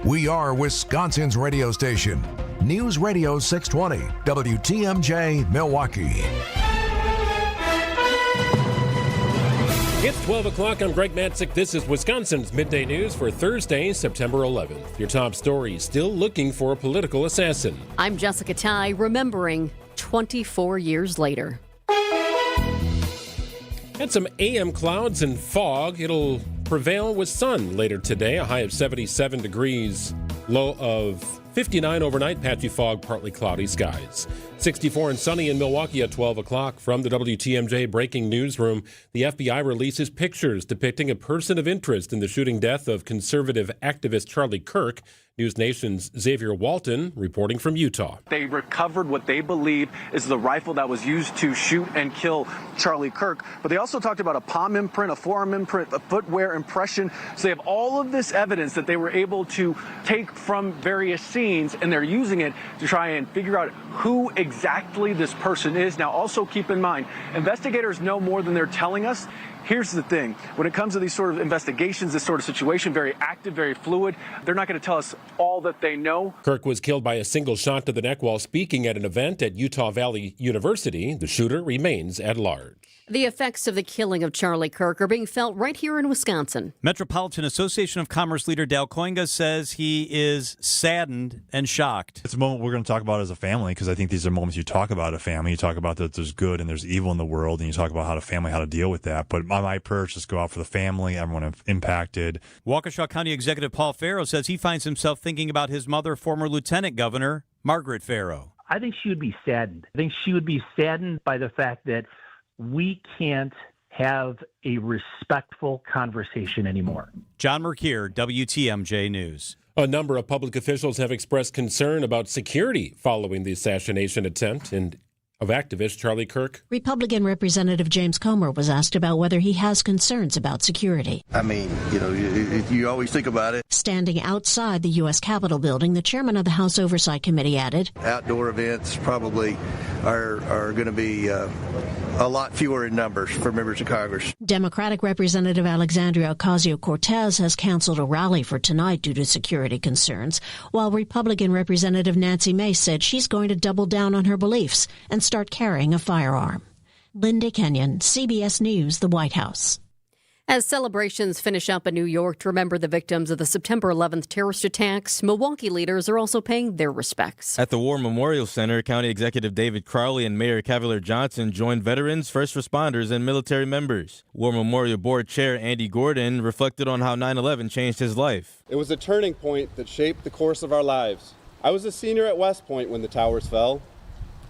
We are Wisconsin's radio station. News Radio 620, WTMJ, Milwaukee. It's 12 o'clock. I'm Greg Matzek. This is Wisconsin's Midday News for Thursday, September 11th. Your top story, still looking for a political assassin. I'm Jessica Tighe, remembering 24 years later. And some AM clouds and fog. It'll prevail with sun later today. A high of 77 degrees, low of 59 overnight, patchy fog, partly cloudy skies. 64 and sunny in Milwaukee at 12 o'clock. From the WTMJ breaking newsroom, the FBI releases pictures depicting a person of interest in the shooting death of conservative activist Charlie Kirk. News Nation's Xavier Walton reporting from Utah. They recovered what they believe is the rifle that was used to shoot and kill Charlie Kirk. But they also talked about a palm imprint, a forearm imprint, a footwear impression. So they have all of this evidence that they were able to take from various scenes, and they're using it to try and figure out who exactly this person is. Now, also keep in mind, investigators know more than they're telling us. Here's the thing. When it comes to these sort of investigations, this sort of situation, very active, very fluid, they're not going to tell us all that they know. Kirk was killed by a single shot to the neck while speaking at an event at Utah Valley University. The shooter remains at large. The effects of the killing of Charlie Kirk are being felt right here in Wisconsin. Metropolitan Association of Commerce leader Dale Koinga says he is saddened and shocked. It's a moment we're going to talk about as a family, because I think these are moments you talk about a family. You talk about that there's good and there's evil in the world, and you talk about how to deal with that. But my prayers just go out for the family, everyone impacted. Waukesha County Executive Paul Farrow says he finds himself thinking about his mother, former Lieutenant Governor Margaret Farrow. I think she would be saddened. I think she would be saddened by the fact that we can't have a respectful conversation anymore. John Merkier, WTMJ News. A number of public officials have expressed concern about security following the assassination attempt of activist Charlie Kirk. Republican Representative James Comer was asked about whether he has concerns about security. I mean, you always think about it. Standing outside the U.S. Capitol building, the chairman of the House Oversight Committee added, outdoor events probably are going to be a lot fewer in numbers for members of Congress. Democratic Representative Alexandria Ocasio-Cortez has canceled a rally for tonight due to security concerns, while Republican Representative Nancy Mace said she's going to double down on her beliefs and start carrying a firearm. Linda Kenyon, CBS News, the White House. As celebrations finish up in New York to remember the victims of the September 11th terrorist attacks, Milwaukee leaders are also paying their respects. At the War Memorial Center, County Executive David Crowley and Mayor Cavalier Johnson joined veterans, first responders, and military members. War Memorial Board Chair Andy Gordon reflected on how 9/11 changed his life. It was a turning point that shaped the course of our lives. I was a senior at West Point when the towers fell.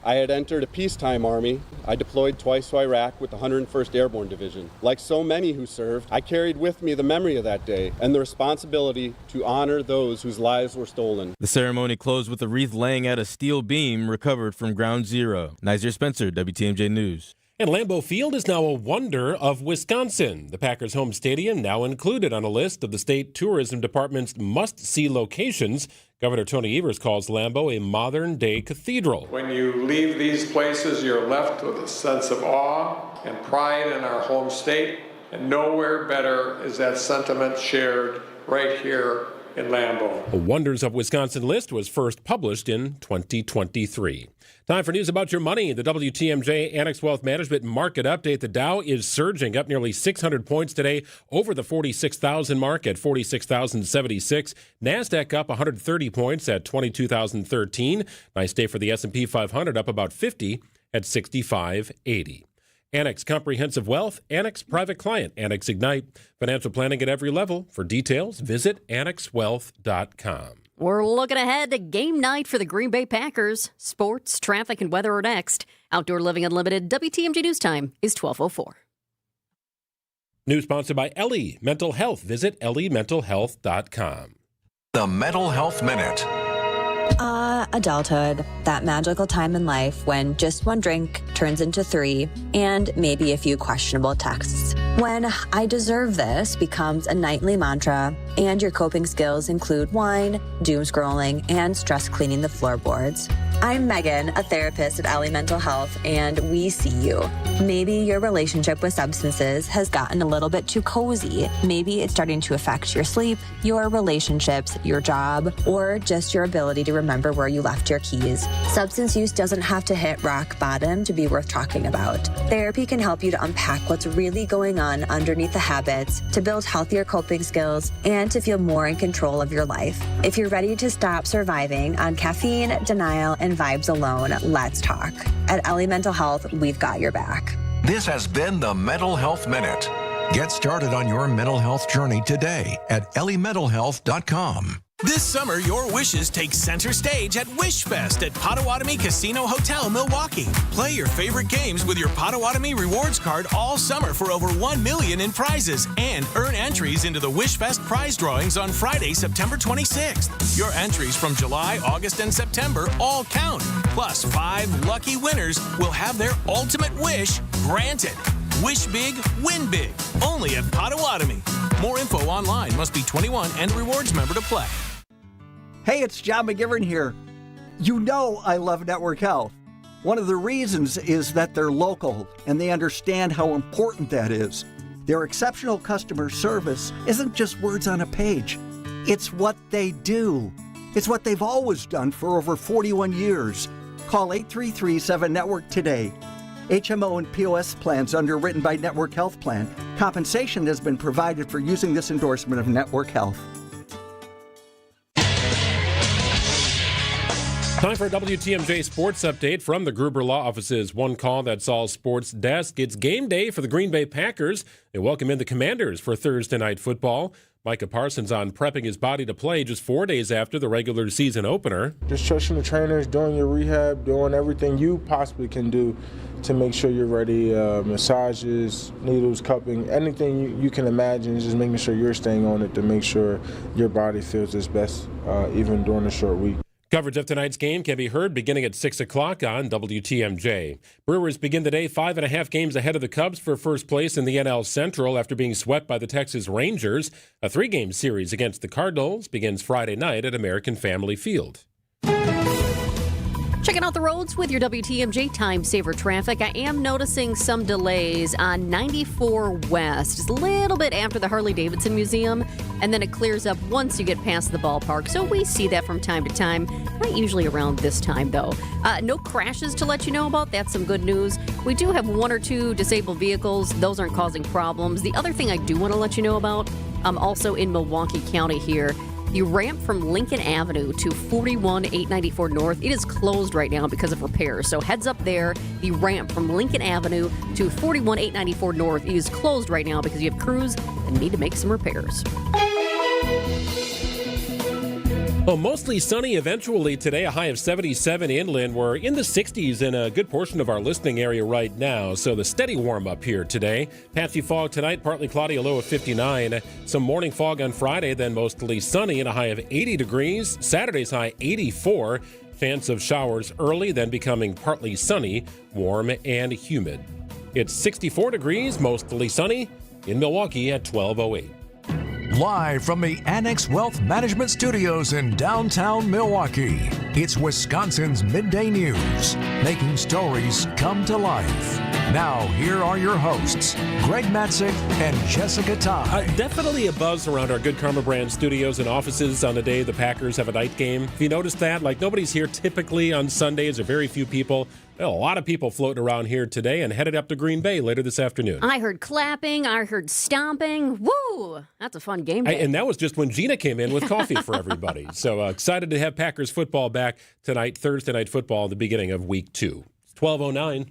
I had entered a peacetime army. I deployed twice to Iraq with the 101st Airborne Division. Like so many who served, I carried with me the memory of that day and the responsibility to honor those whose lives were stolen. The ceremony closed with a wreath laying at a steel beam recovered from Ground Zero. Nazir Spencer, WTMJ News. And Lambeau Field is now a wonder of Wisconsin. The Packers' home stadium now included on a list of the state tourism department's must-see locations. Governor Tony Evers calls Lambeau a modern-day cathedral. When you leave these places, you're left with a sense of awe and pride in our home state, and nowhere better is that sentiment shared right here in Lambeau. A Wonders of Wisconsin list was first published in 2023. Time for news about your money. The WTMJ Annex Wealth Management Market Update. The Dow is surging up nearly 600 points today over the 46,000 mark at 46,076. NASDAQ up 130 points at 22,013. Nice day for the S&P 500, up about 50 at 6580. Annex Comprehensive Wealth, Annex Private Client, Annex Ignite. Financial planning at every level. For details, visit annexwealth.com. We're looking ahead to game night for the Green Bay Packers. Sports, traffic, and weather are next. Outdoor Living Unlimited, WTMJ News Time is 12:04. News sponsored by Ellie Mental Health. Visit elliementalhealth.com. The Mental Health Minute. Adulthood, that magical time in life when just one drink turns into 3 and maybe a few questionable texts. When I deserve this becomes a nightly mantra and your coping skills include wine, doom scrolling, and stress cleaning the floorboards. I'm Megan, a therapist at Alley Mental Health, and we see you. Maybe your relationship with substances has gotten a little bit too cozy. Maybe it's starting to affect your sleep, your relationships, your job, or just your ability to remember where you left your keys. Substance use doesn't have to hit rock bottom to be worth talking about. Therapy can help you to unpack what's really going on underneath the habits, to build healthier coping skills, and to feel more in control of your life. If you're ready to stop surviving on caffeine, denial, and vibes alone, let's talk. At Ellie Mental Health, we've got your back. This has been the Mental Health Minute. Get started on your mental health journey today at elliementalhealth.com. This summer, your wishes take center stage at WishFest at Potawatomi Casino Hotel, Milwaukee. Play your favorite games with your Potawatomi Rewards card all summer for over $1 million in prizes and earn entries into the WishFest prize drawings on Friday, September 26th. Your entries from July, August, and September all count. Plus, 5 lucky winners will have their ultimate wish granted. Wish big, win big. Only at Potawatomi. More info online. Must be 21 and a rewards member to play. Hey, it's John McGivern here. You know I love Network Health. One of the reasons is that they're local and they understand how important that is. Their exceptional customer service isn't just words on a page. It's what they do. It's what they've always done for over 41 years. Call 833-7-NETWORK today. HMO and POS plans underwritten by Network Health Plan. Compensation has been provided for using this endorsement of Network Health. Time for a WTMJ Sports Update from the Gruber Law Office's One Call That's All Sports desk. It's game day for the Green Bay Packers. They welcome in the Commanders for Thursday Night Football. Micah Parsons on prepping his body to play just 4 days after the regular season opener. Just trusting the trainers, doing your rehab, doing everything you possibly can do to make sure you're ready. Massages, needles, cupping, anything you can imagine, just making sure you're staying on it to make sure your body feels its best, even during a short week. Coverage of tonight's game can be heard beginning at 6 o'clock on WTMJ. Brewers begin the day 5.5 games ahead of the Cubs for first place in the NL Central after being swept by the Texas Rangers. A 3-game series against the Cardinals begins Friday night at American Family Field. Checking out the roads with your WTMJ Time Saver traffic. I am noticing some delays on 94 West, just a little bit after the Harley-Davidson Museum, and then it clears up once you get past the ballpark. So we see that from time to time, not usually around this time, though. No crashes to let you know about. That's some good news. We do have 1 or 2 disabled vehicles. Those aren't causing problems. The other thing I do want to let you know about, also in Milwaukee County here, the ramp from Lincoln Avenue to 41-894 North, it is closed right now because of repairs. So heads up there, the ramp from Lincoln Avenue to 41-894 North is closed right now because you have crews that need to make some repairs. Well, mostly sunny eventually today, a high of 77 inland. We're in the 60s in a good portion of our listening area right now, so the steady warm-up here today. Patchy fog tonight, partly cloudy, a low of 59. Some morning fog on Friday, then mostly sunny and a high of 80 degrees. Saturday's high, 84. Chance of showers early, then becoming partly sunny, warm and humid. It's 64 degrees, mostly sunny, in Milwaukee at 12:08. Live from the Annex Wealth Management Studios in downtown Milwaukee, it's Wisconsin's Midday News, making stories come to life. Now, here are your hosts, Greg Matzek and Jessica Tighe. Definitely a buzz around our Good Karma Brand studios and offices on the day the Packers have a night game. Have you noticed that? Like, nobody's here typically on Sundays, or very few people. Well, a lot of people floating around here today and headed up to Green Bay later this afternoon. I heard clapping. I heard stomping. Woo! That's a fun game day. And that was just when Gina came in with coffee for everybody. So excited to have Packers football back tonight, Thursday Night Football, the beginning of Week 2. It's 12:09.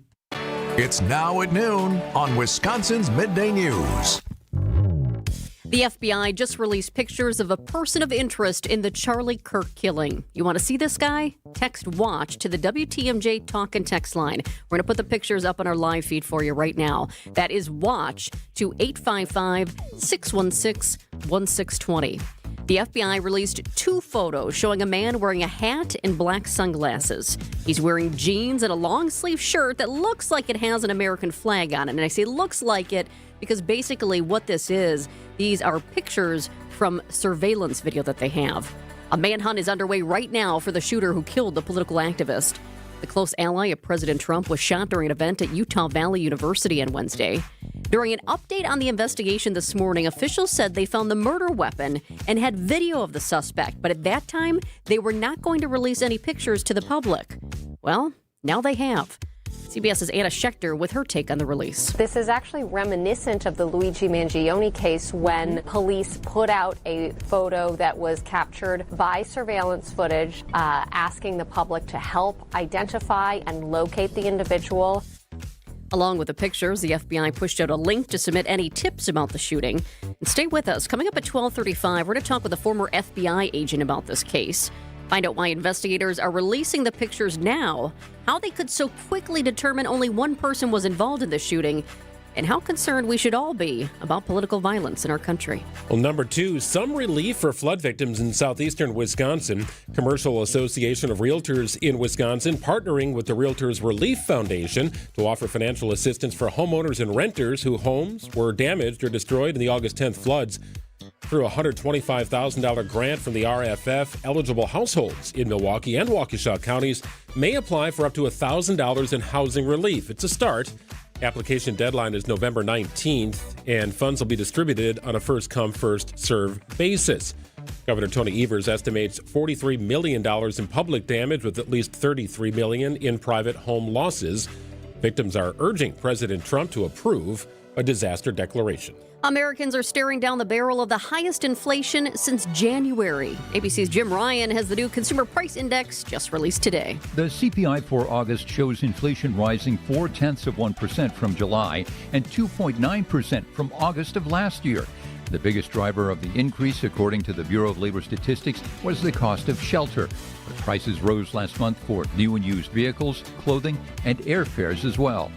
It's now at noon on Wisconsin's Midday News. The FBI just released pictures of a person of interest in the Charlie Kirk killing. You want to see this guy? Text WATCH to the WTMJ Talk and Text line. We're going to put the pictures up on our live feed for you right now. That is WATCH to 855-616-1620. The FBI released 2 photos showing a man wearing a hat and black sunglasses. He's wearing jeans and a long-sleeve shirt that looks like it has an American flag on it. And I say looks like it because basically what this is, these are pictures from surveillance video that they have. A manhunt is underway right now for the shooter who killed the political activist. The close ally of President Trump was shot during an event at Utah Valley University on Wednesday. During an update on the investigation this morning, officials said they found the murder weapon and had video of the suspect, but at that time, they were not going to release any pictures to the public. Well, now they have. CBS's Anna Schechter with her take on the release. This is actually reminiscent of the Luigi Mangione case when police put out a photo that was captured by surveillance footage, asking the public to help identify and locate the individual. Along with the pictures, the FBI pushed out a link to submit any tips about the shooting. And stay with us. Coming up at 12:35, we're going to talk with a former FBI agent about this case. Find out why investigators are releasing the pictures now, how they could so quickly determine only one person was involved in the shooting, and how concerned we should all be about political violence in our country. Well, number 2, some relief for flood victims in southeastern Wisconsin. Commercial Association of Realtors in Wisconsin partnering with the Realtors Relief Foundation to offer financial assistance for homeowners and renters whose homes were damaged or destroyed in the August 10th floods. Through a $125,000 grant from the RFF, eligible households in Milwaukee and Waukesha counties may apply for up to $1,000 in housing relief. It's a start. Application deadline is November 19th, and funds will be distributed on a first-come, first-served basis. Governor Tony Evers estimates $43 million in public damage, with at least $33 million in private home losses. Victims are urging President Trump to approve a disaster declaration. Americans are staring down the barrel of the highest inflation since January. ABC's Jim Ryan has the new Consumer Price Index just released today. The CPI for August shows inflation rising 0.4% from July and 2.9% from August of last year. The biggest driver of the increase, according to the Bureau of Labor Statistics, was the cost of shelter. But prices rose last month for new and used vehicles, clothing, and airfares as well.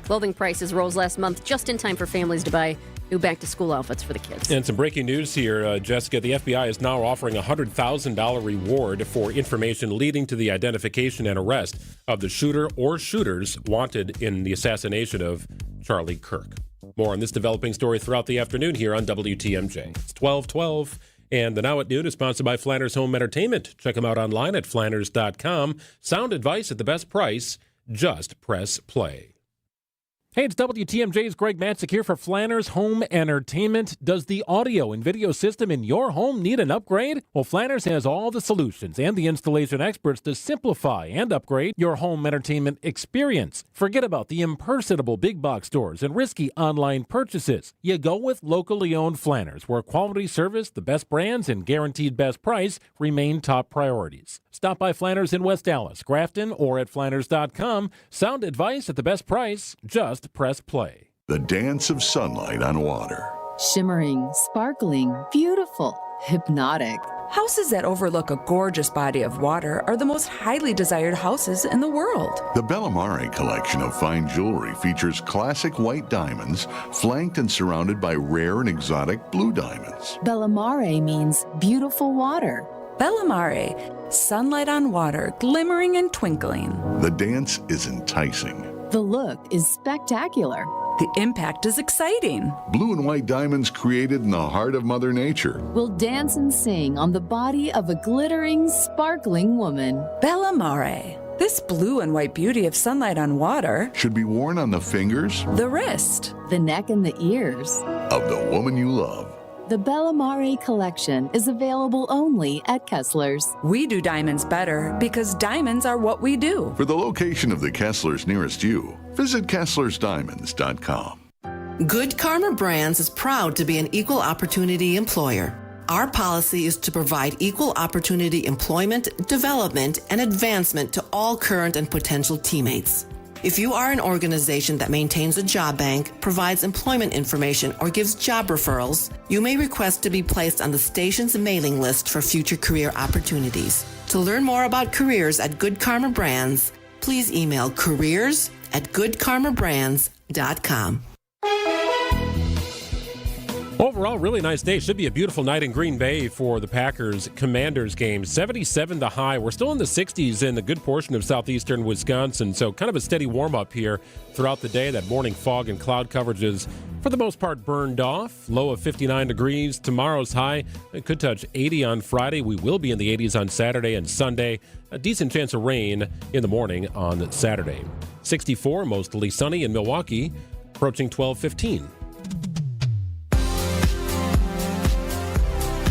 Clothing prices rose last month just in time for families to buy new back-to-school outfits for the kids. And some breaking news here, Jessica. The FBI is now offering a $100,000 reward for information leading to the identification and arrest of the shooter or shooters wanted in the assassination of Charlie Kirk. More on this developing story throughout the afternoon here on WTMJ. It's 12:12, and the Now at Noon is sponsored by Flanders Home Entertainment. Check them out online at flanders.com. Sound advice at the best price. Just press play. Hey, it's WTMJ's Greg Matzek here for Flanders Home Entertainment. Does the audio and video system in your home need an upgrade? Well, Flanders has all the solutions and the installation experts to simplify and upgrade your home entertainment experience. Forget about the impersonable big box stores and risky online purchases. You go with locally owned Flanders, where quality service, the best brands, and guaranteed best price remain top priorities. Stop by Flanders in West Dallas, Grafton, or at Flanders.com. Sound advice at the best price. Just press play. The dance of sunlight on water. Shimmering, sparkling, beautiful, hypnotic. Houses that overlook a gorgeous body of water are the most highly desired houses in the world. The Bellamare collection of fine jewelry features classic white diamonds flanked and surrounded by rare and exotic blue diamonds. Bellamare means beautiful water. Bellamare, sunlight on water, glimmering and twinkling. The dance is enticing. The look is spectacular. The impact is exciting. Blue and white diamonds created in the heart of Mother Nature will dance and sing on the body of a glittering, sparkling woman. Bellamare. This blue and white beauty of sunlight on water should be worn on the fingers, the wrist, the neck, and the ears of the woman you love. The Bellamare collection is available only at Kessler's. We do diamonds better because diamonds are what we do. For the location of the Kessler's nearest you, visit KesslersDiamonds.com. Good Karma Brands is proud to be an equal opportunity employer. Our policy is to provide equal opportunity employment, development, and advancement to all current and potential teammates. If you are an organization that maintains a job bank, provides employment information, or gives job referrals, you may request to be placed on the station's mailing list for future career opportunities. To learn more about careers at Good Karma Brands, please email careers@goodkarmabrands.com. Overall, really nice day. Should be a beautiful night in Green Bay for the Packers-Commanders game. 77 the high. We're still in the 60s in a good portion of southeastern Wisconsin, so kind of a steady warm-up here throughout the day. That morning fog and cloud coverage is, for the most part, burned off. Low of 59 degrees. Tomorrow's high, it could touch 80 on Friday. We will be in the 80s on Saturday and Sunday. A decent chance of rain in the morning on Saturday. 64, mostly sunny in Milwaukee, approaching 12:15.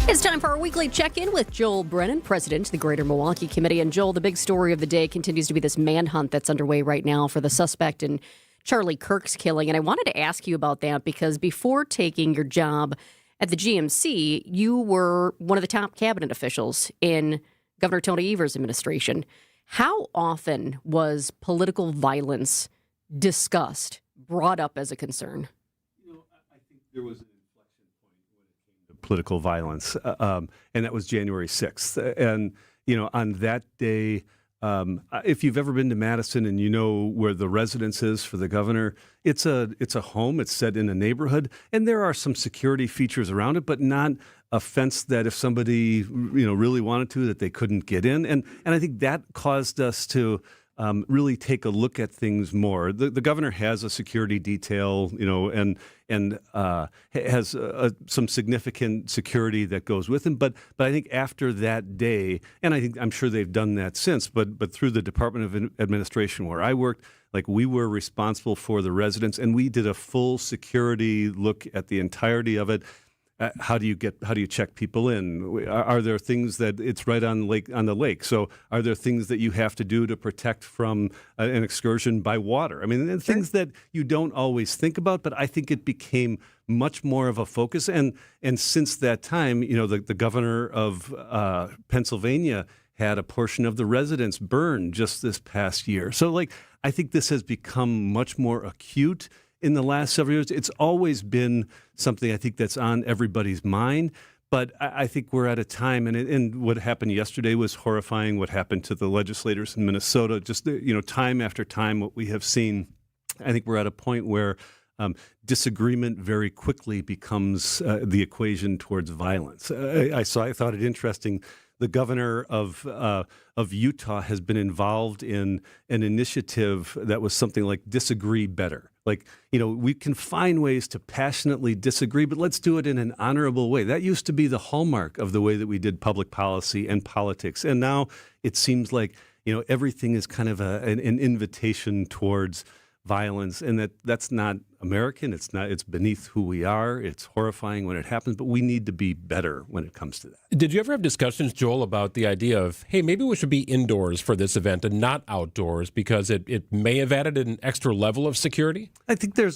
It's time for our weekly check-in with Joel Brennan, president of the Greater Milwaukee Committee. And Joel, the big story of the day continues to be this manhunt that's underway right now for the suspect in Charlie Kirk's killing. And I wanted to ask you about that because before taking your job at the GMC, you were one of the top cabinet officials in Governor Tony Evers' administration. How often was political violence discussed, brought up as a concern? I think there was an inflection point when it came to political violence, and that was January 6th. And, on that day, if you've ever been to Madison and you know where the residence is for the governor, it's a home. It's set in a neighborhood, and there are some security features around it, but not a fence that if somebody really wanted to, that they couldn't get in. And I think that caused us to really take a look at things more. The governor has a security detail, and has some significant security that goes with him. But I think after that day, and I'm sure they've done that since, but through the Department of Administration where I worked, we were responsible for the residents, and we did a full security look at the entirety of it. How do you check people in? Are there things that it's right on the lake? So are there things that you have to do to protect from an excursion by water? I mean, things that you don't always think about, but I think it became much more of a focus. And since that time, the governor of Pennsylvania had a portion of the residence burned just this past year. So I think this has become much more acute in the last several years. It's always been something I think that's on everybody's mind, but I think we're at a time, and what happened yesterday was horrifying. What happened to the legislators in Minnesota, just time after time, what we have seen. I think we're at a point where disagreement very quickly becomes the equation towards violence. I thought it interesting. The governor of Utah has been involved in an initiative that was something like Disagree Better. We can find ways to passionately disagree, but let's do it in an honorable way. That used to be the hallmark of the way that we did public policy and politics. And now it seems like, everything is kind of an invitation towards violence, and that's not American. It's beneath who we are. It's horrifying when it happens, but we need to be better when it comes to that. Did you ever have discussions, Joel, about the idea of, hey, maybe we should be indoors for this event and not outdoors because it may have added an extra level of security? I think there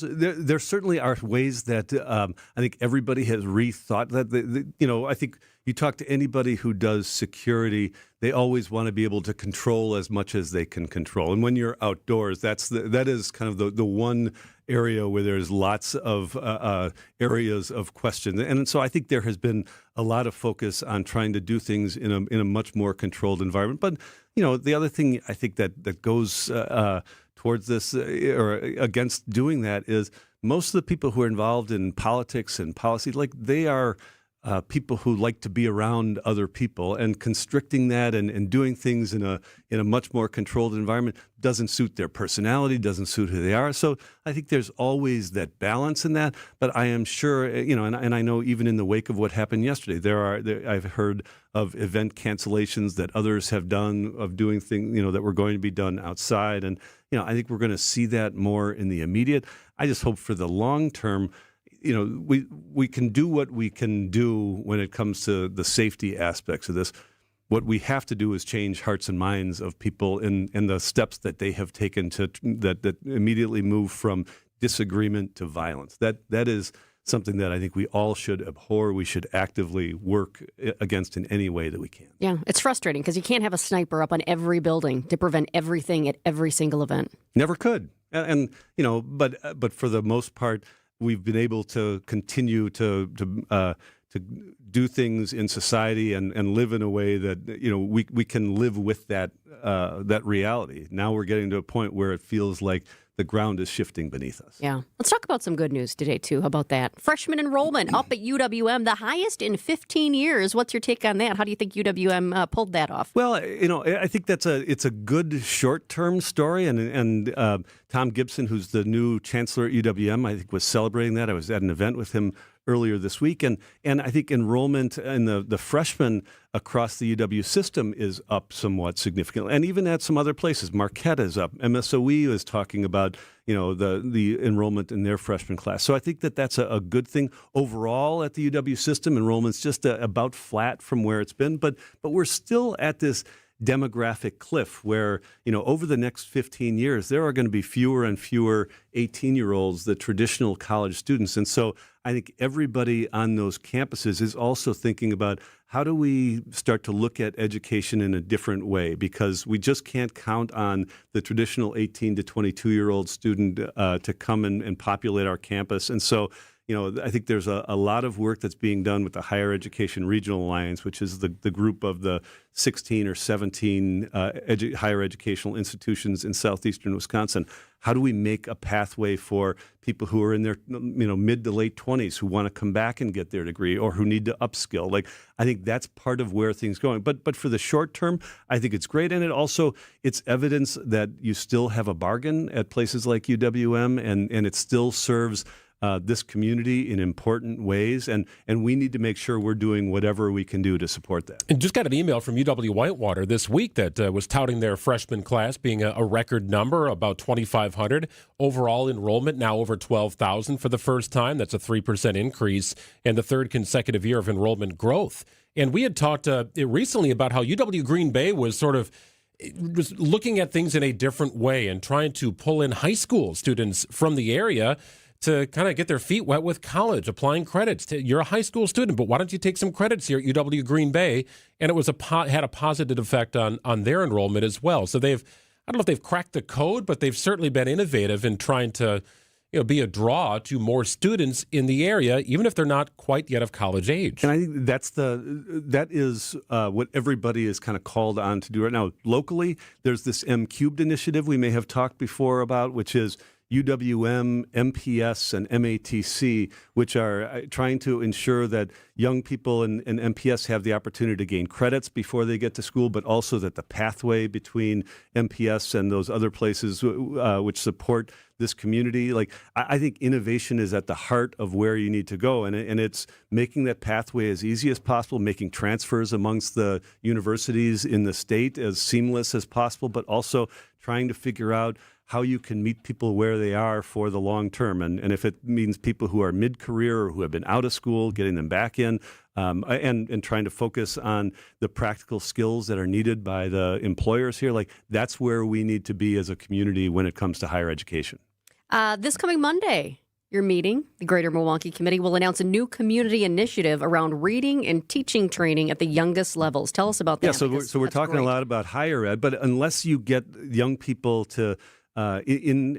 certainly are ways that I think everybody has rethought that. I think you talk to anybody who does security, they always want to be able to control as much as they can control. And when you're outdoors, that is kind of the one area where there's lots of areas of question. And so I think there has been a lot of focus on trying to do things in a much more controlled environment. But, the other thing I think that goes towards this or against doing that is most of the people who are involved in politics and policy, they are people who like to be around other people, and constricting that and doing things in a much more controlled environment doesn't suit their personality, doesn't suit who they are. So I think there's always that balance in that. But I am sure, and I know even in the wake of what happened yesterday, I've heard of event cancellations that others have done, of doing things, that were going to be done outside. And, I think we're going to see that more in the immediate. I just hope for the long term, we can do what we can do when it comes to the safety aspects of this. What we have to do is change hearts and minds of people in the steps that they have taken that immediately move from disagreement to violence. That is something that I think we all should abhor. We should actively work against in any way that we can. Yeah, it's frustrating because you can't have a sniper up on every building to prevent everything at every single event. Never could. And but for the most part, we've been able to continue to do things in society and live in a way that we can live with that reality. Now we're getting to a point where it feels like the ground is shifting beneath us. Yeah. Let's talk about some good news today, too. How about that? Freshman enrollment up at UWM, the highest in 15 years. What's your take on that? How do you think UWM pulled that off? Well, I think it's a good short-term story, and Tom Gibson, who's the new chancellor at UWM, I think was celebrating that. I was at an event with him earlier this week, and I think enrollment in the freshmen across the UW system is up somewhat significantly, and even at some other places. Marquette is up. MSOE is talking about the enrollment in their freshman class. So I think that's a good thing overall at the UW system. Enrollment's just about flat from where it's been, but we're still at this demographic cliff where, over the next 15 years, there are going to be fewer and fewer 18-year-olds, the traditional college students. And so I think everybody on those campuses is also thinking about how do we start to look at education in a different way, because we just can't count on the traditional 18 to 22-year-old student to come and populate our campus. And so I think there's a lot of work that's being done with the Higher Education Regional Alliance, which is the group of the 16 or 17 higher educational institutions in southeastern Wisconsin. How do we make a pathway for people who are in their mid to late 20s who want to come back and get their degree or who need to upskill? I think that's part of where things are going. But for the short term, I think it's great. And it's evidence that you still have a bargain at places like UWM, and it still serves this community in important ways, and we need to make sure we're doing whatever we can do to support that. And just got an email from UW-Whitewater this week that was touting their freshman class being a record number, about 2,500. Overall enrollment now over 12,000 for the first time. That's a 3% increase and the third consecutive year of enrollment growth. And we had talked recently about how UW Green Bay was was looking at things in a different way and trying to pull in high school students from the area to kind of get their feet wet with college, applying credits. You're a high school student, but why don't you take some credits here at UW Green Bay? And it was had a positive effect on their enrollment as well. So I don't know if they've cracked the code, but they've certainly been innovative in trying to be a draw to more students in the area, even if they're not quite yet of college age. And I think that is what everybody is kind of called on to do right now. Locally, there's this M-Cubed initiative we may have talked before about, which is UWM, MPS, and MATC, which are trying to ensure that young people in MPS have the opportunity to gain credits before they get to school, but also that the pathway between MPS and those other places which support this community. I think innovation is at the heart of where you need to go, and it's making that pathway as easy as possible, making transfers amongst the universities in the state as seamless as possible, but also trying to figure out how you can meet people where they are for the long term. And if it means people who are mid-career or who have been out of school, getting them back in, and trying to focus on the practical skills that are needed by the employers here, that's where we need to be as a community when it comes to higher education. This coming Monday, your meeting, the Greater Milwaukee Committee, will announce a new community initiative around reading and teaching training at the youngest levels. Tell us about that. Yeah, so we're talking a lot about higher ed, but unless you get young people to in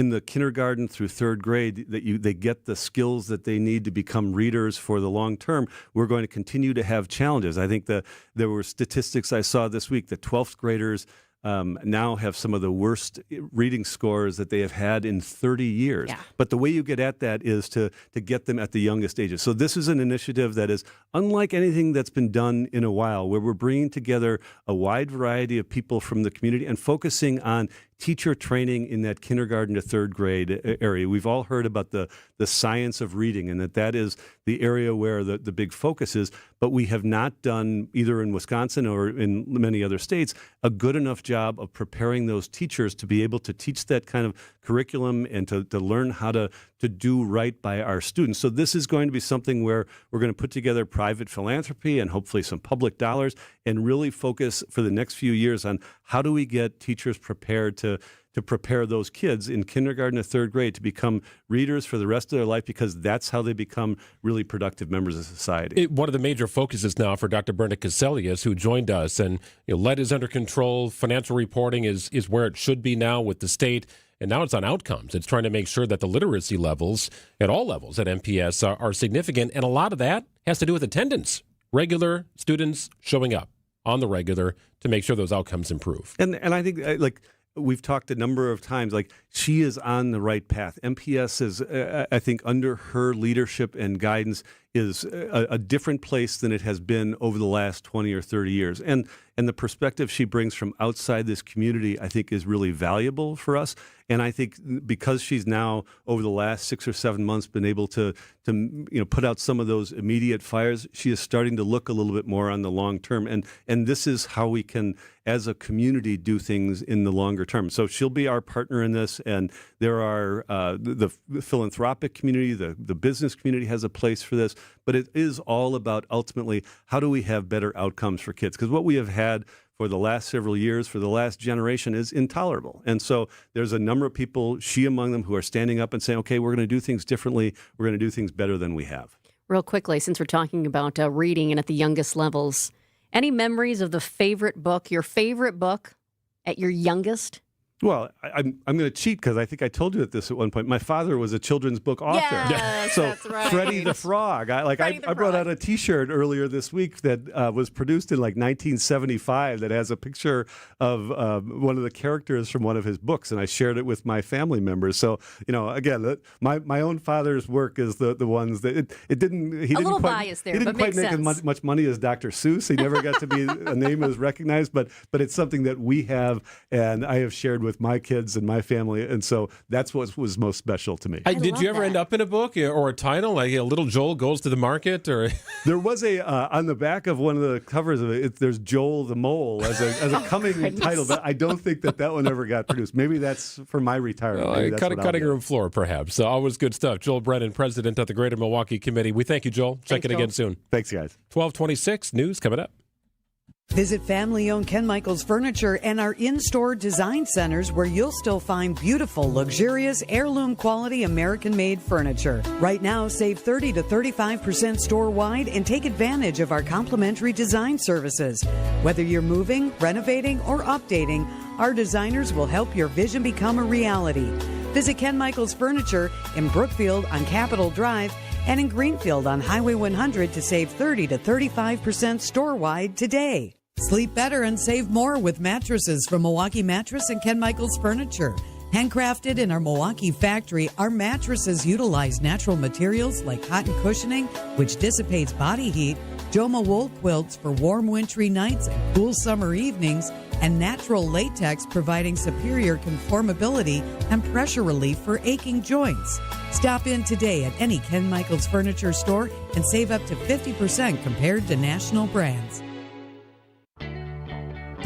the kindergarten through third grade, they get the skills that they need to become readers for the long term, we're going to continue to have challenges. I think there were statistics I saw this week that 12th graders now have some of the worst reading scores that they have had in 30 years. Yeah. But the way you get at that is to get them at the youngest ages. So this is an initiative that is unlike anything that's been done in a while, where we're bringing together a wide variety of people from the community and focusing on teacher training in that kindergarten to third grade area. We've all heard about the science of reading, and that is the area where the big focus is, but we have not done, either in Wisconsin or in many other states, a good enough job of preparing those teachers to be able to teach that kind of curriculum and to learn how to do right by our students. So this is going to be something where we're going to put together private philanthropy and hopefully some public dollars and really focus for the next few years on how do we get teachers prepared to prepare those kids in kindergarten to third grade to become readers for the rest of their life, because that's how they become really productive members of society. One of the major focuses now for Dr. Brenda Caselius, who joined us, and lead is under control. Financial reporting is where it should be now with the state. And now it's on outcomes. It's trying to make sure that the literacy levels at all levels at MPS are significant. And a lot of that has to do with attendance. Regular students showing up on the regular to make sure those outcomes improve. And I think we've talked a number of times, like she is on the right path. MPS is, I think, under her leadership and guidance, is a different place than it has been over the last 20 or 30 years. And the perspective she brings from outside this community, I think, is really valuable for us. And I think because she's now, over the last 6 or 7 months, been able to put out some of those immediate fires, she is starting to look a little bit more on the long term. And this is how we can, as a community, do things in the longer term. So she'll be our partner in this. And there are the philanthropic community, the business community has a place for this. But it is all about, ultimately, how do we have better outcomes for kids? Because what we have had for the last several years, for the last generation, is intolerable. And so there's a number of people, she among them, who are standing up and saying, okay, we're going to do things differently. We're going to do things better than we have. Real quickly, since we're talking about reading and at the youngest levels, any memories of your favorite book at your youngest? Well, I'm going to cheat because I think I told you this at one point. My father was a children's book author. Yes, so that's right. Freddie the Frog. I brought out a T-shirt earlier this week that was produced in like 1975 that has a picture of one of the characters from one of his books, and I shared it with my family members. So, again, my own father's work is the ones that it didn't. He didn't quite, bias there, he didn't but quite makes make sense. as much money as Dr. Seuss. He never got to be a name as recognized, but it's something that we have, and I have shared with my kids and my family, and so that's what was most special to me. Did you ever end up in a book or a title, like a Little Joel Goes to the Market? Or there was a on the back of one of the covers of it, there's Joel the Mole as a coming title, but I don't think that one ever got produced. Maybe that's for my retirement. Cutting room floor, perhaps. Always good stuff. Joel Brennan, president of the Greater Milwaukee Committee. We thank you, Joel. Check it again soon. Thanks, guys. 12:26 news coming up. Visit family-owned Ken Michaels Furniture and our in-store design centers where you'll still find beautiful, luxurious, heirloom-quality American-made furniture. Right now, save 30 to 35% store-wide and take advantage of our complimentary design services. Whether you're moving, renovating, or updating, our designers will help your vision become a reality. Visit Ken Michaels Furniture in Brookfield on Capitol Drive and in Greenfield on Highway 100 to save 30 to 35% store-wide today. Sleep better and save more with mattresses from Milwaukee Mattress and Ken Michaels Furniture. Handcrafted in our Milwaukee factory, our mattresses utilize natural materials like cotton cushioning, which dissipates body heat, Joma wool quilts for warm wintry nights and cool summer evenings, and natural latex providing superior conformability and pressure relief for aching joints. Stop in today at any Ken Michaels Furniture store and save up to 50% compared to national brands.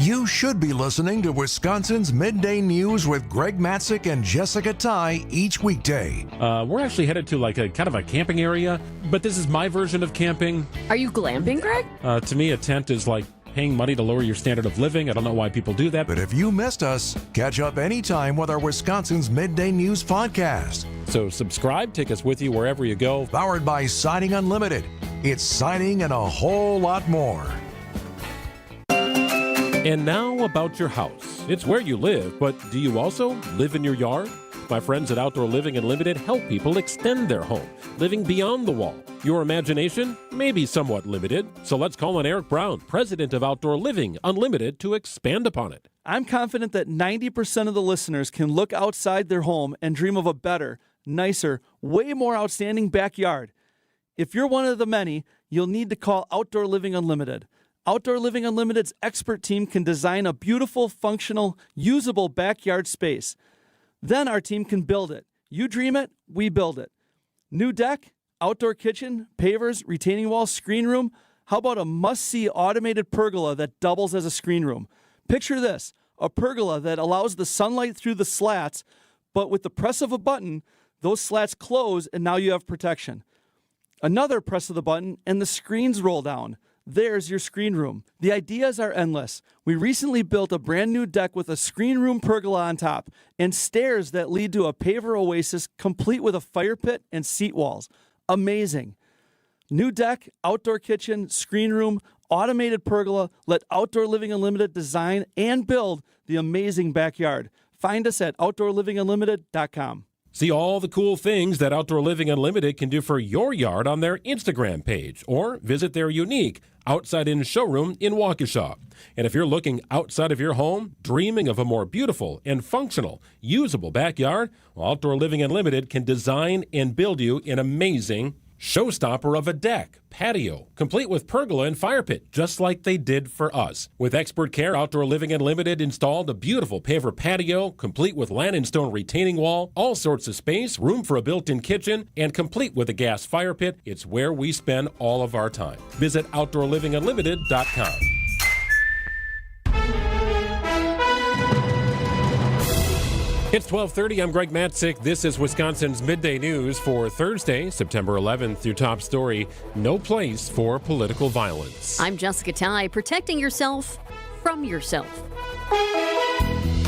You should be listening to Wisconsin's Midday News with Greg Matzek and Jessica Tighe each weekday. We're actually headed to like a kind of a camping area, but this is my version of camping. Are you glamping, Greg? To me, a tent is like paying money to lower your standard of living. I don't know why people do that. But if you missed us, catch up anytime with our Wisconsin's Midday News podcast. So subscribe, take us with you wherever you go. Powered by Siding Unlimited. It's siding and a whole lot more. And now about your house. It's where you live, but do you also live in your yard? My friends at Outdoor Living Unlimited help people extend their home, living beyond the wall. Your imagination may be somewhat limited, so let's call on Eric Brown, president of Outdoor Living Unlimited, to expand upon it. I'm confident that 90% of the listeners can look outside their home and dream of a better, nicer, way more outstanding backyard. If you're one of the many, you'll need to call Outdoor Living Unlimited. Outdoor Living Unlimited's expert team can design a beautiful, functional, usable backyard space. Then our team can build it. You dream it, we build it. New deck, outdoor kitchen, pavers, retaining wall, screen room. How about a must-see automated pergola that doubles as a screen room? Picture this, a pergola that allows the sunlight through the slats, but with the press of a button, those slats close and now you have protection. Another press of the button and the screens roll down. There's your screen room. The ideas are endless. We recently built a brand new deck with a screen room pergola on top and stairs that lead to a paver oasis complete with a fire pit and seat walls. Amazing. New deck, outdoor kitchen, screen room, automated pergola. Let Outdoor Living Unlimited design and build the amazing backyard. Find us at OutdoorLivingUnlimited.com. See all the cool things that Outdoor Living Unlimited can do for your yard on their Instagram page, or visit their unique outside-in showroom in Waukesha. And if you're looking outside of your home, dreaming of a more beautiful and functional, usable backyard, well, Outdoor Living Unlimited can design and build you an amazing showstopper of a deck, patio, complete with pergola and fire pit, just like they did for us. With expert care, Outdoor Living Unlimited installed a beautiful paver patio, complete with land and stone retaining wall, all sorts of space, room for a built-in kitchen, and complete with a gas fire pit. It's where we spend all of our time. Visit OutdoorLivingUnlimited.com. It's 12:30. I'm Greg Matzek. This is Wisconsin's Midday News for Thursday, September 11th. Your top story, no place for political violence. I'm Jessica Tighe, protecting yourself from yourself.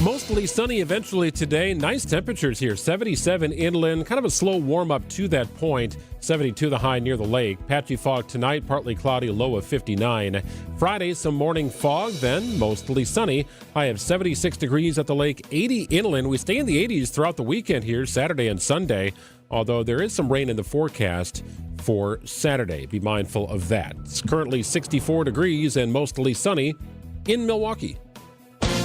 Mostly sunny eventually today. Nice temperatures here. 77 inland. Kind of a slow warm up to that point. 72 the high near the lake. Patchy fog tonight. Partly cloudy. Low of 59. Friday, some morning fog. Then mostly sunny. High of 76 degrees at the lake. 80 inland. We stay in the 80s throughout the weekend here. Saturday and Sunday. Although there is some rain in the forecast for Saturday. Be mindful of that. It's currently 64 degrees and mostly sunny in Milwaukee.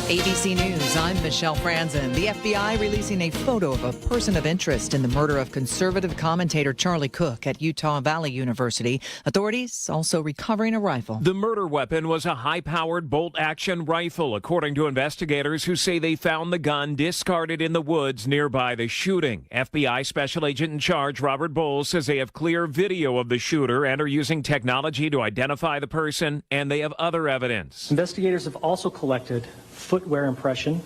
ABC News, I'm Michelle Franzen. The FBI releasing a photo of a person of interest in the murder of conservative commentator Charlie Cook at Utah Valley University. Authorities also recovering a rifle. The murder weapon was a high-powered bolt-action rifle, according to investigators who say they found the gun discarded in the woods nearby the shooting. FBI Special Agent in Charge Robert Bowles says they have clear video of the shooter and are using technology to identify the person, and they have other evidence. Investigators have also collected footwear impression,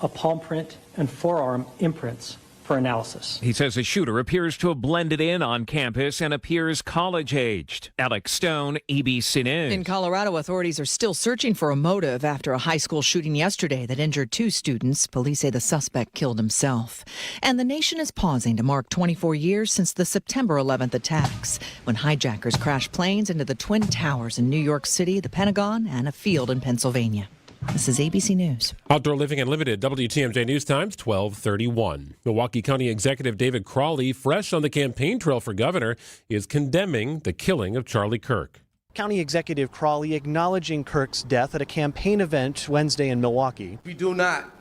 a palm print, and forearm imprints for analysis. He says the shooter appears to have blended in on campus and appears college-aged. Alex Stone, ABC News. In Colorado, authorities are still searching for a motive after a high school shooting yesterday that injured 2 students. Police say the suspect killed himself. And the nation is pausing to mark 24 years since the September 11th attacks, when hijackers crashed planes into the Twin Towers in New York City, the Pentagon, and a field in Pennsylvania. This is ABC News. Outdoor Living Unlimited, WTMJ News Times, 12:31. Milwaukee County Executive David Crowley, fresh on the campaign trail for governor, is condemning the killing of Charlie Kirk. County Executive Crowley acknowledging Kirk's death at a campaign event Wednesday in Milwaukee. We do not,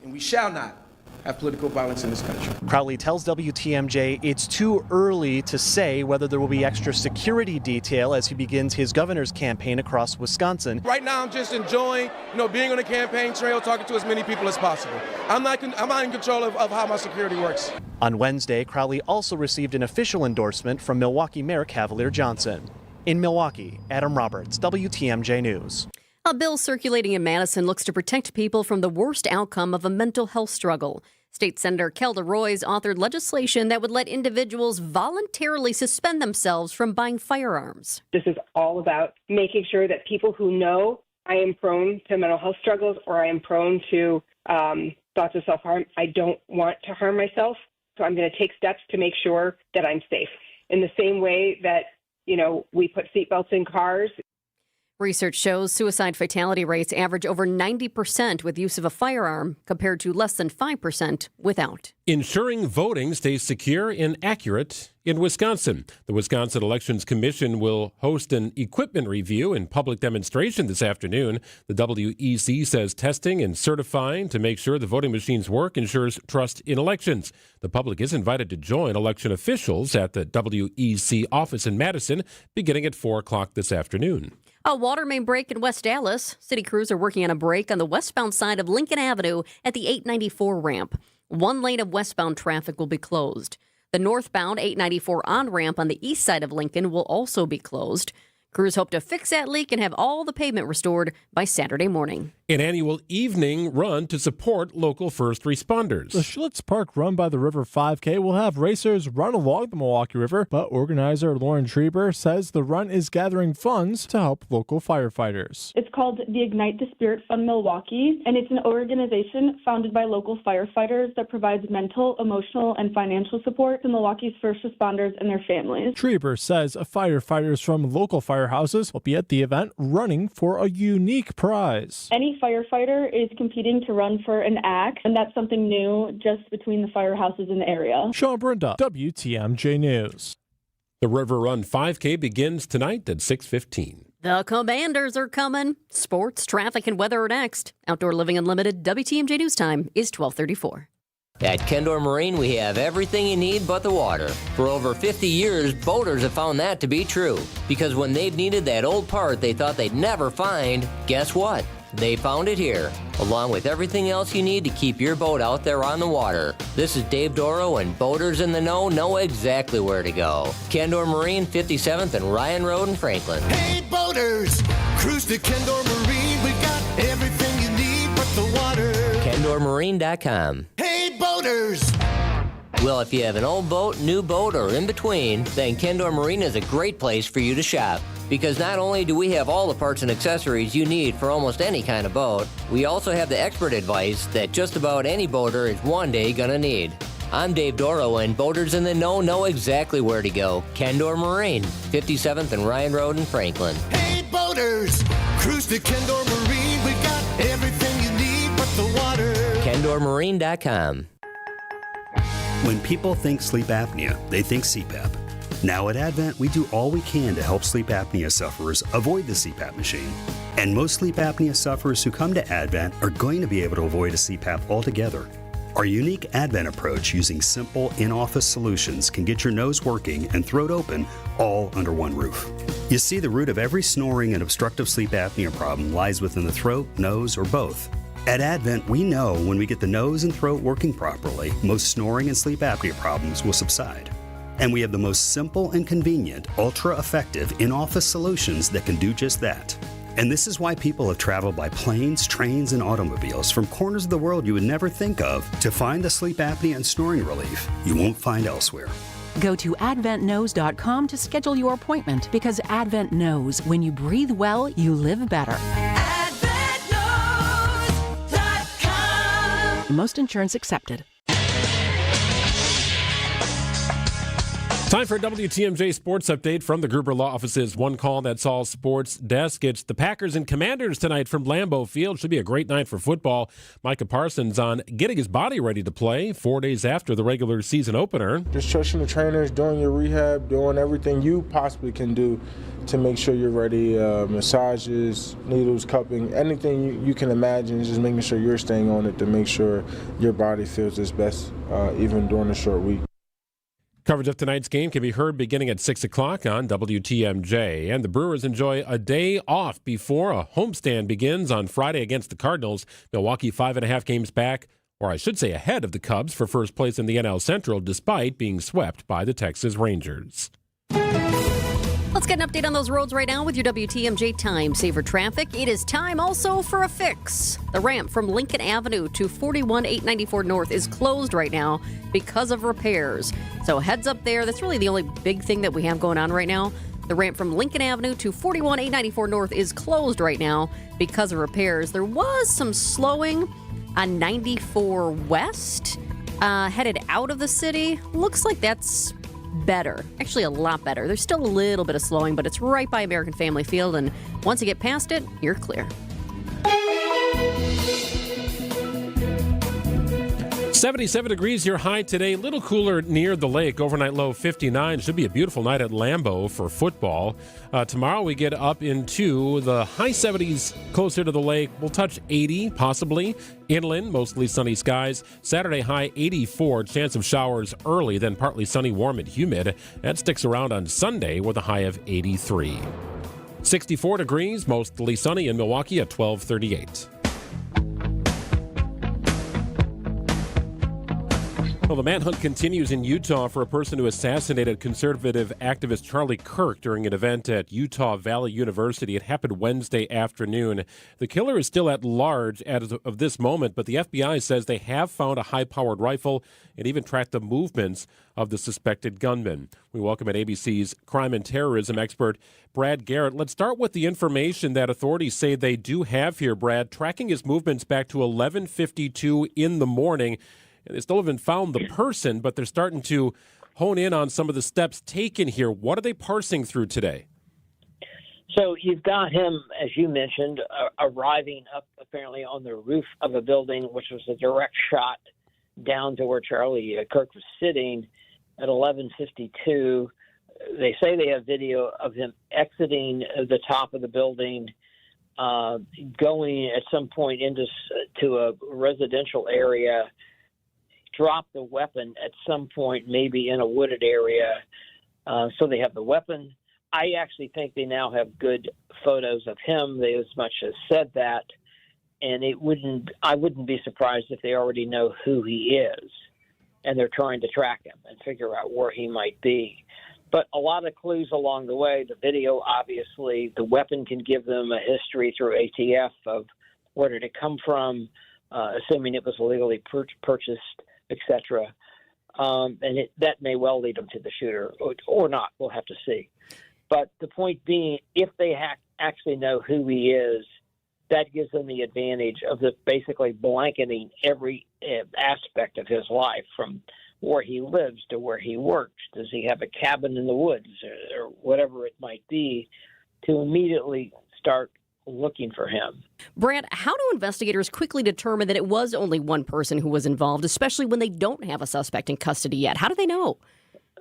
and we shall not, have political violence in this country. Crowley tells WTMJ it's too early to say whether there will be extra security detail as he begins his governor's campaign across Wisconsin. Right now, I'm just enjoying, being on the campaign trail, talking to as many people as possible. I'm not in control of how my security works. On Wednesday, Crowley also received an official endorsement from Milwaukee Mayor Cavalier Johnson. In Milwaukee, Adam Roberts, WTMJ News. A bill circulating in Madison looks to protect people from the worst outcome of a mental health struggle. State Senator Kelda Roys authored legislation that would let individuals voluntarily suspend themselves from buying firearms. This is all about making sure that people who know I am prone to mental health struggles or I am prone to thoughts of self-harm, I don't want to harm myself, so I'm going to take steps to make sure that I'm safe. In the same way that, we put seatbelts in cars. Research shows suicide fatality rates average over 90% with use of a firearm, compared to less than 5% without. Ensuring voting stays secure and accurate in Wisconsin. The Wisconsin Elections Commission will host an equipment review and public demonstration this afternoon. The WEC says testing and certifying to make sure the voting machines work ensures trust in elections. The public is invited to join election officials at the WEC office in Madison beginning at 4 o'clock this afternoon. A water main break in West Dallas. City crews are working on a break on the westbound side of Lincoln Avenue at the 894 ramp. 1 lane of westbound traffic will be closed. The northbound 894 on-ramp on the east side of Lincoln will also be closed. Crews hope to fix that leak and have all the pavement restored by Saturday morning. An annual evening run to support local first responders. The Schlitz Park Run by the River 5K will have racers run along the Milwaukee River, but organizer Lauren Trieber says the run is gathering funds to help local firefighters. It's called the Ignite the Spirit Fund Milwaukee, and it's an organization founded by local firefighters that provides mental, emotional, and financial support to Milwaukee's first responders and their families. Trieber says firefighters from local firehouses will be at the event running for a unique prize. Any firefighter is competing to run for an axe, and that's something new just between the firehouses in the area. Sean Brenda, WTMJ News. The River Run 5K begins tonight at 6:15. The Commanders are coming. Sports, traffic, and weather are next. Outdoor Living Unlimited WTMJ News Time is 12:34. At Kendor Marine, we have everything you need but the water. For over 50 years, boaters have found that to be true. Because when they've needed that old part they thought they'd never find, guess what? They found it here, along with everything else you need to keep your boat out there on the water. This is Dave Doro, and boaters in the know exactly where to go. Kendor Marine, 57th and Ryan Road in Franklin. Hey boaters, cruise to Kendor Marine. We got everything you need but the water. KendorMarine.com. Hey boaters! Well, if you have an old boat, new boat, or in between, then Kendor Marine is a great place for you to shop. Because not only do we have all the parts and accessories you need for almost any kind of boat, we also have the expert advice that just about any boater is one day gonna need. I'm Dave Doro, and boaters in the know exactly where to go. Kendor Marine, 57th and Ryan Road in Franklin. Hey boaters, cruise to Kendor Marine. We got everything you need but the water. KendorMarine.com. When people think sleep apnea, they think CPAP. Now at Advent, we do all we can to help sleep apnea sufferers avoid the CPAP machine. And most sleep apnea sufferers who come to Advent are going to be able to avoid a CPAP altogether. Our unique Advent approach using simple in-office solutions can get your nose working and throat open all under one roof. You see, the root of every snoring and obstructive sleep apnea problem lies within the throat, nose, or both. At Advent, we know when we get the nose and throat working properly, most snoring and sleep apnea problems will subside. And we have the most simple and convenient, ultra-effective in-office solutions that can do just that. And this is why people have traveled by planes, trains, and automobiles from corners of the world you would never think of to find the sleep apnea and snoring relief you won't find elsewhere. Go to adventknows.com to schedule your appointment, because Advent knows when you breathe well, you live better. Most insurance accepted. Time for a WTMJ Sports Update from the Gruber Law Office's One Call That's All Sports Desk. It's the Packers and Commanders tonight from Lambeau Field. Should be a great night for football. Micah Parsons on getting his body ready to play 4 days after the regular season opener. Just trusting the trainers, doing your rehab, doing everything you possibly can do to make sure you're ready. Massages, needles, cupping, anything you can imagine, just making sure you're staying on it to make sure your body feels its best, even during a short week. Coverage of tonight's game can be heard beginning at 6 o'clock on WTMJ. And the Brewers enjoy a day off before a homestand begins on Friday against the Cardinals. Milwaukee 5.5 games back, or I should say ahead of the Cubs for first place in the NL Central, despite being swept by the Texas Rangers. Let's get an update on those roads right now with your WTMJ Time Saver Traffic. It is time also for a fix. The ramp from Lincoln Avenue to 41894 North is closed right now because of repairs. So heads up there. That's really the only big thing that we have going on right now. The ramp from Lincoln Avenue to 41894 North is closed right now because of repairs. There was some slowing on 94 West headed out of the city. Looks like that's better. Actually, a lot better. There's still a little bit of slowing, but it's right by American Family Field, and once you get past it, you're clear. 77 degrees your high today. A little cooler near the lake. Overnight low 59. Should be a beautiful night at Lambeau for football. Tomorrow we get up into the high 70s closer to the lake. We'll touch 80 possibly. Inland, mostly sunny skies. Saturday high 84. Chance of showers early, then partly sunny, warm and humid. That sticks around on Sunday with a high of 83. 64 degrees, mostly sunny in Milwaukee at 12:38. Well, the manhunt continues in Utah for a person who assassinated conservative activist Charlie Kirk during an event at Utah Valley University. It happened Wednesday afternoon. The killer is still at large as of this moment, but the FBI says they have found a high-powered rifle and even tracked the movements of the suspected gunman. We welcome at ABC's crime and terrorism expert, Brad Garrett. Let's start with the information that authorities say they do have here, Brad, tracking his movements back to 11:52 in the morning. They still haven't found the person, but they're starting to hone in on some of the steps taken here. What are they parsing through today? So you've got him, as you mentioned, arriving up apparently on the roof of a building, which was a direct shot down to where Charlie Kirk was sitting at 11:52. they say they have video of him exiting the top of the building, going at some point into a residential area, drop the weapon at some point, maybe in a wooded area. So they have the weapon. I actually think they now have good photos of him. They as much as said that, and I wouldn't be surprised if they already know who he is, and they're trying to track him and figure out where he might be. But a lot of clues along the way. The video, obviously, the weapon can give them a history through ATF of where did it come from, assuming it was illegally purchased, etc. And that may well lead them to the shooter or not. We'll have to see. But the point being, if they actually know who he is, that gives them the advantage of basically blanketing every aspect of his life, from where he lives to where he works. Does he have a cabin in the woods or whatever it might be, to immediately start looking for him. Brad, how do investigators quickly determine that it was only one person who was involved, especially when they don't have a suspect in custody yet? How do they know?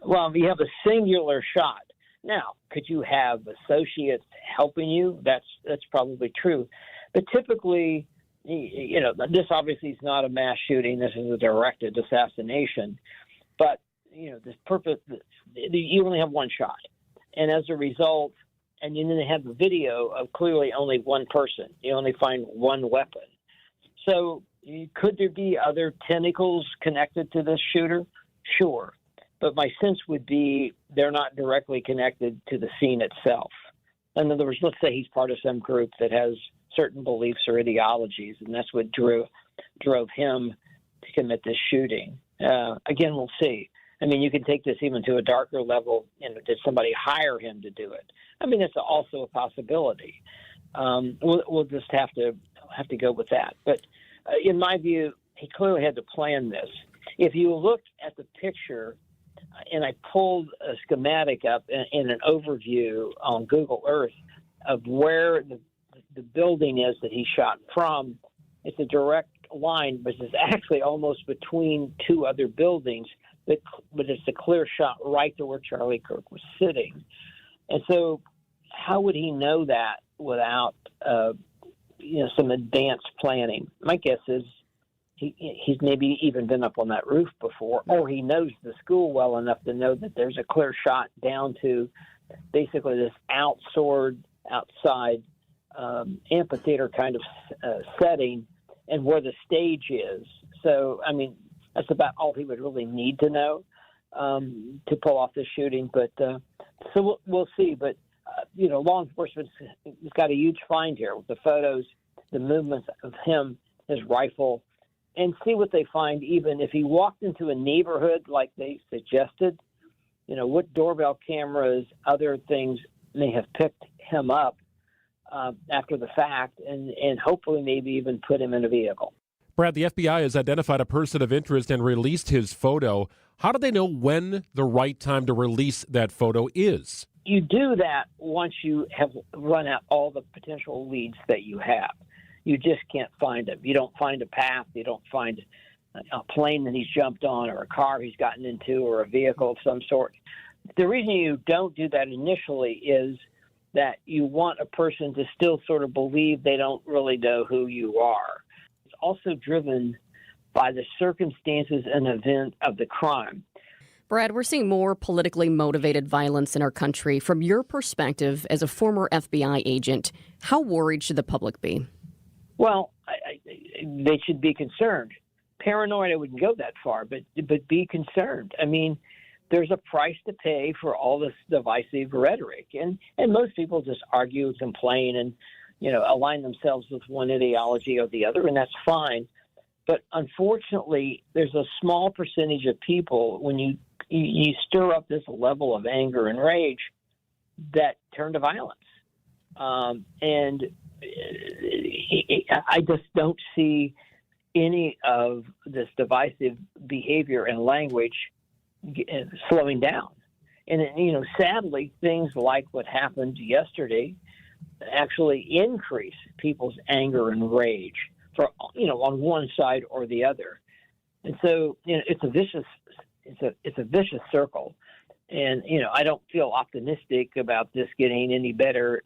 Well, you have a singular shot. Now, could you have associates helping you? That's probably true. But typically, this obviously is not a mass shooting. This is a directed assassination. But, this purpose, you only have one shot. And as a result, and then they have the video of clearly only one person. You only find one weapon. So could there be other tentacles connected to this shooter? Sure. But my sense would be they're not directly connected to the scene itself. In other words, let's say he's part of some group that has certain beliefs or ideologies, and that's what drove him to commit this shooting. Again, we'll see. I mean, you can take this even to a darker level. Did somebody hire him to do it? I mean, it's also a possibility. We'll just have to go with that. But in my view, he clearly had to plan this. If you look at the picture, and I pulled a schematic up in an overview on Google Earth of where the building is that he shot from, it's a direct line, but it's actually almost between two other buildings. But it's a clear shot right to where Charlie Kirk was sitting. And so how would he know that without, some advanced planning? My guess is he's maybe even been up on that roof before, or he knows the school well enough to know that there's a clear shot down to basically this outside amphitheater kind of setting and where the stage is. So, I mean, that's about all he would really need to know to pull off this shooting. But so we'll see. But, law enforcement's got a huge find here with the photos, the movements of him, his rifle, and see what they find. Even if he walked into a neighborhood like they suggested, what doorbell cameras, other things may have picked him up after the fact and hopefully maybe even put him in a vehicle. Brad, the FBI has identified a person of interest and released his photo. How do they know when the right time to release that photo is? You do that once you have run out all the potential leads that you have. You just can't find them. You don't find a path. You don't find a plane that he's jumped on or a car he's gotten into or a vehicle of some sort. The reason you don't do that initially is that you want a person to still sort of believe they don't really know who you are. It's also driven by the circumstances and event of the crime. Brad, we're seeing more politically motivated violence in our country. From your perspective as a former FBI agent, how worried should the public be? Well, they should be concerned. Paranoid, I wouldn't go that far, but be concerned. I mean, there's a price to pay for all this divisive rhetoric, and most people just argue, complain, and align themselves with one ideology or the other, and that's fine. But unfortunately, there's a small percentage of people, when you stir up this level of anger and rage, that turn to violence. And I just don't see any of this divisive behavior and language slowing down. And, sadly, things like what happened yesterday actually increase people's anger and rage for, on one side or the other. And so, it's a vicious circle. And, I don't feel optimistic about this getting any better,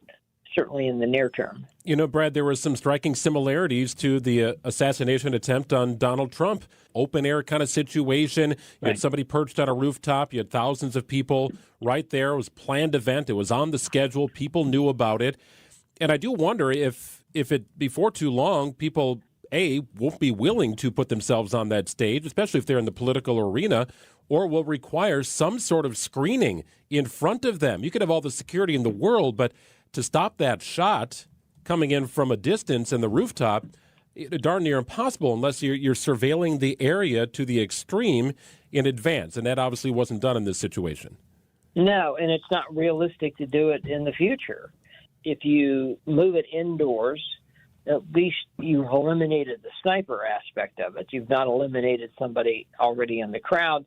certainly in the near term. Brad, there were some striking similarities to the assassination attempt on Donald Trump. Open air kind of situation. You had somebody perched on a rooftop. You had thousands of people right there. It was a planned event. It was on the schedule. People knew about it. And I do wonder if it, before too long, people, won't be willing to put themselves on that stage, especially if they're in the political arena, or will require some sort of screening in front of them. You could have all the security in the world, but to stop that shot coming in from a distance in the rooftop, darn near impossible unless you're surveilling the area to the extreme in advance. And that obviously wasn't done in this situation. No, and it's not realistic to do it in the future. If you move it indoors, at least you've eliminated the sniper aspect of it. You've not eliminated somebody already in the crowd.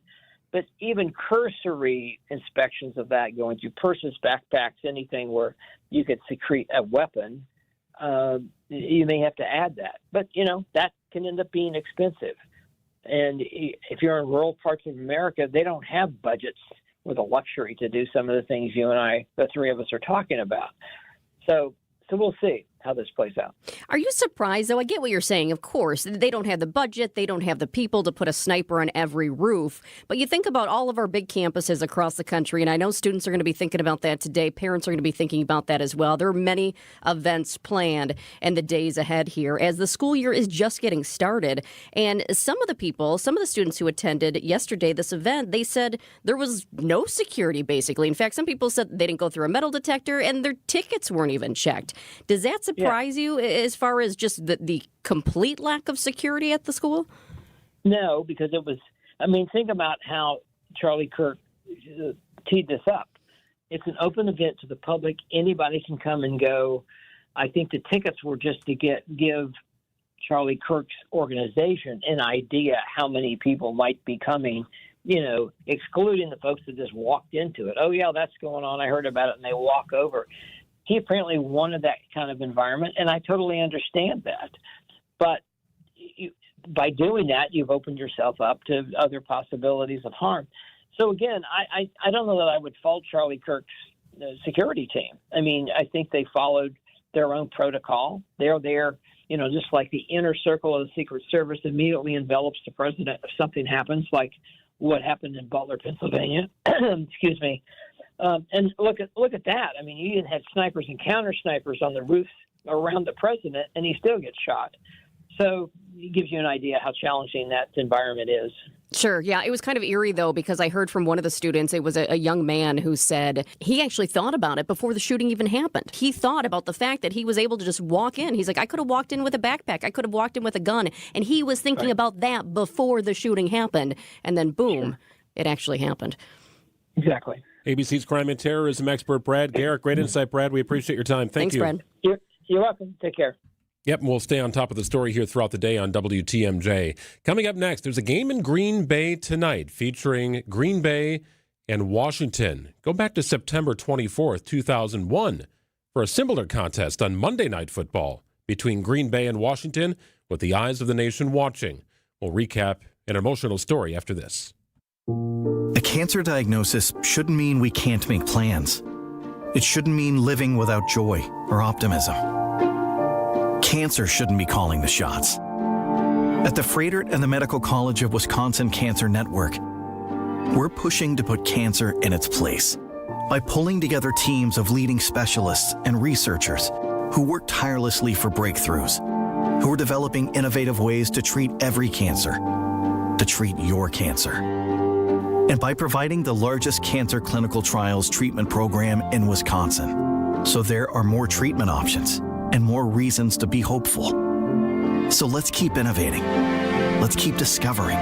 But even cursory inspections of that, going through purses, backpacks, anything where you could secrete a weapon, you may have to add that. But, that can end up being expensive. And if you're in rural parts of America, they don't have budgets with the luxury to do some of the things you and I, the three of us, are talking about. So we'll see how this plays out. Are you surprised, though? I get what you're saying. Of course, they don't have the budget. They don't have the people to put a sniper on every roof. But you think about all of our big campuses across the country, and I know students are going to be thinking about that today. Parents are going to be thinking about that as well. There are many events planned in the days ahead here as the school year is just getting started. And some of the students who attended yesterday this event, they said there was no security, basically. In fact, some people said they didn't go through a metal detector and their tickets weren't even checked. Does that surprise you as far as just the complete lack of security at the school? No, because it was, think about how Charlie Kirk teed this up. It's an open event to the public. Anybody can come and go. I think the tickets were just to give Charlie Kirk's organization an idea how many people might be coming, excluding the folks that just walked into it. Oh, yeah, that's going on. I heard about it, and they walk over. He apparently wanted that kind of environment, and I totally understand that. But by doing that, you've opened yourself up to other possibilities of harm. So, again, I don't know that I would fault Charlie Kirk's security team. I think they followed their own protocol. They're there, just like the inner circle of the Secret Service immediately envelops the president if something happens, like what happened in Butler, Pennsylvania. Excuse me. And look at that. You even had snipers and counter snipers on the roofs around the president, and he still gets shot. So it gives you an idea how challenging that environment is. Sure. Yeah, it was kind of eerie, though, because I heard from one of the students, it was a young man who said he actually thought about it before the shooting even happened. He thought about the fact that he was able to just walk in. He's like, I could have walked in with a backpack. I could have walked in with a gun. And he was thinking about that before the shooting happened. And then, boom, it actually happened. Exactly. ABC's crime and terrorism expert Brad Garrett. Great insight, Brad. We appreciate your time. Thanks, you. Brad. You're welcome. Take care. Yep, and we'll stay on top of the story here throughout the day on WTMJ. Coming up next, there's a game in Green Bay tonight featuring Green Bay and Washington. Go back to September 24th, 2001 for a similar contest on Monday Night Football between Green Bay and Washington with the eyes of the nation watching. We'll recap an emotional story after this. A cancer diagnosis shouldn't mean we can't make plans. It shouldn't mean living without joy or optimism. Cancer shouldn't be calling the shots. At the Froedtert and the Medical College of Wisconsin Cancer Network, we're pushing to put cancer in its place by pulling together teams of leading specialists and researchers who work tirelessly for breakthroughs, who are developing innovative ways to treat every cancer, to treat your cancer. And by providing the largest cancer clinical trials treatment program in Wisconsin, so there are more treatment options and more reasons to be hopeful. So let's keep innovating. Let's keep discovering.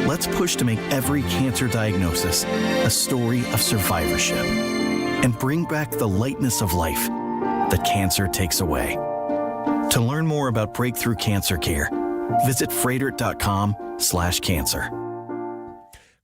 Let's push to make every cancer diagnosis a story of survivorship and bring back the lightness of life that cancer takes away. To learn more about breakthrough cancer care, visit Froedtert.com/cancer.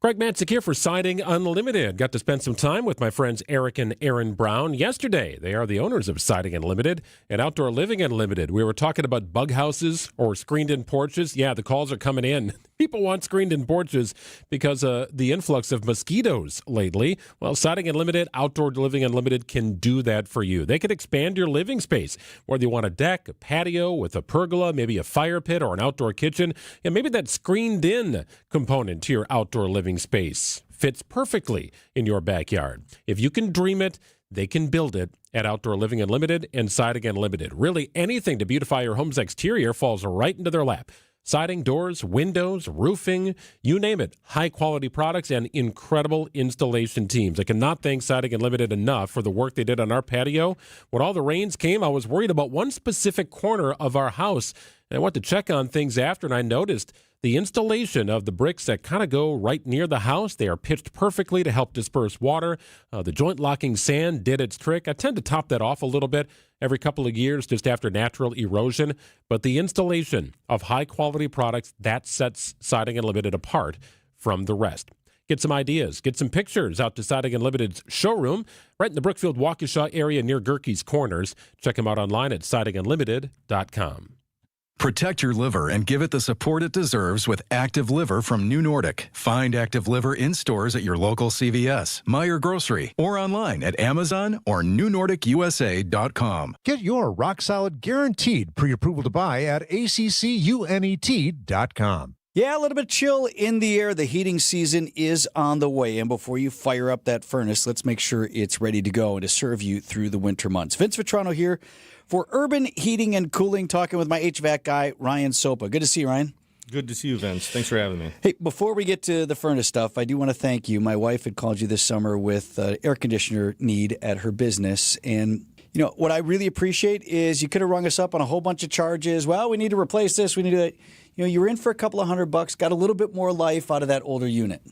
Greg Matzek here for Siding Unlimited. Got to spend some time with my friends Eric and Aaron Brown yesterday. They are the owners of Siding Unlimited and Outdoor Living Unlimited. We were talking about bug houses or screened-in porches. Yeah, the calls are coming in. People want screened-in porches because of the influx of mosquitoes lately. Well, Siding Unlimited, Outdoor Living Unlimited can do that for you. They can expand your living space, whether you want a deck, a patio with a pergola, maybe a fire pit or an outdoor kitchen, and maybe that screened-in component to your outdoor living space fits perfectly in your backyard. If you can dream it, they can build it at Outdoor Living Unlimited and Siding Unlimited. Really, anything to beautify your home's exterior falls right into their lap. Siding, doors, windows, roofing, you name it. High-quality products and incredible installation teams. I cannot thank Siding Unlimited enough for the work they did on our patio. When all the rains came, I was worried about one specific corner of our house. And I went to check on things after, and I noticed the installation of the bricks that kind of go right near the house. They are pitched perfectly to help disperse water. The joint-locking sand did its trick. I tend to top that off a little bit every couple of years just after natural erosion. But the installation of high-quality products, that sets Siding Unlimited apart from the rest. Get some ideas. Get some pictures out to Siding Unlimited's showroom right in the Brookfield Waukesha area near Gerke's Corners. Check them out online at sidingunlimited.com. Protect your liver and give it the support it deserves with Active Liver from New Nordic. Find Active Liver in stores at your local CVS, Meijer Grocery, or online at Amazon or newnordicusa.com. Get your rock-solid guaranteed pre-approval to buy at accunet.com. Yeah, a little bit chill in the air. The heating season is on the way. And before you fire up that furnace, let's make sure it's ready to go and to serve you through the winter months. Vince Vitrano here for Urban Heating and Cooling, talking with my HVAC guy, Ryan Sopa. Good to see you, Ryan. Good to see you, Vince. Thanks for having me. Hey, before we get to the furnace stuff, I do want to thank you. My wife had called you this summer with air conditioner need at her business. And, you know, what I really appreciate is you could have rung us up on a whole bunch of charges. Well, we need to replace this. We need to do that. You know, you were in for a couple of $100, got a little bit more life out of that older unit.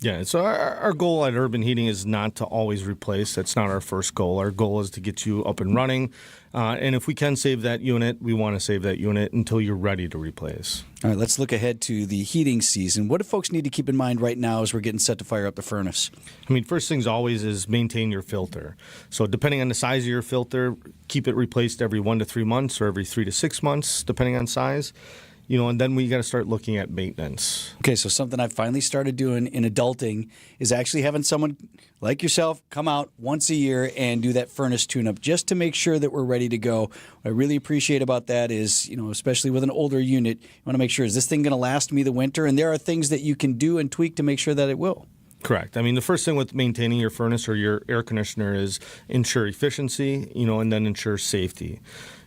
Yeah, so our goal at Urban Heating is not to always replace. That's not our first goal. Our goal is to get you up and running. And if we can save that unit, we want to save that unit until you're ready to replace. All right, let's look ahead to the heating season. What do folks need to keep in mind right now as we're getting set to fire up the furnace? I mean, first things always is maintain your filter. So depending on the size of your filter, keep it replaced every 1 to 3 months or every 3 to 6 months, depending on size. You know, and then we got to start looking at maintenance. Okay, so something I've finally started doing in adulting is actually having someone like yourself come out once a year and do that furnace tune-up just to make sure that we're ready to go. What I really appreciate about that is, you know, especially with an older unit, you want to make sure, is this thing going to last me the winter? And there are things that you can do and tweak to make sure that it will. Correct. I mean, the first thing with maintaining your furnace or your air conditioner is ensure efficiency, you know, and then ensure safety.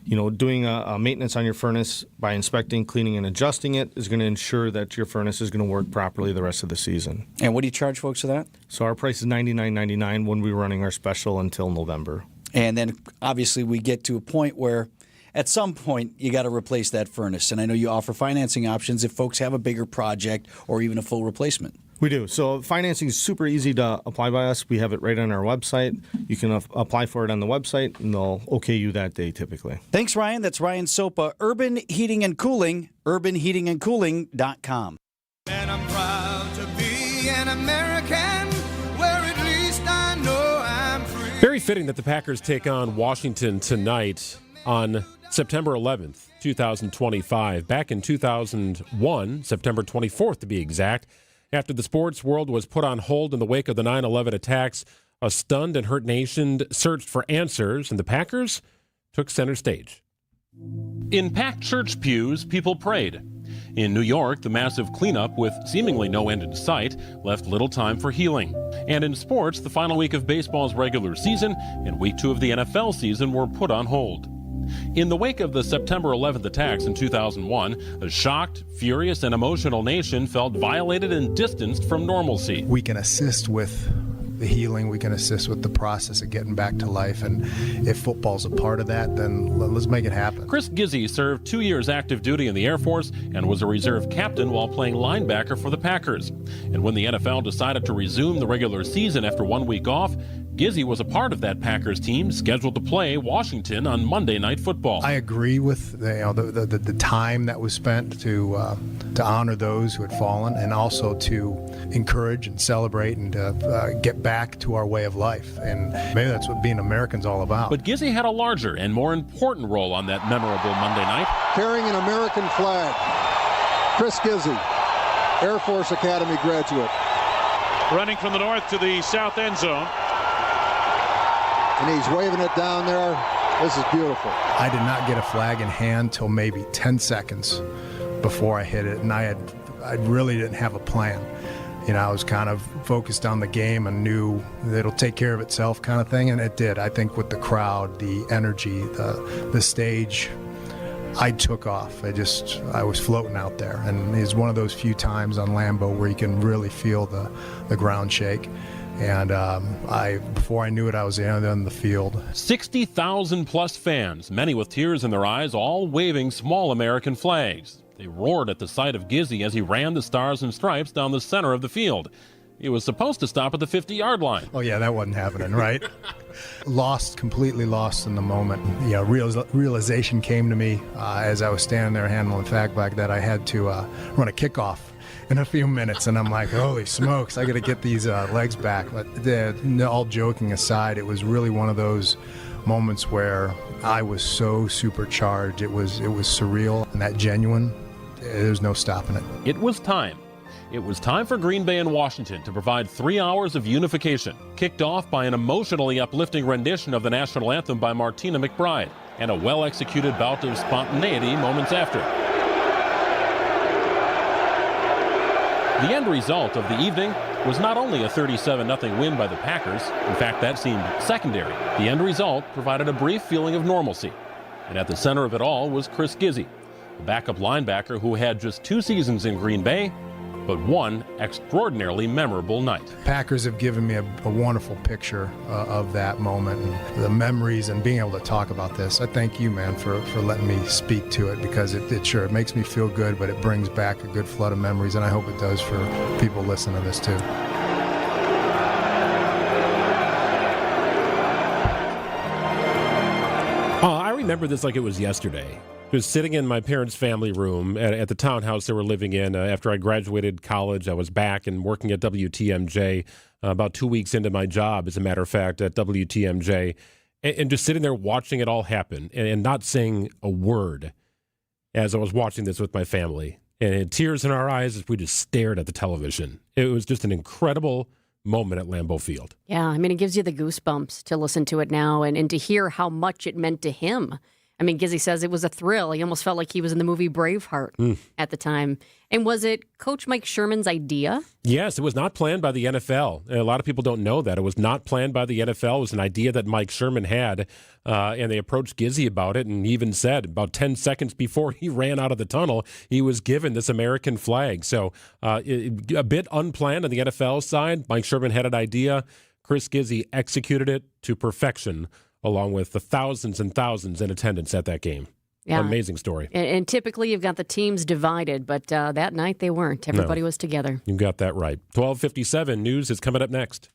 You know, doing a maintenance on your furnace by inspecting, cleaning, and adjusting it is going to ensure that your furnace is going to work properly the rest of the season. And what do you charge folks for that? So our price is $99.99 when we're running our special until November. And then obviously we get to a point where at some point you got to replace that furnace. And I know you offer financing options if folks have a bigger project or even a full replacement. We do. So financing is super easy to apply by us. We have it right on our website. You can apply for it on the website, and they'll okay you that day typically. Thanks, Ryan. That's Ryan Sopa, Urban Heating and Cooling, urbanheatingandcooling.com. And I'm proud to be an American, where at least I know I'm free. Very fitting that the Packers take on Washington tonight on September 11th, 2025. Back in 2001, September 24th to be exact, after the sports world was put on hold in the wake of the 9/11 attacks, a stunned and hurt nation searched for answers, and the Packers took center stage. In packed church pews, people prayed. In New York, the massive cleanup with seemingly no end in sight left little time for healing. And in sports, the final week of baseball's regular season and week 2 of the NFL season were put on hold. In the wake of the September 11th attacks in 2001, a shocked, furious, and emotional nation felt violated and distanced from normalcy. We can assist with the healing, we can assist with the process of getting back to life, and if football's a part of that, then let's make it happen. Chris Gizzi served 2 years active duty in the Air Force and was a reserve captain while playing linebacker for the Packers. And when the NFL decided to resume the regular season after 1 week off, Gizzy was a part of that Packers team scheduled to play Washington on Monday Night Football. I agree with the time that was spent to honor those who had fallen, and also to encourage and celebrate and get back to our way of life. And maybe that's what being American's all about. But Gizzy had a larger and more important role on that memorable Monday night. Carrying an American flag, Chris Gizzy, Air Force Academy graduate. Running from the north to the south end zone. And he's waving it down there. This is beautiful. I did not get a flag in hand till maybe 10 seconds before I hit it, and I really didn't have a plan. You know, I was kind of focused on the game and knew that it'll take care of itself kind of thing, and it did. I think with the crowd, the energy, the stage, I took off. I was floating out there, and it's one of those few times on Lambeau where you can really feel the ground shake. And before I knew it, I was on the field. 60,000 plus fans, many with tears in their eyes, all waving small American flags. They roared at the sight of Gizzy as he ran the Stars and Stripes down the center of the field. He was supposed to stop at the 50-yard line. Oh, yeah, that wasn't happening, right? Completely lost in the moment. You know, realization came to me as I was standing there handling the flag back that I had to run a kickoff in a few minutes, and I'm like, holy smokes, I got to get these legs back. But all joking aside, it was really one of those moments where I was so supercharged. It was surreal, and that genuine, there's no stopping it. It was time. It was time for Green Bay and Washington to provide 3 hours of unification, kicked off by an emotionally uplifting rendition of the national anthem by Martina McBride, and a well-executed bout of spontaneity moments after. The end result of the evening was not only a 37-0 win by the Packers. In fact, that seemed secondary. The end result provided a brief feeling of normalcy. And at the center of it all was Chris Gizzy, a backup linebacker who had just 2 seasons in Green Bay, but one extraordinarily memorable night. Packers have given me a wonderful picture of that moment and the memories and being able to talk about this. I thank you, man, for letting me speak to it, because it makes me feel good, but it brings back a good flood of memories, and I hope it does for people listening to this too. I remember this like it was yesterday. I was sitting in my parents' family room at the townhouse they were living in after I graduated college. I was back and working at WTMJ about 2 weeks into my job, as a matter of fact, at WTMJ, and just sitting there watching it all happen and not saying a word as I was watching this with my family. And tears in our eyes as we just stared at the television. It was just an incredible moment at Lambeau Field. Yeah, I mean, it gives you the goosebumps to listen to it now and to hear how much it meant to him. I mean, Gizzy says it was a thrill. He almost felt like he was in the movie Braveheart at the time. And was it Coach Mike Sherman's idea? Yes, it was not planned by the NFL. A lot of people don't know that. It was not planned by the NFL. It was an idea that Mike Sherman had, and they approached Gizzy about it, and he even said about 10 seconds before he ran out of the tunnel, he was given this American flag. So a bit unplanned on the NFL side. Mike Sherman had an idea. Chris Gizzy executed it to perfection, along with the thousands and thousands in attendance at that game. Yeah. Amazing story. And typically you've got the teams divided, but that night they weren't. Everybody was together. You got that right. 12:57 news is coming up next.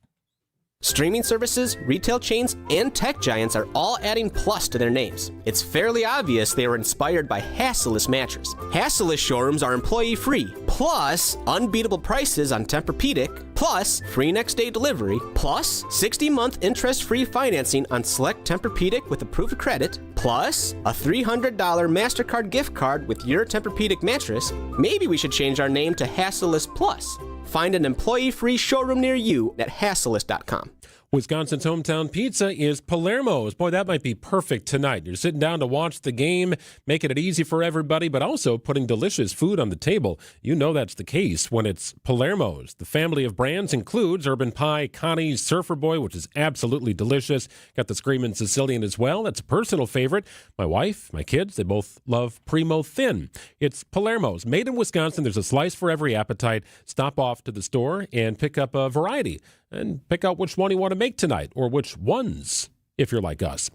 Streaming services, retail chains, and tech giants are all adding Plus to their names. It's fairly obvious they were inspired by Hasseless mattress. Hasseless showrooms are employee-free, plus unbeatable prices on Tempur-Pedic, plus free next-day delivery, plus 60-month interest-free financing on select Tempur-Pedic with approved credit, plus a $300 MasterCard gift card with your Tempur-Pedic mattress. Maybe we should change our name to Hasseless Plus. Find an employee-free showroom near you at Hasseless.com. Wisconsin's hometown pizza is Palermo's. Boy, that might be perfect tonight. You're sitting down to watch the game, making it easy for everybody, but also putting delicious food on the table. You know that's the case when it's Palermo's. The family of brands includes Urban Pie, Connie's, Surfer Boy, which is absolutely delicious. Got the Screamin' Sicilian as well. That's a personal favorite. My wife, my kids, they both love Primo Thin. It's Palermo's. Made in Wisconsin. There's a slice for every appetite. Stop off to the store and pick up a variety and pick out which one you want to make tonight, or which ones, if you're like us.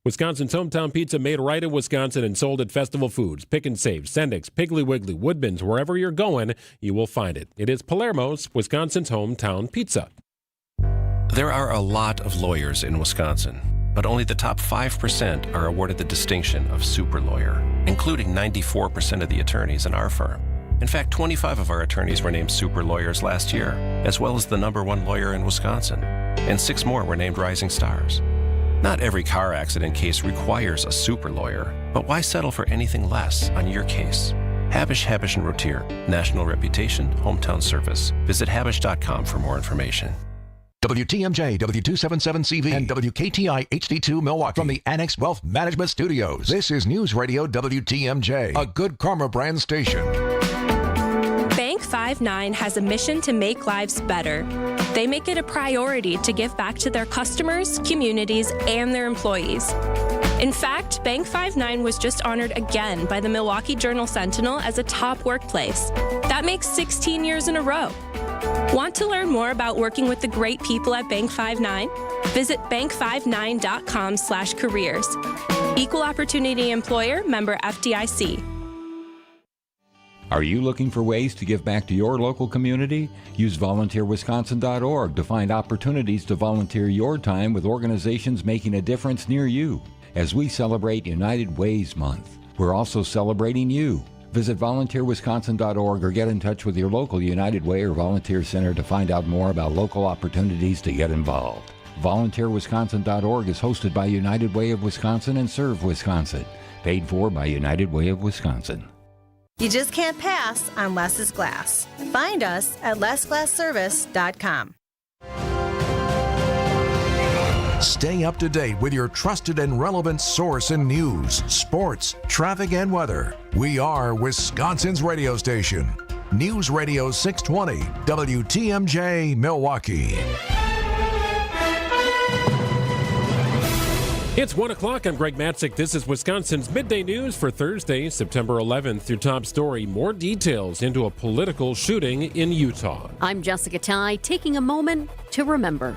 Wisconsin's hometown pizza, made right in Wisconsin and sold at Festival Foods, Pick and Save, Sendik's, Piggly Wiggly, Woodman's, wherever you're going, you will find it. It is Palermo's, Wisconsin's hometown pizza. There are a lot of lawyers in Wisconsin, but only the top 5% are awarded the distinction of super lawyer, including 94% of the attorneys in our firm. In fact, 25 of our attorneys were named super lawyers last year, as well as the #1 lawyer in Wisconsin, and 6 more were named rising stars. Not every car accident case requires a super lawyer, but why settle for anything less on your case? Habish, Habish & Rotier, national reputation, hometown service. Visit habish.com for more information. WTMJ, W277CV, and WKTI HD2 Milwaukee from the Annex Wealth Management Studios. This is News Radio WTMJ, a Good Karma brand station. Bank 5-9 has a mission to make lives better. They make it a priority to give back to their customers, communities, and their employees. In fact, Bank 5-9 was just honored again by the Milwaukee Journal-Sentinel as a top workplace. That makes 16 years in a row. Want to learn more about working with the great people at Bank 5-9? Visit bank59.com/careers. Equal Opportunity Employer, member FDIC. Are you looking for ways to give back to your local community? Use volunteerwisconsin.org to find opportunities to volunteer your time with organizations making a difference near you. As we celebrate United Ways Month, we're also celebrating you. Visit volunteerwisconsin.org or get in touch with your local United Way or Volunteer Center to find out more about local opportunities to get involved. VolunteerWisconsin.org is hosted by United Way of Wisconsin and Serve Wisconsin. Paid for by United Way of Wisconsin. You just can't pass on Less is Glass. Find us at lessglassservice.com. Stay up to date with your trusted and relevant source in news, sports, traffic, and weather. We are Wisconsin's radio station. News Radio 620, WTMJ, Milwaukee. It's 1 o'clock. I'm Greg Matzek. This is Wisconsin's Midday News for Thursday, September 11th. Your top story, more details into a political shooting in Utah. I'm Jessica Tighe, taking a moment to remember.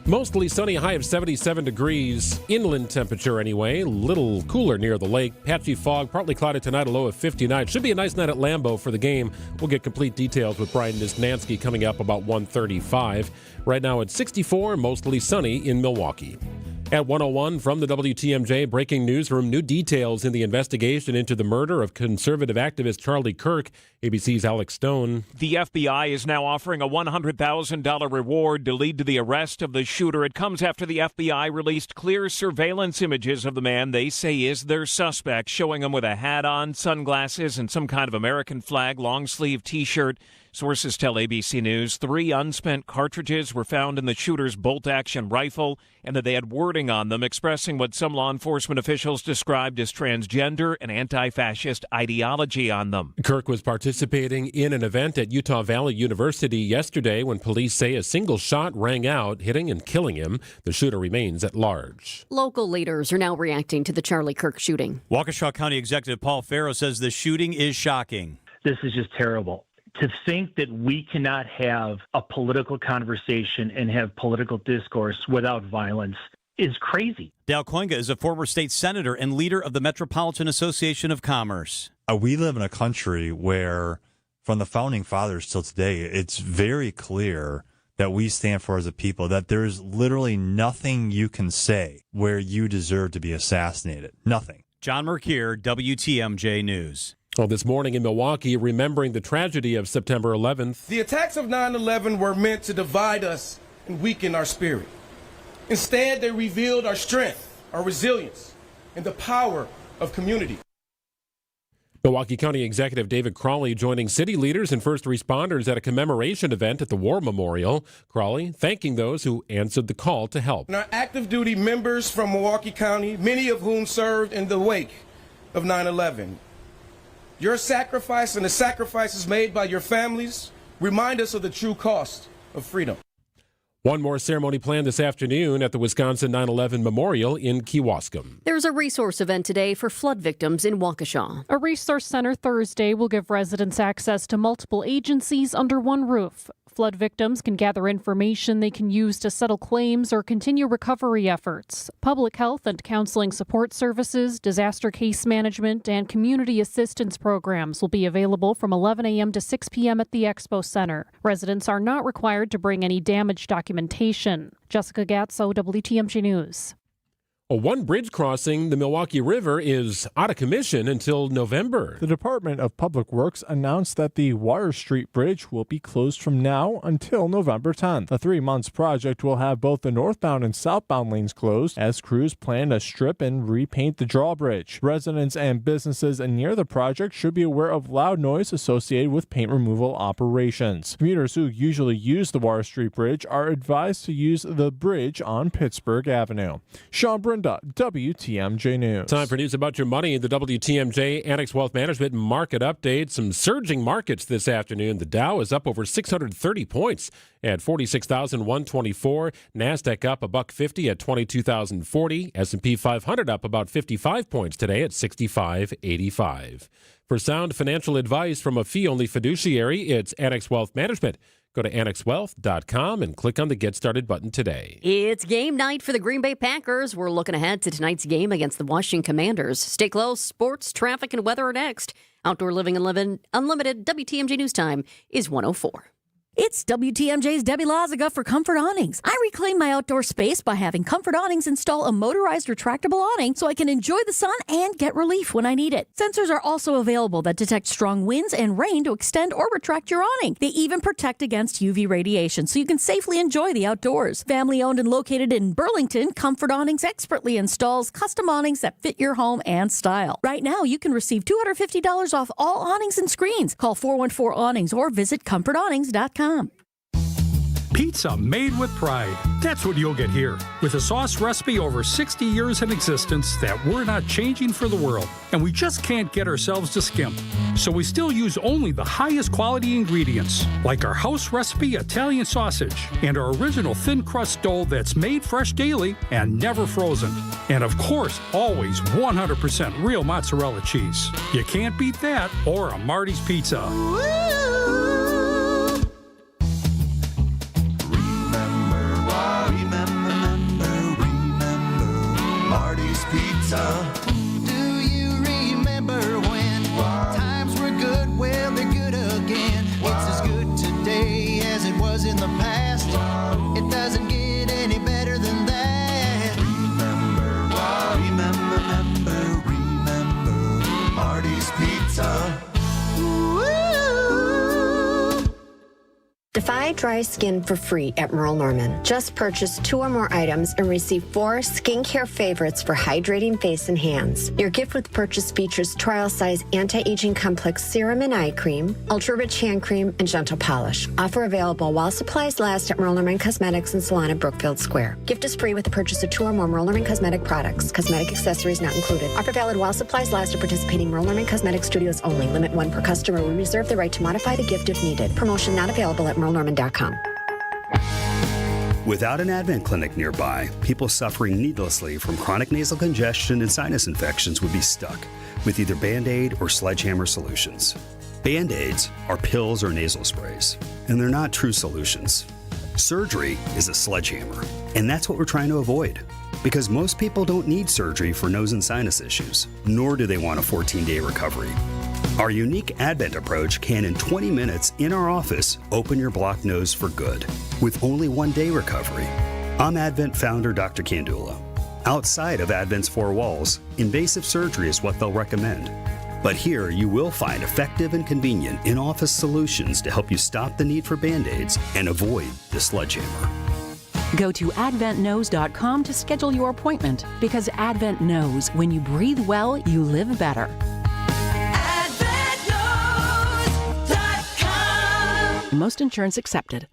Mostly sunny, high of 77 degrees. Inland temperature anyway. Little cooler near the lake. Patchy fog, partly cloudy tonight, a low of 59. Should be a nice night at Lambeau for the game. We'll get complete details with Brian Nisnansky coming up about 1:35. Right now it's 64, mostly sunny in Milwaukee. At 1:01 from the WTMJ Breaking Newsroom, new details in the investigation into the murder of conservative activist Charlie Kirk. ABC's Alex Stone. The FBI is now offering a $100,000 reward to lead to the arrest of the shooter. It comes after the FBI released clear surveillance images of the man they say is their suspect, showing him with a hat on, sunglasses, and some kind of American flag long-sleeve T-shirt. Sources tell ABC News 3 unspent cartridges were found in the shooter's bolt-action rifle and that they had wording on them expressing what some law enforcement officials described as transgender and anti-fascist ideology on them. Kirk was participating in an event at Utah Valley University yesterday when police say a single shot rang out, hitting and killing him. The shooter remains at large. Local leaders are now reacting to the Charlie Kirk shooting. Waukesha County Executive Paul Farrow says the shooting is shocking. This is just terrible. To think that we cannot have a political conversation and have political discourse without violence is crazy. Dale Koinga is a former state senator and leader of the Metropolitan Association of Commerce. We live in a country where, from the founding fathers till today, it's very clear that we stand for as a people that there's literally nothing you can say where you deserve to be assassinated. Nothing. John Mercier, WTMJ News. Well, this morning in Milwaukee, remembering the tragedy of September 11th. The attacks of 9/11 were meant to divide us and weaken our spirit. Instead, they revealed our strength, our resilience, and the power of community. Milwaukee County Executive David Crawley joining city leaders and first responders at a commemoration event at the War Memorial. Crawley thanking those who answered the call to help. And our active duty members from Milwaukee County, many of whom served in the wake of 9/11. Your sacrifice and the sacrifices made by your families remind us of the true cost of freedom. One more ceremony planned this afternoon at the Wisconsin 9/11 Memorial in Kewaskum. There's a resource event today for flood victims in Waukesha. A resource center Thursday will give residents access to multiple agencies under one roof. flood victims can gather information they can use to settle claims or continue recovery efforts. Public health and counseling support services, disaster case management, and community assistance programs will be available from 11 a.m. to 6 p.m. at the Expo Center. Residents are not required to bring any damage documentation. Jessica Gatso, WTMJ News. One bridge crossing the Milwaukee River is out of commission until November. The Department of Public Works announced that the Water Street Bridge will be closed from now until November 10th. The 3-month project will have both the northbound and southbound lanes closed as crews plan to strip and repaint the drawbridge. Residents and businesses near the project should be aware of loud noise associated with paint removal operations. Commuters who usually use the Water Street Bridge are advised to use the bridge on Pittsburgh Avenue. Sean Brenda, WTMJ News. Time for news about your money. The WTMJ Annex Wealth Management market update. Some surging markets this afternoon. The Dow is up over 630 points at 46,124. NASDAQ up $1.50 at 22,040. S&P 500 up about 55 points today at 65.85. For sound financial advice from a fee-only fiduciary, it's Annex Wealth Management. Go to annexwealth.com and click on the Get Started button today. It's game night for the Green Bay Packers. We're looking ahead to tonight's game against the Washington Commanders. Stay close. Sports, traffic, and weather are next. Outdoor Living Unlimited WTMJ News Time is 1:04. It's WTMJ's Debbie Lazaga for Comfort Awnings. I reclaim my outdoor space by having Comfort Awnings install a motorized retractable awning so I can enjoy the sun and get relief when I need it. Sensors are also available that detect strong winds and rain to extend or retract your awning. They even protect against UV radiation so you can safely enjoy the outdoors. Family owned and located in Burlington, Comfort Awnings expertly installs custom awnings that fit your home and style. Right now, you can receive $250 off all awnings and screens. Call 414-AWNINGS or visit comfortawnings.com. Pizza made with pride. That's what you'll get here. With a sauce recipe over 60 years in existence that we're not changing for the world. And we just can't get ourselves to skimp. So we still use only the highest quality ingredients, like our house recipe Italian sausage and our original thin crust dough that's made fresh daily and never frozen. And of course, always 100% real mozzarella cheese. You can't beat that or a Marty's Pizza. Pizza. Do you remember when times were good? Well, they're good again. It's as good today as it was in the past. It doesn't get any better than that. Remember Marty's Pizza. Defy dry skin for free at Merle Norman. Just purchase 2 or more items and receive 4 skincare favorites for hydrating face and hands. Your gift with purchase features trial size anti-aging complex serum and eye cream, ultra rich hand cream, and gentle polish. Offer available while supplies last at Merle Norman Cosmetics and Salon at Brookfield Square. Gift is free with the purchase of 2 or more Merle Norman cosmetic products. Cosmetic accessories not included. Offer valid while supplies last at participating Merle Norman Cosmetic Studios only. Limit 1 per customer. We reserve the right to modify the gift if needed. Promotion not available at merlenorman.com. Without an Advent clinic nearby, people suffering needlessly from chronic nasal congestion and sinus infections would be stuck with either Band-Aid or sledgehammer solutions. Band-Aids are pills or nasal sprays, and they're not true solutions. Surgery is a sledgehammer, and that's what we're trying to avoid. Because most people don't need surgery for nose and sinus issues, nor do they want a 14-day recovery. Our unique Advent approach can, in 20 minutes in our office, open your blocked nose for good, with only 1-day recovery. I'm Advent founder Dr. Kandula. Outside of Advent's 4 walls, invasive surgery is what they'll recommend. But here you will find effective and convenient in-office solutions to help you stop the need for Band-Aids and avoid the sledgehammer. Go to adventknows.com to schedule your appointment, because Advent knows when you breathe well, you live better. Most insurance accepted.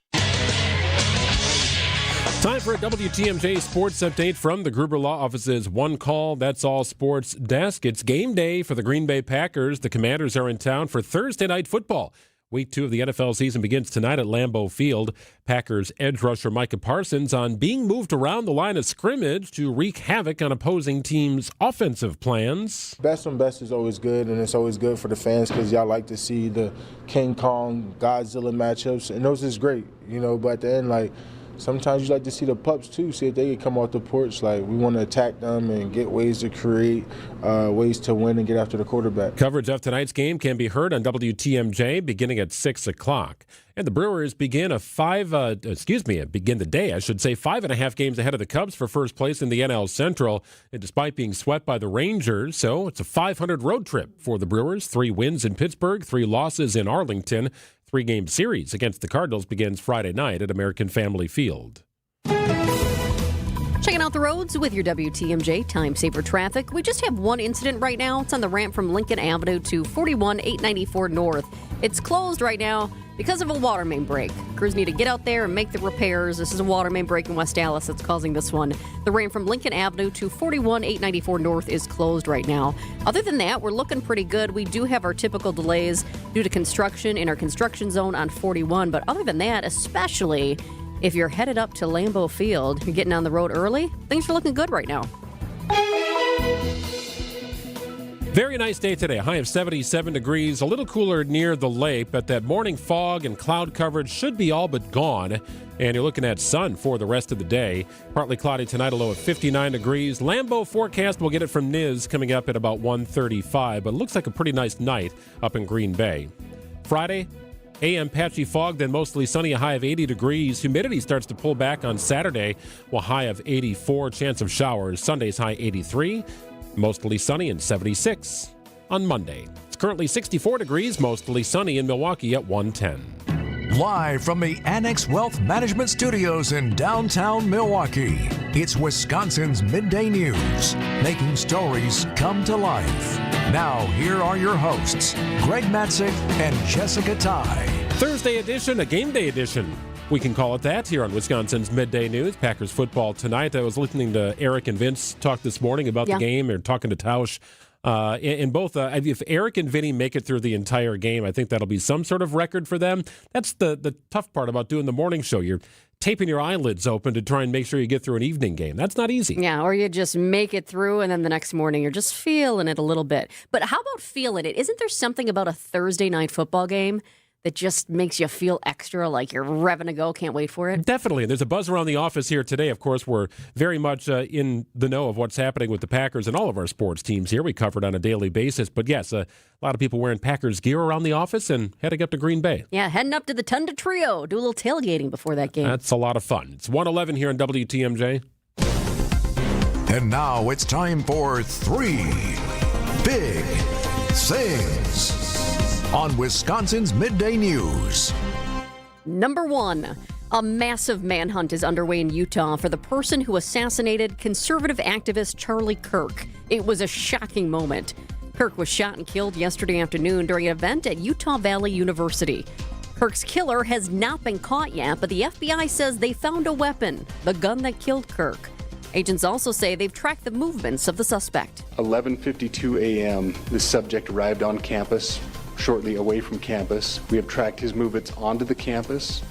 Time for a WTMJ sports update from the Gruber Law Office's One Call, That's All Sports desk. It's game day for the Green Bay Packers. The Commanders are in town for Thursday night football Week 2 of the NFL season begins tonight at Lambeau Field. Packers edge rusher Micah Parsons on being moved around the line of scrimmage to wreak havoc on opposing teams' offensive plans. Best on best is always good, and it's always good for the fans because y'all like to see the King Kong, Godzilla matchups, and those is great, but at the end, sometimes you like to see the pups too, see if they can come off the porch. We want to attack them and get ways to create, ways to win and get after the quarterback. Coverage of tonight's game can be heard on WTMJ beginning at 6 o'clock. And the Brewers begin the day, 5.5 games ahead of the Cubs for first place in the NL Central, and despite being swept by the Rangers. So it's a 500 road trip for the Brewers. 3 wins in Pittsburgh, 3 losses in Arlington. 3-game series against the Cardinals begins Friday night at American Family Field. Checking out the roads with your WTMJ Time Saver traffic. We just have one incident right now. It's on the ramp from Lincoln Avenue to 41894 North. It's closed right now because of a water main break. Crews need to get out there and make the repairs. This is a water main break in West Dallas that's causing this one. The ramp from Lincoln Avenue to 41894 North is closed right now. Other than that, we're looking pretty good. We do have our typical delays due to construction in our construction zone on 41. But other than that, especially if you're headed up to Lambeau Field, you're getting on the road early, things are looking good right now. Very nice day today. A high of 77 degrees, a little cooler near the lake, but that morning fog and cloud coverage should be all but gone. And you're looking at sun for the rest of the day. Partly cloudy tonight, a low of 59 degrees. Lambeau forecast, we'll get it from NIS coming up at about 1:35, but it looks like a pretty nice night up in Green Bay. Friday, AM patchy fog, then mostly sunny, a high of 80 degrees. Humidity starts to pull back on Saturday, a high of 84, chance of showers. Sunday's high 83. Mostly sunny and 76 on Monday. It's currently 64 degrees, mostly sunny in Milwaukee at 110. Live from the Annex Wealth Management Studios in downtown Milwaukee, it's Wisconsin's Midday News, making stories come to life. Now, here are your hosts, Greg Matzek and Jessica Tighe. Thursday edition, a game day edition. We can call it that here on Wisconsin's Midday News. Packers football tonight. I was listening to Eric and Vince talk this morning about the game, or talking to Tausch. In both, if Eric and Vinny make it through the entire game, I think that'll be some sort of record for them. That's the tough part about doing the morning show. You're taping your eyelids open to try and make sure you get through an evening game. That's not easy. Yeah, or you just make it through, and then the next morning you're just feeling it a little bit. But how about feeling it? Isn't there something about a Thursday night football game that just makes you feel extra like you're revving to go, can't wait for it? Definitely. There's a buzz around the office here today. Of course, we're very much in the know of what's happening with the Packers and all of our sports teams here. We cover it on a daily basis. But yes, a lot of people wearing Packers gear around the office and heading up to Green Bay. Yeah, heading up to the Tunda Trio. Do a little tailgating before that game. That's a lot of fun. It's 1:11 here on WTMJ. And now it's time for 3 Big Things on Wisconsin's Midday News. Number 1, a massive manhunt is underway in Utah for the person who assassinated conservative activist Charlie Kirk. It was a shocking moment. Kirk was shot and killed yesterday afternoon during an event at Utah Valley University. Kirk's killer has not been caught yet, but the FBI says they found a weapon, the gun that killed Kirk. Agents also say they've tracked the movements of the suspect. 11:52 a.m., the subject arrived on campus. Shortly away from campus, we have tracked his movements onto the campus,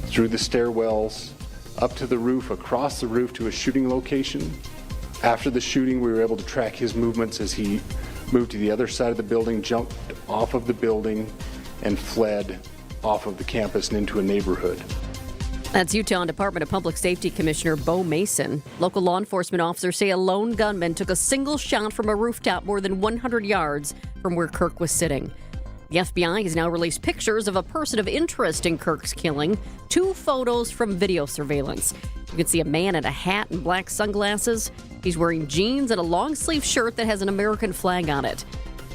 through the stairwells, up to the roof, across the roof to a shooting location. After the shooting, we were able to track his movements as he moved to the other side of the building, jumped off of the building, and fled off of the campus and into a neighborhood. That's Utah Department of Public Safety Commissioner Bo Mason. Local law enforcement officers say a lone gunman took a single shot from a rooftop more than 100 yards from where Kirk was sitting. The FBI has now released pictures of a person of interest in Kirk's killing, 2 photos from video surveillance. You can see a man in a hat and black sunglasses. He's wearing jeans and a long-sleeve shirt that has an American flag on it.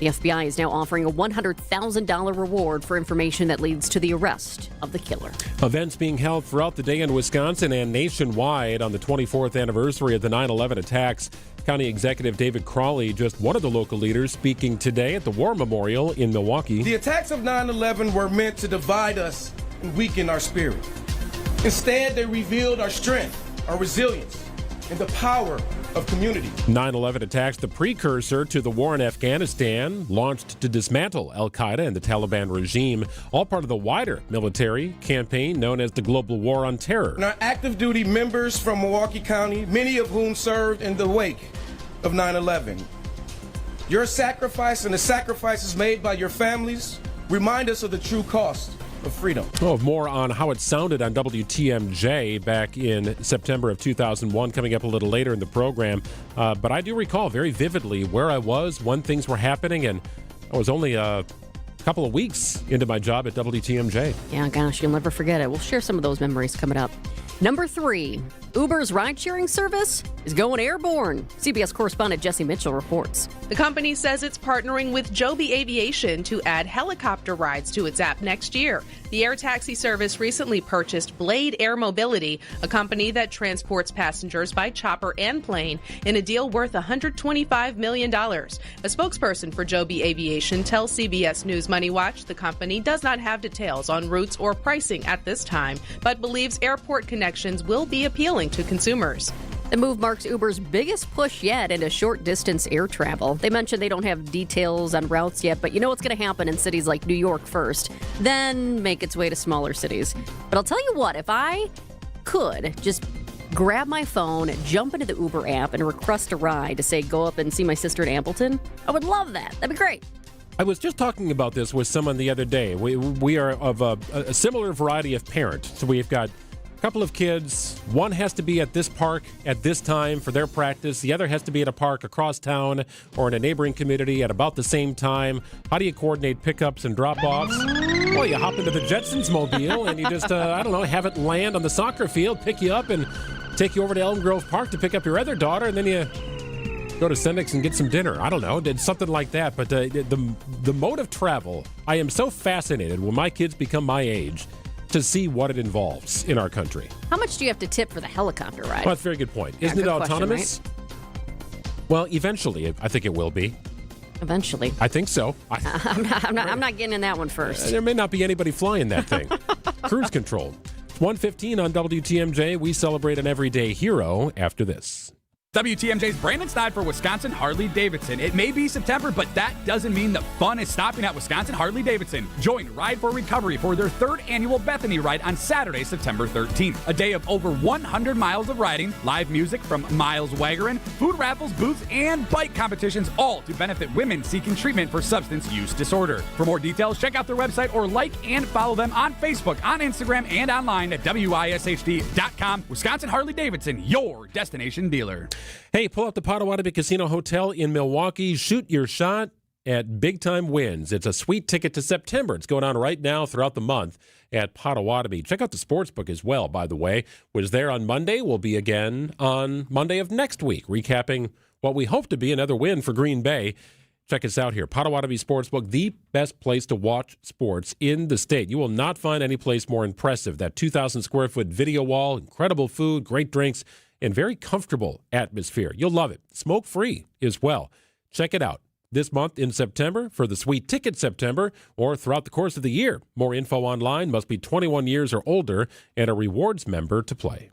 The FBI is now offering a $100,000 reward for information that leads to the arrest of the killer. Events being held throughout the day in Wisconsin and nationwide on the 24th anniversary of the 9/11 attacks. County Executive David Crawley, just one of the local leaders, speaking today at the War Memorial in Milwaukee. The attacks of 9/11 were meant to divide us and weaken our spirit. Instead, they revealed our strength, our resilience, and the power of community. 9/11 attacks, the precursor to the war in Afghanistan, launched to dismantle al-Qaeda and the Taliban regime, all part of the wider military campaign known as the Global War on Terror. And our active duty members from Milwaukee County, many of whom served in the wake of 9/11. Your sacrifice and the sacrifices made by your families remind us of the true cost of freedom. Well, more on how it sounded on WTMJ back in September of 2001 coming up a little later in the program. But I do recall very vividly where I was when things were happening, and I was only a couple of weeks into my job at WTMJ. Yeah, gosh, you'll never forget it. We'll share some of those memories coming up. Number 3, Uber's ride-sharing service is going airborne. CBS correspondent Jesse Mitchell reports. The company says it's partnering with Joby Aviation to add helicopter rides to its app next year. The air taxi service recently purchased Blade Air Mobility, a company that transports passengers by chopper and plane, in a deal worth $125 million. A spokesperson for Joby Aviation tells CBS News Money Watch the company does not have details on routes or pricing at this time, but believes airport connections will be appealing to consumers. The move marks Uber's biggest push yet into short-distance air travel. They mentioned they don't have details on routes yet, but you know what's going to happen in cities like New York first, then make its way to smaller cities. But I'll tell you what, if I could just grab my phone, jump into the Uber app, and request a ride to, say, go up and see my sister in Ambleton, I would love that. That'd be great. I was just talking about this with someone the other day. We are of a similar variety of parent. So we've got couple of kids. One has to be at this park at this time for their practice. The other has to be at a park across town or in a neighboring community at about the same time. How do you coordinate pickups and drop-offs? Well, you hop into the Jetsons mobile and you just, have it land on the soccer field, pick you up, and take you over to Elm Grove Park to pick up your other daughter, and then you go to Sendik's and get some dinner. I don't know, did something like that. But the mode of travel, I am so fascinated when my kids become my age to see what it involves in our country. How much do you have to tip for the helicopter ride? Well, that's a very good point. Isn't it autonomous? Question, right? Well, eventually, I think it will be. Eventually. I think so. I'm not getting in that one first. There may not be anybody flying that thing. Cruise control. It's 1:15 on WTMJ. We celebrate an everyday hero after this. WTMJ's Brandon Stein for Wisconsin Harley-Davidson. It may be September, but that doesn't mean the fun is stopping at Wisconsin Harley-Davidson. Join Ride for Recovery for their 3rd annual Bethany Ride on Saturday, September 13th. A day of over 100 miles of riding, live music from Miles Waggerin, food raffles, booths, and bike competitions, all to benefit women seeking treatment for substance use disorder. For more details, check out their website or like and follow them on Facebook, on Instagram, and online at WISHD.com. Wisconsin Harley-Davidson, your destination dealer. Hey, pull up the Potawatomi Casino Hotel in Milwaukee. Shoot your shot at Big Time Wins. It's a sweet ticket to September. It's going on right now throughout the month at Potawatomi. Check out the sportsbook as well, by the way. Was there on Monday. Will be again on Monday of next week, recapping what we hope to be another win for Green Bay. Check us out here. Potawatomi Sportsbook, the best place to watch sports in the state. You will not find any place more impressive. That 2,000-square-foot video wall, incredible food, great drinks, and very comfortable atmosphere. You'll love it. Smoke-free as well. Check it out this month in September for the Sweet Ticket September or throughout the course of the year. More info online. Must be 21 years or older and a rewards member to play.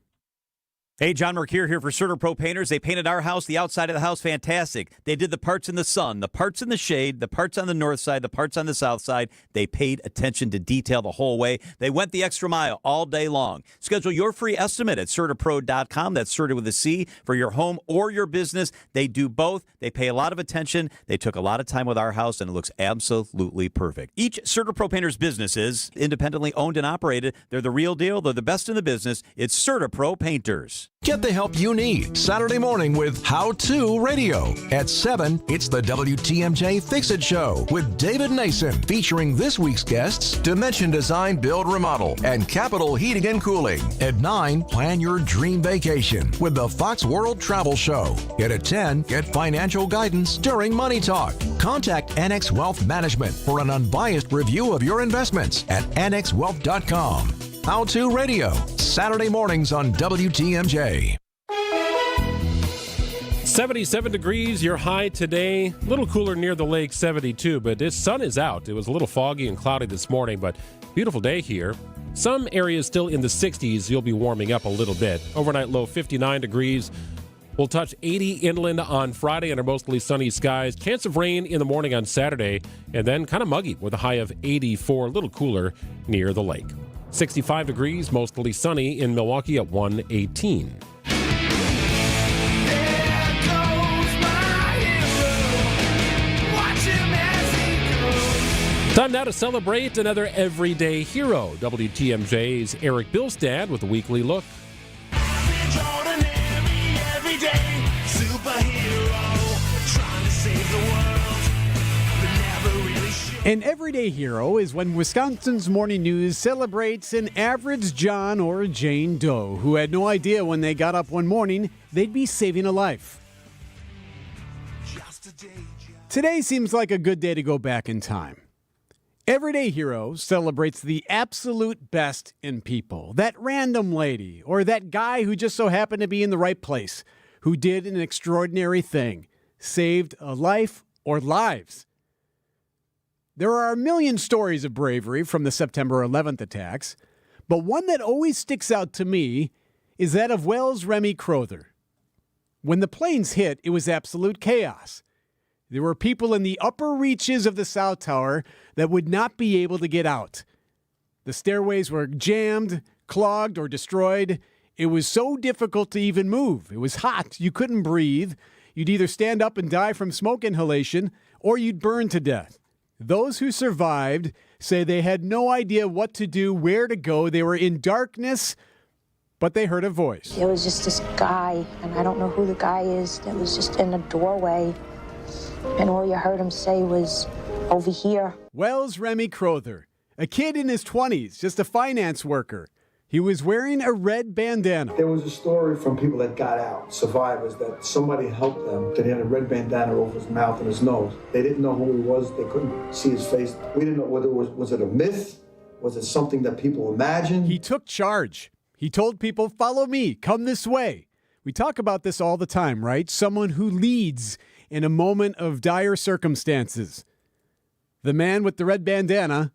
Hey, John Mercure here for CertaPro Painters. They painted our house, the outside of the house, fantastic. They did the parts in the sun, the parts in the shade, the parts on the north side, the parts on the south side. They paid attention to detail the whole way. They went the extra mile all day long. Schedule your free estimate at CertaPro.com. That's Certa with a C for your home or your business. They do both. They pay a lot of attention. They took a lot of time with our house, and it looks absolutely perfect. Each CertaPro Painters business is independently owned and operated. They're the real deal. They're the best in the business. It's CertaPro Painters. Get the help you need Saturday morning with How To Radio. At 7, it's the WTMJ Fix-It Show with David Nason, featuring this week's guests, Dimension Design Build Remodel and Capital Heating and Cooling. At 9, plan your dream vacation with the Fox World Travel Show. And at 10, get financial guidance during Money Talk. Contact Annex Wealth Management for an unbiased review of your investments at annexwealth.com. How To Radio, Saturday mornings on WTMJ. 77 degrees, your high today. A little cooler near the lake, 72, but the sun is out. It was a little foggy and cloudy this morning, but beautiful day here. Some areas still in the 60s. You'll be warming up a little bit. Overnight low 59 degrees. We'll touch 80 inland on Friday under mostly sunny skies. Chance of rain in the morning on Saturday, and then kind of muggy with a high of 84, a little cooler near the lake. 65 degrees, mostly sunny in Milwaukee at 118. Time now to celebrate another everyday hero. WTMJ's Eric Bilstad with a weekly look. An everyday hero is when Wisconsin's Morning News celebrates an average John or Jane Doe who had no idea when they got up one morning they'd be saving a life. Today seems like a good day to go back in time. Everyday Hero celebrates the absolute best in people. That random lady or that guy who just so happened to be in the right place, who did an extraordinary thing, saved a life or lives. There are a million stories of bravery from the September 11th attacks, but one that always sticks out to me is that of Wells Remy Crowther. When the planes hit, it was absolute chaos. There were people in the upper reaches of the South Tower that would not be able to get out. The stairways were jammed, clogged, or destroyed. It was so difficult to even move. It was hot. You couldn't breathe. You'd either stand up and die from smoke inhalation, or you'd burn to death. Those who survived say they had no idea what to do, where to go. They were in darkness, but they heard a voice. It was just this guy, and I don't know who the guy is, that was just in the doorway. And all you heard him say was, "Over here." Wells Remy Crowther, a kid in his 20s, just a finance worker. He was wearing a red bandana. There was a story from people that got out, survivors, that somebody helped them, that he had a red bandana over his mouth and his nose. They didn't know who he was. They couldn't see his face. We didn't know whether was it a myth? Was it something that people imagined? He took charge. He told people, "Follow me, come this way." We talk about this all the time, right? Someone who leads in a moment of dire circumstances. The man with the red bandana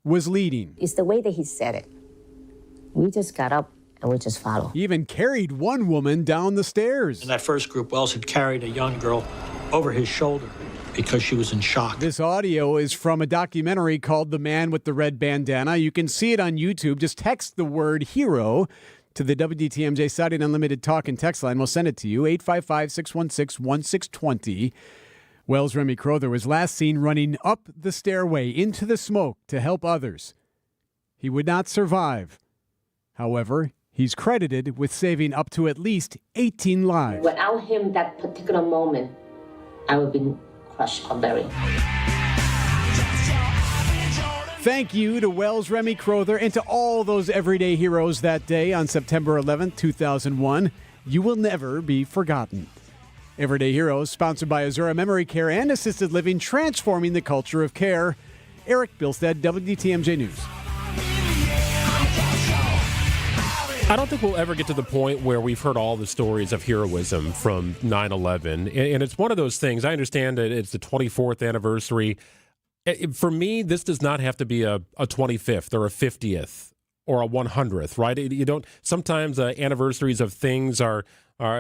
was leading. It's the way that he said it. We just got up and we just followed. He even carried one woman down the stairs. In that first group, Wells had carried a young girl over his shoulder because she was in shock. This audio is from a documentary called The Man with the Red Bandana. You can see it on YouTube. Just text the word hero to the WTMJ Saturday Unlimited talk and text line. We'll send it to you, 855-616-1620. Wells Remy Crowther was last seen running up the stairway into the smoke to help others. He would not survive. However, he's credited with saving up to at least 18 lives. Without him, that particular moment, I would have been crushed or buried. Thank you to Wells Remy Crowther and to all those everyday heroes that day on September 11th, 2001. You will never be forgotten. Everyday Heroes, sponsored by Azura Memory Care and Assisted Living, transforming the culture of care. Eric Bilstead, WTMJ News. I don't think we'll ever get to the point where we've heard all the stories of heroism from 9/11. And it's one of those things. I understand that it's the 24th anniversary. For me, this does not have to be a 25th or a 50th or a 100th, right? You don't. Sometimes anniversaries of things are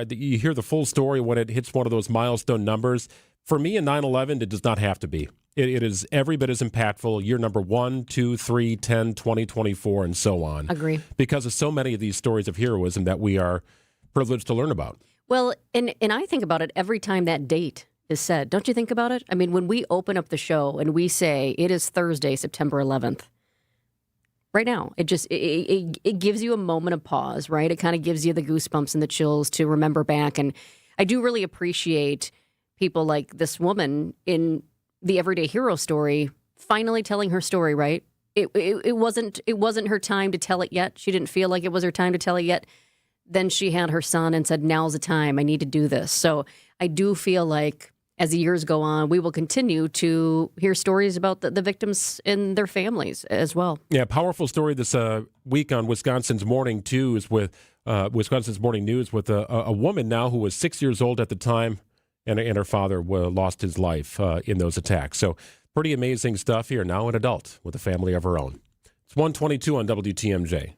you hear the full story when it hits one of those milestone numbers. For me, in 9/11, it does not have to be. It is every bit as impactful. Year number 1, 2, 3, 10, 20, 24, and so on. Agree. Because of so many of these stories of heroism that we are privileged to learn about. Well, and I think about it every time that date is said. Don't you think about it? I mean, when we open up the show and we say it is Thursday, September 11th, right now, it just it gives you a moment of pause, right? It kind of gives you the goosebumps and the chills to remember back. And I do really appreciate people like this woman in the Everyday Hero story finally telling her story, right? It wasn't her time to tell it yet. She didn't feel like it was her time to tell it yet. Then she had her son and said, "Now's the time. I need to do this." So I do feel like as the years go on, we will continue to hear stories about the victims and their families as well. Yeah, powerful story this week on Wisconsin's Morning News with a woman now who was 6 years old at the time, and her father lost his life in those attacks. So pretty amazing stuff here. Now an adult with a family of her own. It's 1:22 on WTMJ.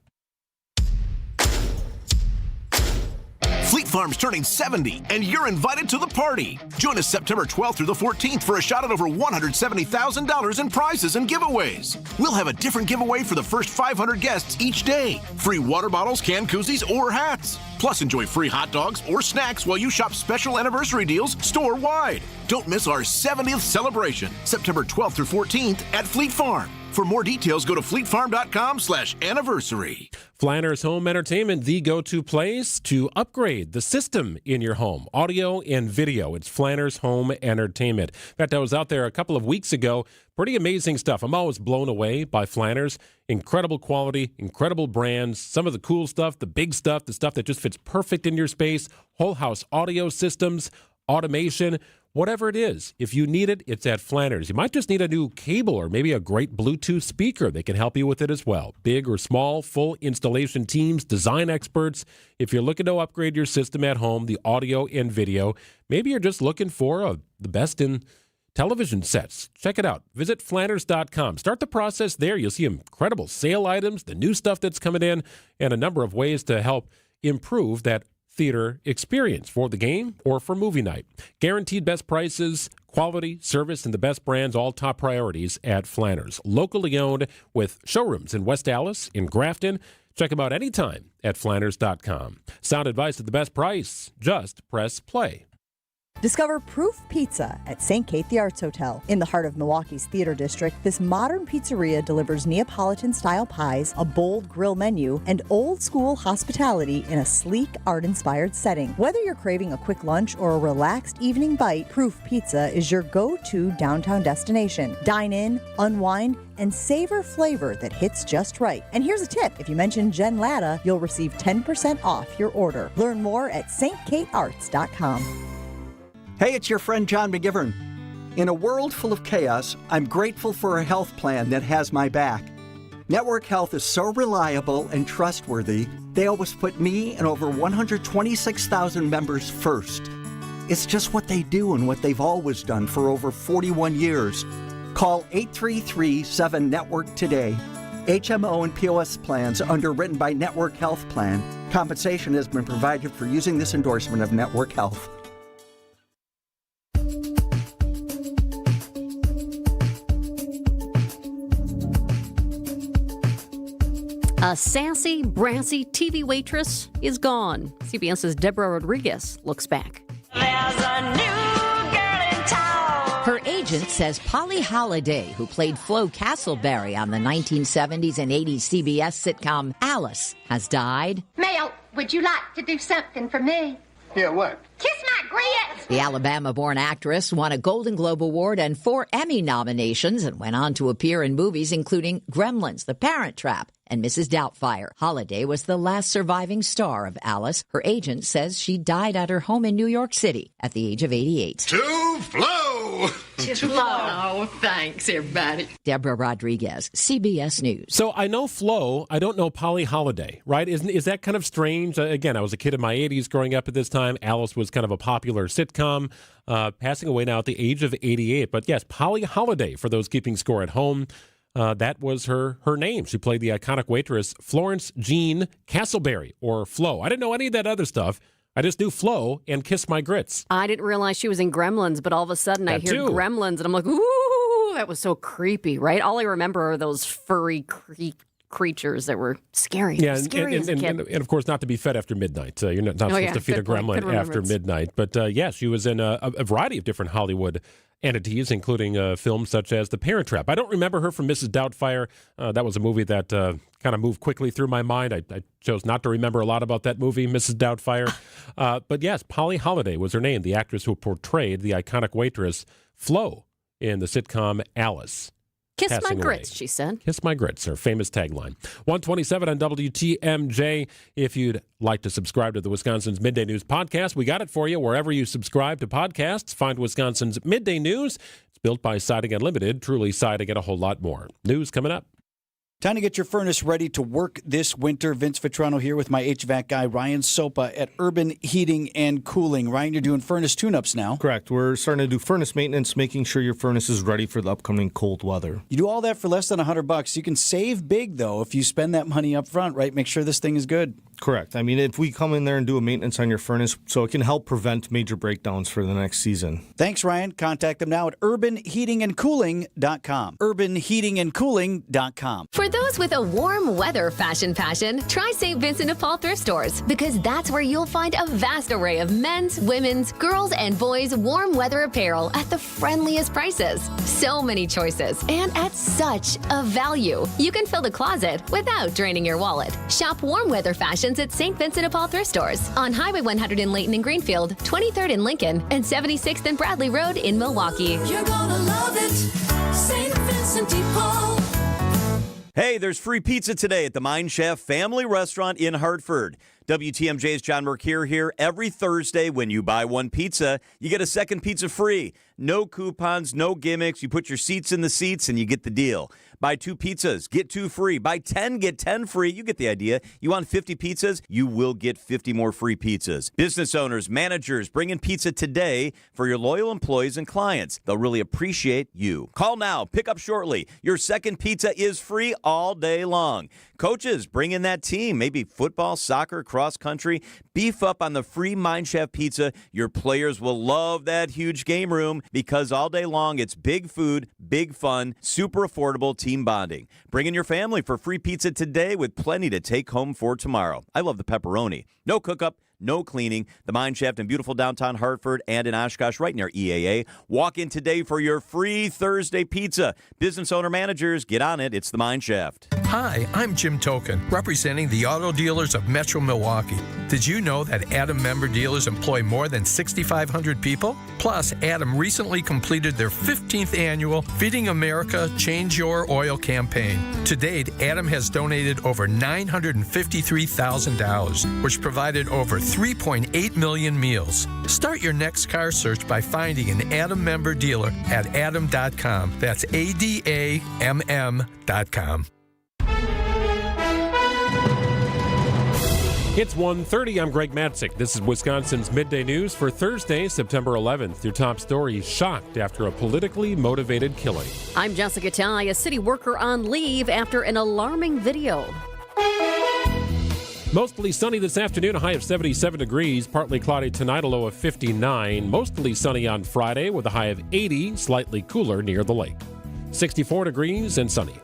Fleet Farm's turning 70, and you're invited to the party. Join us September 12th through the 14th for a shot at over $170,000 in prizes and giveaways. We'll have a different giveaway for the first 500 guests each day. Free water bottles, canned koozies, or hats. Plus, enjoy free hot dogs or snacks while you shop special anniversary deals store-wide. Don't miss our 70th celebration, September 12th through 14th at Fleet Farm. For more details, go to fleetfarm.com/anniversary. Flanners Home Entertainment, the go-to place to upgrade the system in your home, audio and video. It's Flanners Home Entertainment. In fact, I was out there a couple of weeks ago. Pretty amazing stuff. I'm always blown away by Flanners. Incredible quality, incredible brands, some of the cool stuff, the big stuff, the stuff that just fits perfect in your space, whole house audio systems, automation, whatever it is. If you need it, it's at Flanners. You might just need a new cable or maybe a great Bluetooth speaker. They can help you with it as well. Big or small, full installation teams, design experts. If you're looking to upgrade your system at home, the audio and video, maybe you're just looking for the best in television sets. Check it out. Visit Flanners.com. Start the process there. You'll see incredible sale items, the new stuff that's coming in, and a number of ways to help improve that theater experience for the game or for movie night. Guaranteed best prices, quality, service, and the best brands, all top priorities at Flanners. Locally owned with showrooms in West Allis, in Grafton. Check them out anytime at Flanners.com. Sound advice at the best price. Just press play. Discover Proof Pizza at St. Kate the Arts Hotel. In the heart of Milwaukee's Theater District, this modern pizzeria delivers Neapolitan-style pies, a bold grill menu, and old-school hospitality in a sleek, art-inspired setting. Whether you're craving a quick lunch or a relaxed evening bite, Proof Pizza is your go-to downtown destination. Dine in, unwind, and savor flavor that hits just right. And here's a tip. If you mention Jen Latta, you'll receive 10% off your order. Learn more at stkatearts.com. Hey, it's your friend John McGivern. In a world full of chaos, I'm grateful for a health plan that has my back. Network Health is so reliable and trustworthy, they always put me and over 126,000 members first. It's just what they do and what they've always done for over 41 years. Call 833-7-NETWORK today. HMO and POS plans underwritten by Network Health Plan. Compensation has been provided for using this endorsement of Network Health. A sassy, brassy TV waitress is gone. CBS's Deborah Rodriguez looks back. There's a new girl in town. Her agent says Polly Holliday, who played Flo Castleberry on the 1970s and 80s CBS sitcom Alice, has died. Mel, would you like to do something for me? Yeah, what? Kiss my grits. The Alabama-born actress won a Golden Globe Award and 4 Emmy nominations and went on to appear in movies including Gremlins, The Parent Trap, and Mrs. Doubtfire. Holliday was the last surviving star of Alice. Her agent says she died at her home in New York City at the age of 88. To Flo. To Flo. Oh, thanks, everybody. Deborah Rodriguez, CBS News. So I know Flo. I don't know Polly Holliday, right? Is that kind of strange? Again, I was a kid in my 80s growing up at this time. Alice was kind of a popular sitcom, passing away now at the age of 88. But yes, Polly Holliday, for those keeping score at home. That was her name. She played the iconic waitress Florence Jean Castleberry, or Flo. I didn't know any of that other stuff. I just knew Flo and Kiss My Grits. I didn't realize she was in Gremlins, but all of a sudden I hear Gremlins, and I'm like, ooh, that was so creepy, right? All I remember are those furry creatures that were scary. Yeah, scary as a kid. And of course, not to be fed after midnight. You're not supposed to feed a gremlin after midnight. But yes, she was in a variety of different Hollywood entities, including films such as The Parent Trap. I don't remember her from Mrs. Doubtfire. That was a movie that kind of moved quickly through my mind. I chose not to remember a lot about that movie, Mrs. Doubtfire. But yes, Polly Holliday was her name, the actress who portrayed the iconic waitress Flo in the sitcom Alice. Kiss my away. grits, she said. Kiss my grits, her famous tagline. 127 on WTMJ. If you'd like to subscribe to the Wisconsin's Midday News podcast, we got it for you wherever you subscribe to podcasts. Find Wisconsin's Midday News. It's built by Siding Unlimited, truly siding and a whole lot more. News coming up. Time to get your furnace ready to work this winter. Vince Vitrano here with my HVAC guy, Ryan Sopa at Urban Heating and Cooling. Ryan, you're doing furnace tune-ups now. Correct. We're starting to do furnace maintenance, making sure your furnace is ready for the upcoming cold weather. You do all that for less than $100. You can save big, though, if you spend that money up front, right? Make sure this thing is good. Correct. I mean, if we come in there and do a maintenance on your furnace, so it can help prevent major breakdowns for the next season. Thanks, Ryan. Contact them now at urbanheatingandcooling.com. urbanheatingandcooling.com. For those with a warm weather fashion passion, try St. Vincent de Paul thrift stores, because that's where you'll find a vast array of men's, women's, girls, and boys' warm weather apparel at the friendliest prices. So many choices and at such a value. You can fill the closet without draining your wallet. Shop warm weather fashions at St. Vincent de Paul thrift stores on Highway 100 in Layton and Greenfield, 23rd in Lincoln, and 76th and Bradley Road in Milwaukee. You're gonna love it, St. Vincent de Paul. Hey, there's free pizza today at the Mine Shaft Family Restaurant in Hartford. WTMJ's John Mercure here. Every Thursday when you buy one pizza, you get a second pizza free. No coupons, no gimmicks. You put your seats in the seats and you get the deal. Buy 2 pizzas, get 2 free. Buy 10, get 10 free. You get the idea. You want 50 pizzas? You will get 50 more free pizzas. Business owners, managers, bring in pizza today for your loyal employees and clients. They'll really appreciate you. Call now. Pick up shortly. Your second pizza is free all day long. Coaches, bring in that team. Maybe football, soccer, cross country. Beef up on the free Mine Shaft pizza. Your players will love that huge game room because all day long it's big food, big fun, super affordable team bonding. Bring in your family for free pizza today with plenty to take home for tomorrow. I love the pepperoni. No cook-up, no cleaning. The Mine Shaft in beautiful downtown Hartford and in Oshkosh right near EAA. Walk in today for your free Thursday pizza. Business owner managers, get on it. It's the Mine Shaft. Hi, I'm Jim Token, representing the auto dealers of Metro Milwaukee. Did you know that Adam member dealers employ more than 6,500 people? Plus, Adam recently completed their 15th annual Feeding America Change Your Oil campaign. To date, Adam has donated over $953,000, which provided over 3.8 million meals. Start your next car search by finding an Adam member dealer at adam.com. That's ADAMM.com. It's 1:30. I'm Greg Matzek. This is Wisconsin's Midday News for Thursday, September 11th. Your top story, shocked after a politically motivated killing. I'm Jessica Tighe, a city worker on leave after an alarming video. Mostly sunny this afternoon, a high of 77 degrees. Partly cloudy tonight, a low of 59. Mostly sunny on Friday with a high of 80, slightly cooler near the lake. 64 degrees and sunny.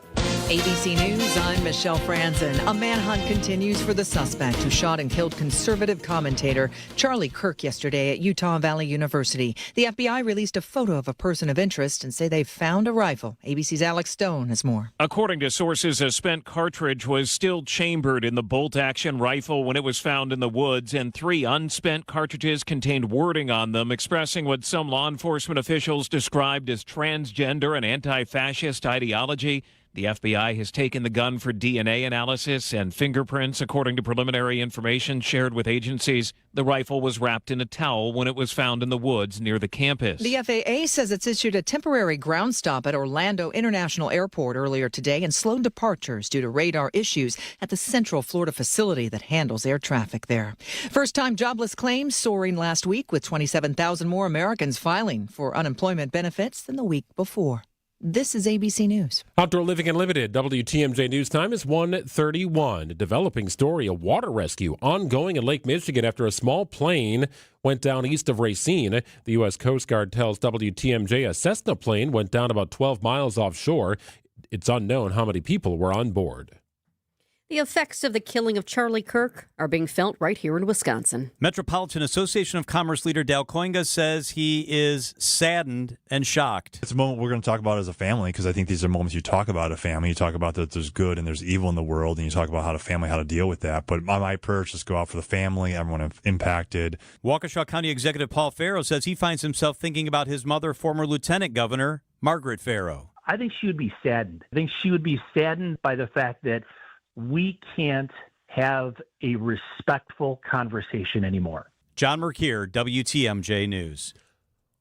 ABC News, I'm Michelle Franzen. A manhunt continues for the suspect who shot and killed conservative commentator Charlie Kirk yesterday at Utah Valley University. The FBI released a photo of a person of interest and say they've found a rifle. ABC's Alex Stone has more. According to sources, a spent cartridge was still chambered in the bolt-action rifle when it was found in the woods, and 3 unspent cartridges contained wording on them expressing what some law enforcement officials described as transgender and anti-fascist ideology. The FBI has taken the gun for DNA analysis and fingerprints. According to preliminary information shared with agencies, the rifle was wrapped in a towel when it was found in the woods near the campus. The FAA says it's issued a temporary ground stop at Orlando International Airport earlier today and slowed departures due to radar issues at the Central Florida facility that handles air traffic there. First-time jobless claims soaring last week, with 27,000 more Americans filing for unemployment benefits than the week before. This is ABC News. Outdoor Living Unlimited, WTMJ News Time is 1:31. A developing story, a water rescue ongoing in Lake Michigan after a small plane went down east of Racine. The U.S. Coast Guard tells WTMJ a Cessna plane went down about 12 miles offshore. It's unknown how many people were on board. The effects of the killing of Charlie Kirk are being felt right here in Wisconsin. Metropolitan Association of Commerce leader Dal Coinga says he is saddened and shocked. It's a moment we're going to talk about as a family, because I think these are moments you talk about a family. You talk about that there's good and there's evil in the world, and you talk about how to deal with that. But my prayers just go out for the family, everyone impacted. Waukesha County Executive Paul Farrow says he finds himself thinking about his mother, former Lieutenant Governor Margaret Farrow. I think she would be saddened. I think she would be saddened by the fact that we can't have a respectful conversation anymore. John Mercure, WTMJ News.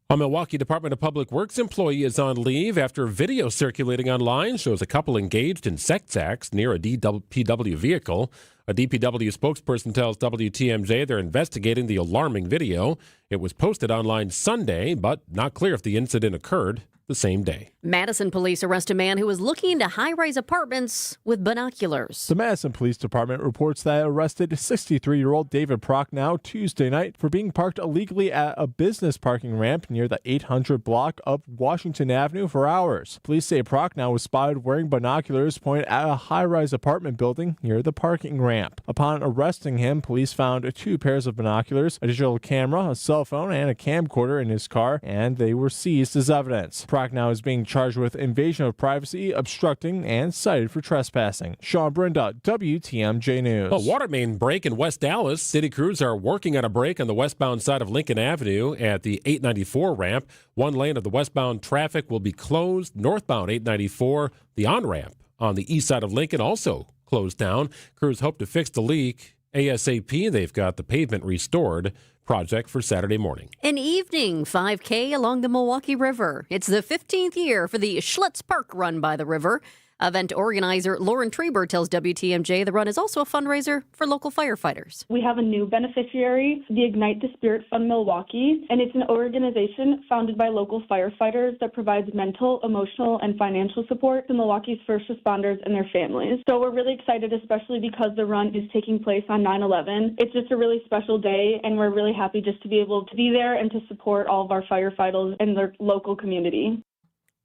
A Milwaukee Department of Public Works employee is on leave after video circulating online shows a couple engaged in sex acts near a DPW vehicle. A DPW spokesperson tells WTMJ they're investigating the alarming video It was posted online Sunday, but not clear if the incident occurred the same day. Madison police arrest a man who was looking into high-rise apartments with binoculars. The Madison Police Department reports that it arrested 63-year-old David Prochnow Tuesday night for being parked illegally at a business parking ramp near the 800 block of Washington Avenue for hours. Police say Prochnow was spotted wearing binoculars pointed at a high-rise apartment building near the parking ramp. Upon arresting him, police found 2 pairs of binoculars, a digital camera, a cell phone, and a camcorder in his car, and they were seized as evidence. Prochnow is being charged with invasion of privacy, obstructing, and cited for trespassing. Sean Brenda, WTMJ News. A water main break in West Dallas. City crews are working on a break on the westbound side of Lincoln Avenue at the 894 ramp. One lane of the westbound traffic will be closed. Northbound 894, the on-ramp on the east side of Lincoln, also closed down. Crews hope to fix the leak ASAP. They've got the pavement restored. Project for Saturday morning. An evening 5K along the Milwaukee River. It's the 15th year for the Schlitz Park Run by the River. Event organizer Lauren Trieber tells WTMJ the run is also a fundraiser for local firefighters. We have a new beneficiary, the Ignite the Spirit Fund Milwaukee, and it's an organization founded by local firefighters that provides mental, emotional, and financial support to Milwaukee's first responders and their families. So we're really excited, especially because the run is taking place on 9/11. It's just a really special day, and we're really happy just to be able to be there and to support all of our firefighters and their local community.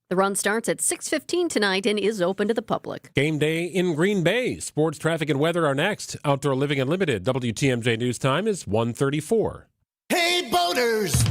The run starts at 6:15 tonight and is open to the public. Game day in Green Bay. Sports, traffic, and weather are next. Outdoor Living Unlimited. WTMJ News Time is 1:34. Hey, boaters!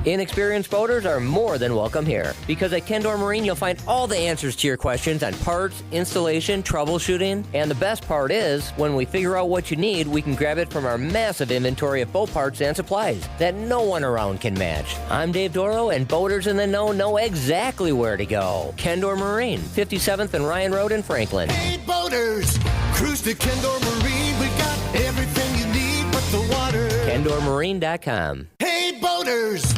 Inexperienced boaters are more than welcome here, because at Kendor Marine you'll find all the answers to your questions on parts, installation, troubleshooting, and the best part is, when we figure out what you need, we can grab it from our massive inventory of boat parts and supplies that no one around can match. I'm Dave Doro, and boaters in the know exactly where to go. Kendor Marine, 57th and Ryan Road in Franklin. Hey, boaters! Cruise to Kendor Marine. We got everything you need but the water. KendorMarine.com. Hey, boaters!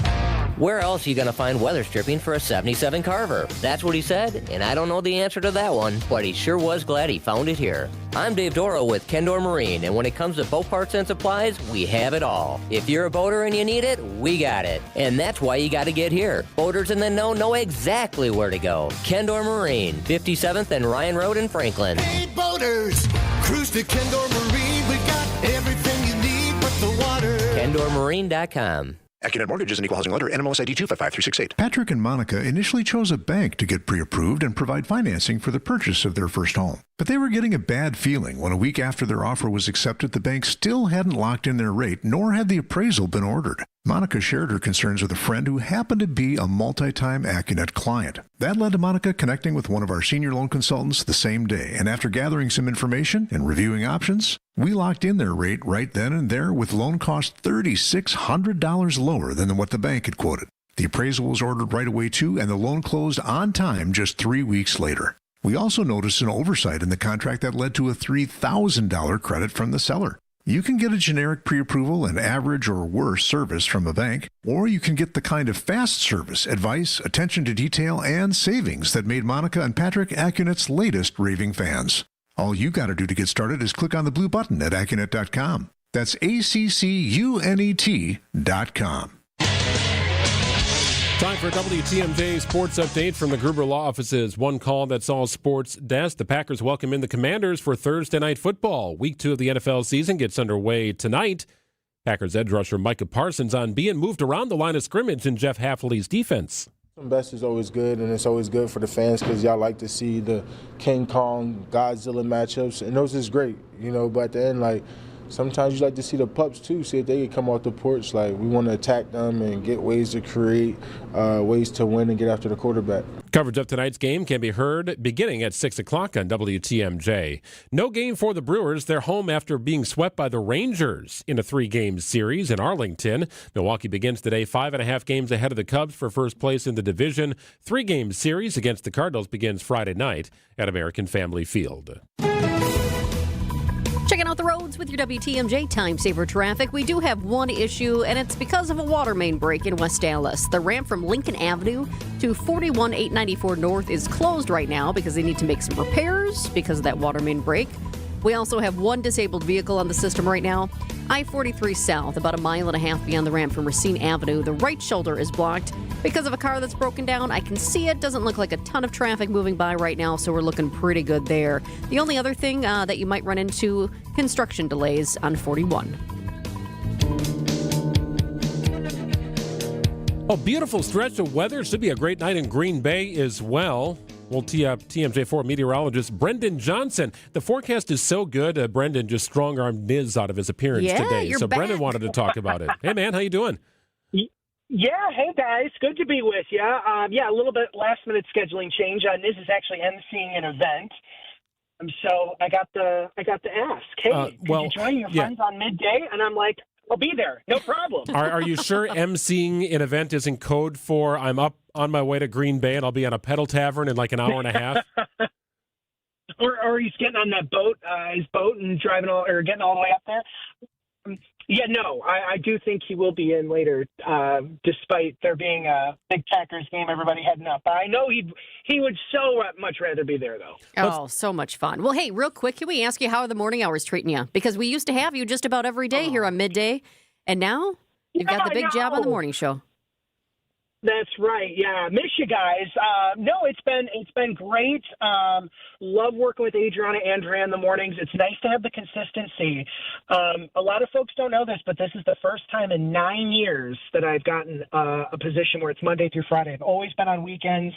Where else are you going to find weather stripping for a 77 Carver? That's what he said, and I don't know the answer to that one, but he sure was glad he found it here. I'm Dave Doro with Kendor Marine, and when it comes to boat parts and supplies, we have it all. If you're a boater and you need it, we got it. And that's why you got to get here. Boaters in the know exactly where to go. Kendor Marine, 57th and Ryan Road in Franklin. Hey, boaters! Cruise to Kendor Marine. We got everything you need but the water. KendorMarine.com. Accunet Mortgage is an equal housing lender. NMLS ID 255368. Patrick and Monica initially chose a bank to get pre-approved and provide financing for the purchase of their first home. But they were getting a bad feeling when a week after their offer was accepted, the bank still hadn't locked in their rate, nor had the appraisal been ordered. Monica shared her concerns with a friend who happened to be a multi-time Accunet client. That led to Monica connecting with one of our senior loan consultants the same day, and after gathering some information and reviewing options, we locked in their rate right then and there with loan costs $3,600 lower than what the bank had quoted. The appraisal was ordered right away too, and the loan closed on time just 3 weeks later. We also noticed an oversight in the contract that led to a $3,000 credit from the seller. You can get a generic pre-approval and average or worse service from a bank, or you can get the kind of fast service, advice, attention to detail, and savings that made Monica and Patrick Accunet's latest raving fans. All you got to do to get started is click on the blue button at Accunet.com. That's ACCUNET.com. Time for a WTMJ sports update from the Gruber Law Office's One Call That's All Sports desk. The Packers welcome in the Commanders for Thursday Night Football. Week 2 of the NFL season gets underway tonight. Packers edge rusher Micah Parsons on being moved around the line of scrimmage in Jeff Hafley's defense. Best is always good, and it's always good for the fans because y'all like to see the King Kong, Godzilla matchups, and those is great, but at the end, sometimes you like to see the pups too, see if they can come off the porch. We want to attack them and get ways to create, ways to win and get after the quarterback. Coverage of tonight's game can be heard beginning at 6 o'clock on WTMJ. No game for the Brewers. They're home after being swept by the Rangers in a 3-game series in Arlington. Milwaukee begins today 5.5 games ahead of the Cubs for first place in the division. 3-game series against the Cardinals begins Friday night at American Family Field. Checking out the roads with your WTMJ Time Saver traffic. We do have one issue, and it's because of a water main break in West Dallas. The ramp from Lincoln Avenue to 41894 North is closed right now because they need to make some repairs because of that water main break. We also have one disabled vehicle on the system right now. I-43 South, about a mile and a half beyond the ramp from Racine Avenue. The right shoulder is blocked because of a car that's broken down. I can see it. Doesn't look like a ton of traffic moving by right now, so we're looking pretty good there. The only other thing that you might run into, construction delays on 41. A beautiful stretch of weather. Should be a great night in Green Bay as well. We'll tee up TMJ4 meteorologist Brendan Johnson. The forecast is so good, Brendan just strong-armed Niz out of his appearance today. You're so back. Brendan wanted to talk about it. Hey, man, how you doing? Yeah, hey guys, good to be with you. A little bit last-minute scheduling change. Niz is actually emceeing an event, so I got to ask, hey, could you join your friends on Midday? And I'm like, I'll be there, no problem. Are you sure emceeing an event isn't code for I'm up on my way to Green Bay and I'll be on a pedal tavern in like an hour and a half? or he's getting on that boat, his boat, and getting all the way up there. I do think he will be in later, despite there being a big Packers game, everybody heading up. I know he would so much rather be there, though. Oh, so much fun. Well, hey, real quick, can we ask you how are the morning hours treating you? Because we used to have you just about every day here on Midday, and now you've got the big job on the morning show. That's right. Yeah, miss you guys. No, it's been great. Love working with Adriana Andrea in the mornings. It's nice to have the consistency. A lot of folks don't know this, but this is the first time in 9 years that I've gotten a position where it's Monday through Friday. I've always been on weekends.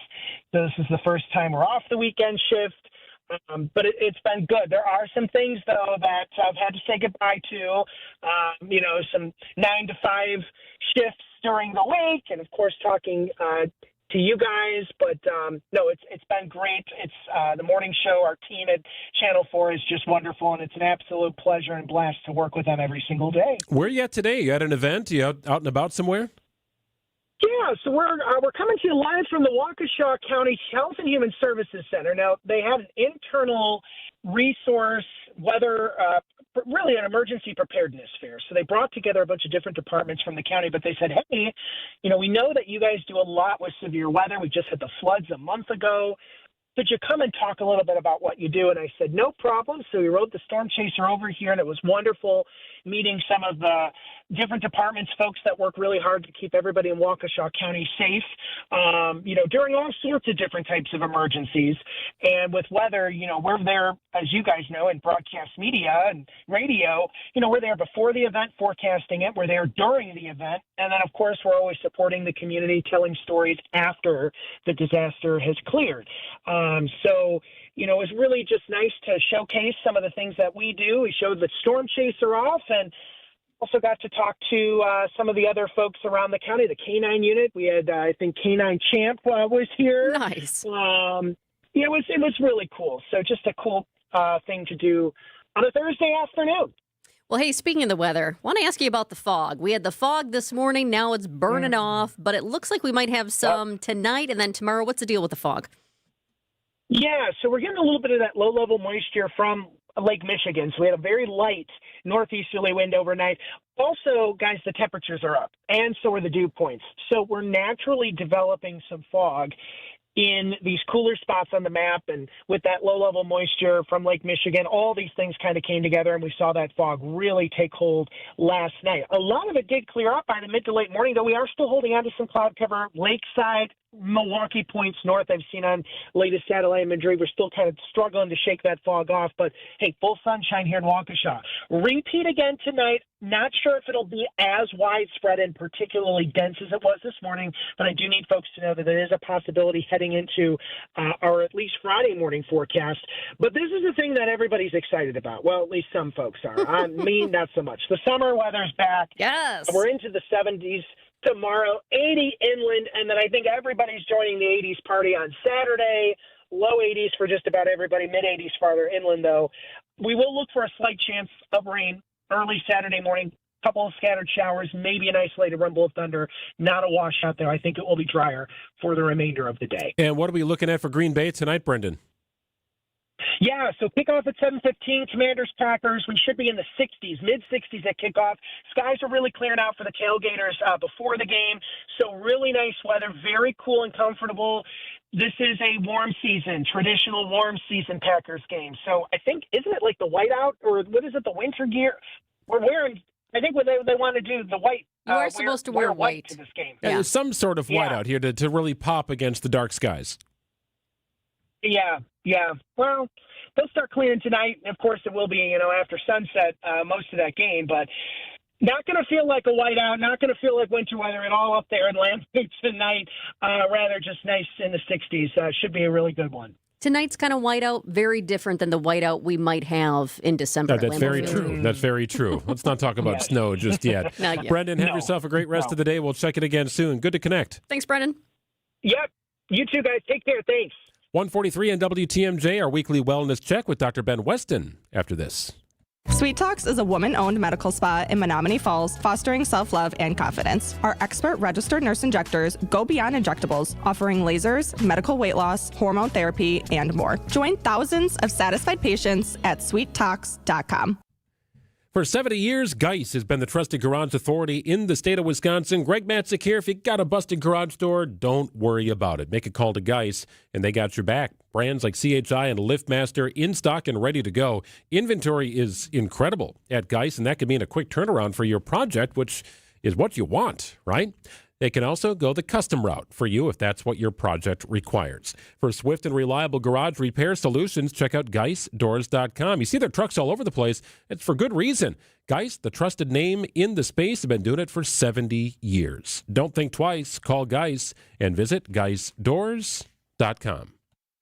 So this is the first time we're off the weekend shift. But it's been good. There are some things, though, that I've had to say goodbye to. Some 9 to 5 shifts during the week, and of course talking to you guys. But no, it's been great. It's the morning show. Our team at Channel 4 is just wonderful, and it's an absolute pleasure and blast to work with them every single day. Where are you at today? You at an event? You out and about somewhere? Yeah, so we're coming to you live from the Waukesha County Health and Human Services Center. Now, they had an internal resource really an emergency preparedness fair. So they brought together a bunch of different departments from the county, but they said, hey, we know that you guys do a lot with severe weather. We just had the floods a month ago. Could you come and talk a little bit about what you do? And I said, no problem. So we rode the Storm Chaser over here, and it was wonderful meeting some of the different departments, folks that work really hard to keep everybody in Waukesha County safe, during all sorts of different types of emergencies. And with weather, we're there, as you guys know, in broadcast media and radio, we're there before the event, forecasting it. We're there during the event. And then, of course, we're always supporting the community, telling stories after the disaster has cleared. It was really just nice to showcase some of the things that we do. We showed the Storm Chaser off, and also got to talk to some of the other folks around the county, the K-9 unit. We had, I think, K-9 Champ was here. Nice. It was really cool. So just a cool thing to do on a Thursday afternoon. Well, hey, speaking of the weather, I want to ask you about the fog. We had the fog this morning. Now it's burning off, but it looks like we might have some tonight and then tomorrow. What's the deal with the fog? Yeah, so we're getting a little bit of that low-level moisture from Lake Michigan. So we had a very light northeasterly wind overnight. Also, guys, the temperatures are up, and so are the dew points. So we're naturally developing some fog in these cooler spots on the map, and with that low-level moisture from Lake Michigan, all these things kind of came together, and we saw that fog really take hold last night. A lot of it did clear up by the mid to late morning, though we are still holding on to some cloud cover. Lakeside, Milwaukee points north, I've seen on latest satellite imagery. We're still kind of struggling to shake that fog off, but hey, full sunshine here in Waukesha. Repeat again tonight. Not sure if it'll be as widespread and particularly dense as it was this morning, but I do need folks to know that there is a possibility heading into our at least Friday morning forecast. But this is the thing that everybody's excited about. Well, at least some folks are. Me, not so much. The summer weather's back. Yes. We're into the 70s. Tomorrow, 80 inland, and then I think everybody's joining the 80s party on Saturday. Low 80s for just about everybody, mid 80s farther inland, though. We will look for a slight chance of rain early Saturday morning, couple of scattered showers, maybe an isolated rumble of thunder, not a washout there. I think it will be drier for the remainder of the day. And what are we looking at for Green Bay tonight, Brendan? Yeah, so kickoff at 7:15, Commanders-Packers. We should be in the 60s, mid-60s at kickoff. Skies are really cleared out for the tailgaters before the game, so really nice weather, very cool and comfortable. this is a warm season, traditional warm season Packers game. So I think, isn't it like the whiteout or what is it, the winter gear? We're wearing, I think what they want to do, the white. You are supposed to wear white to this game. Yeah, there's some sort of white out here to really pop against the dark skies. Yeah. Well, they'll start cleaning tonight. Of course, it will be, after sunset, most of that game, but not going to feel like a whiteout, not going to feel like winter weather at all up there in Lampeter tonight. Rather just nice in the 60s. Should be a really good one. Tonight's kind of whiteout, very different than the whiteout we might have in December. That's very true. That's very true. Let's not talk about snow just yet. Not yet. Brendan, have yourself a great rest of the day. We'll check it again soon. Good to connect. Thanks, Brendan. Yep. You too, guys. Take care. Thanks. 143 on WTMJ, our weekly wellness check with Dr. Ben Weston after this. Sweet Talks is a woman-owned medical spa in Menominee Falls, fostering self-love and confidence. Our expert registered nurse injectors go beyond injectables, offering lasers, medical weight loss, hormone therapy, and more. Join thousands of satisfied patients at sweettalks.com. For 70 years, Geis has been the trusted garage authority in the state of Wisconsin. Greg Matzek here. If you got a busted garage door, don't worry about it. Make a call to Geis, and they got your back. Brands like CHI and LiftMaster in stock and ready to go. Inventory is incredible at Geis, and that could mean a quick turnaround for your project, which is what you want, right? They can also go the custom route for you if that's what your project requires. For swift and reliable garage repair solutions, check out GeisDoors.com. You see their trucks all over the place. It's for good reason. Geis, the trusted name in the space, have been doing it for 70 years. Don't think twice. Call Geis and visit GeisDoors.com.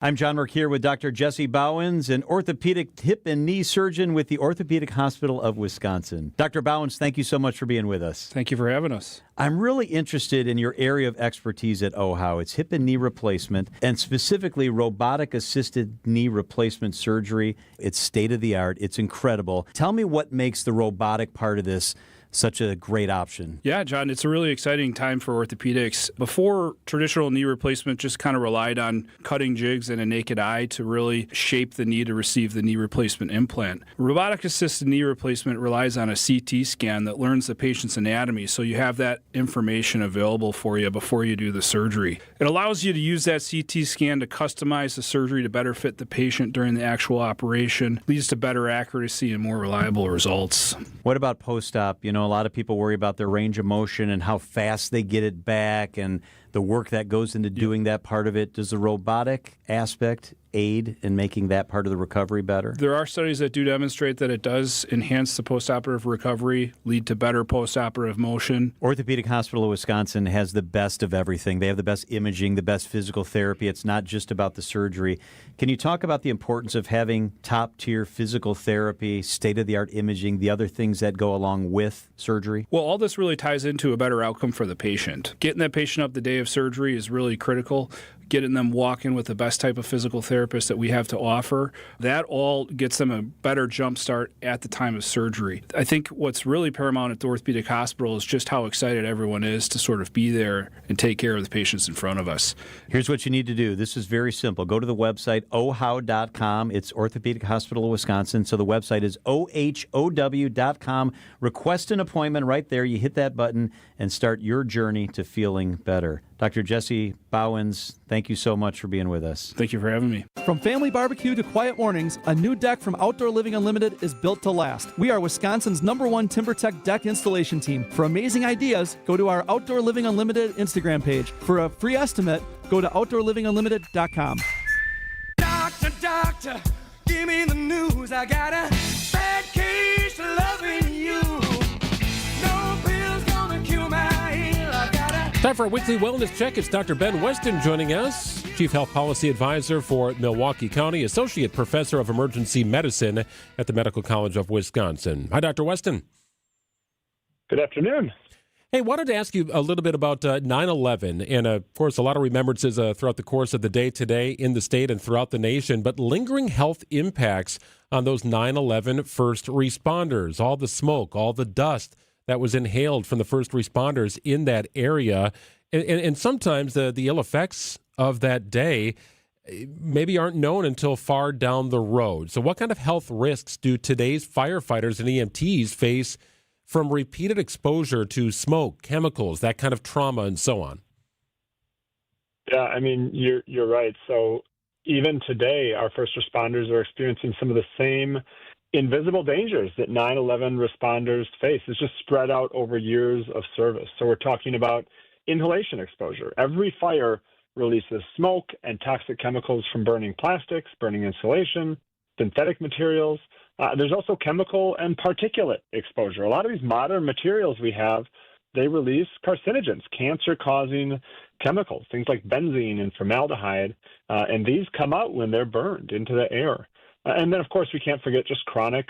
I'm John Merck here with Dr. Jesse Bowens, an orthopedic hip and knee surgeon with the Orthopedic Hospital of Wisconsin. Dr. Bowens, thank you so much for being with us. Thank you for having us. I'm really interested in your area of expertise at OHAU. It's hip and knee replacement, and specifically robotic-assisted knee replacement surgery. It's state-of-the-art. It's incredible. Tell me what makes the robotic part of this such a great option. Yeah, John, it's a really exciting time for orthopedics. Before, traditional knee replacement just kind of relied on cutting jigs and a naked eye to really shape the knee to receive the knee replacement implant. Robotic-assisted knee replacement relies on a CT scan that learns the patient's anatomy, so you have that information available for you before you do the surgery. It allows you to use that CT scan to customize the surgery to better fit the patient during the actual operation, leads to better accuracy and more reliable results. What about post-op? A lot of people worry about their range of motion and how fast they get it back and the work that goes into doing that part of it. Does the robotic aspect aid in making that part of the recovery better? There are studies that do demonstrate that it does enhance the postoperative recovery, lead to better postoperative motion. Orthopedic Hospital of Wisconsin has the best of everything. They have the best imaging, the best physical therapy. It's not just about the surgery. Can you talk about the importance of having top-tier physical therapy, state-of-the-art imaging, the other things that go along with surgery? Well, all this really ties into a better outcome for the patient. Getting that patient up the day of surgery is really critical. Getting them walking with the best type of physical therapist that we have to offer, that all gets them a better jump start at the time of surgery. I think what's really paramount at the orthopedic hospital is just how excited everyone is to sort of be there and take care of the patients in front of us. Here's what you need to do. This is very simple. Go to the website, ohow.com. It's Orthopedic Hospital of Wisconsin. So the website is ohow.com. Request an appointment right there. You hit that button and start your journey to feeling better. Dr. Jesse Bowens, thank you so much for being with us. Thank you for having me. From family barbecue to quiet mornings, a new deck from Outdoor Living Unlimited is built to last. We are Wisconsin's #1 TimberTech deck installation team. For amazing ideas, go to our Outdoor Living Unlimited Instagram page. For a free estimate, go to OutdoorLivingUnlimited.com. Doctor, give me the news. I got a bad case of loving you. No pill's gonna cure my ill. I got a Time for a weekly wellness check. It's Dr. Ben Weston joining us, Chief Health Policy Advisor for Milwaukee County, Associate Professor of Emergency Medicine at the Medical College of Wisconsin. Hi, Dr. Weston. Good afternoon. Hey, wanted to ask you a little bit about 9/11, and of course, a lot of remembrances throughout the course of the day today in the state and throughout the nation, but lingering health impacts on those 9/11 first responders, all the smoke, all the dust that was inhaled from the first responders in that area, and sometimes the ill effects of that day maybe aren't known until far down the road. So what kind of health risks do today's firefighters and EMTs face from repeated exposure to smoke, chemicals, that kind of trauma, and so on? Yeah, I mean, you're right. So even today, our first responders are experiencing some of the same invisible dangers that 9/11 responders face. It's just spread out over years of service. So we're talking about inhalation exposure. Every fire releases smoke and toxic chemicals from burning plastics, burning insulation, synthetic materials. There's also chemical and particulate exposure. A lot of these modern materials we have, they release carcinogens, cancer-causing chemicals, things like benzene and formaldehyde, and these come out when they're burned into the air. And then, of course, we can't forget just chronic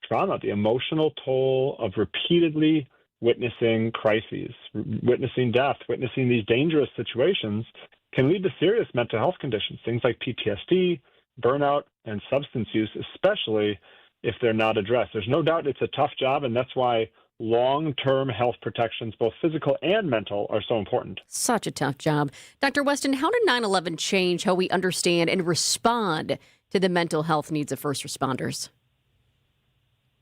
trauma, the emotional toll of repeatedly witnessing crises, witnessing death, witnessing these dangerous situations can lead to serious mental health conditions, things like PTSD, burnout, and substance use, especially if they're not addressed. There's no doubt it's a tough job, and that's why long-term health protections, both physical and mental, are so important. Such a tough job. Dr. Weston, how did 9/11 change how we understand and respond to the mental health needs of first responders?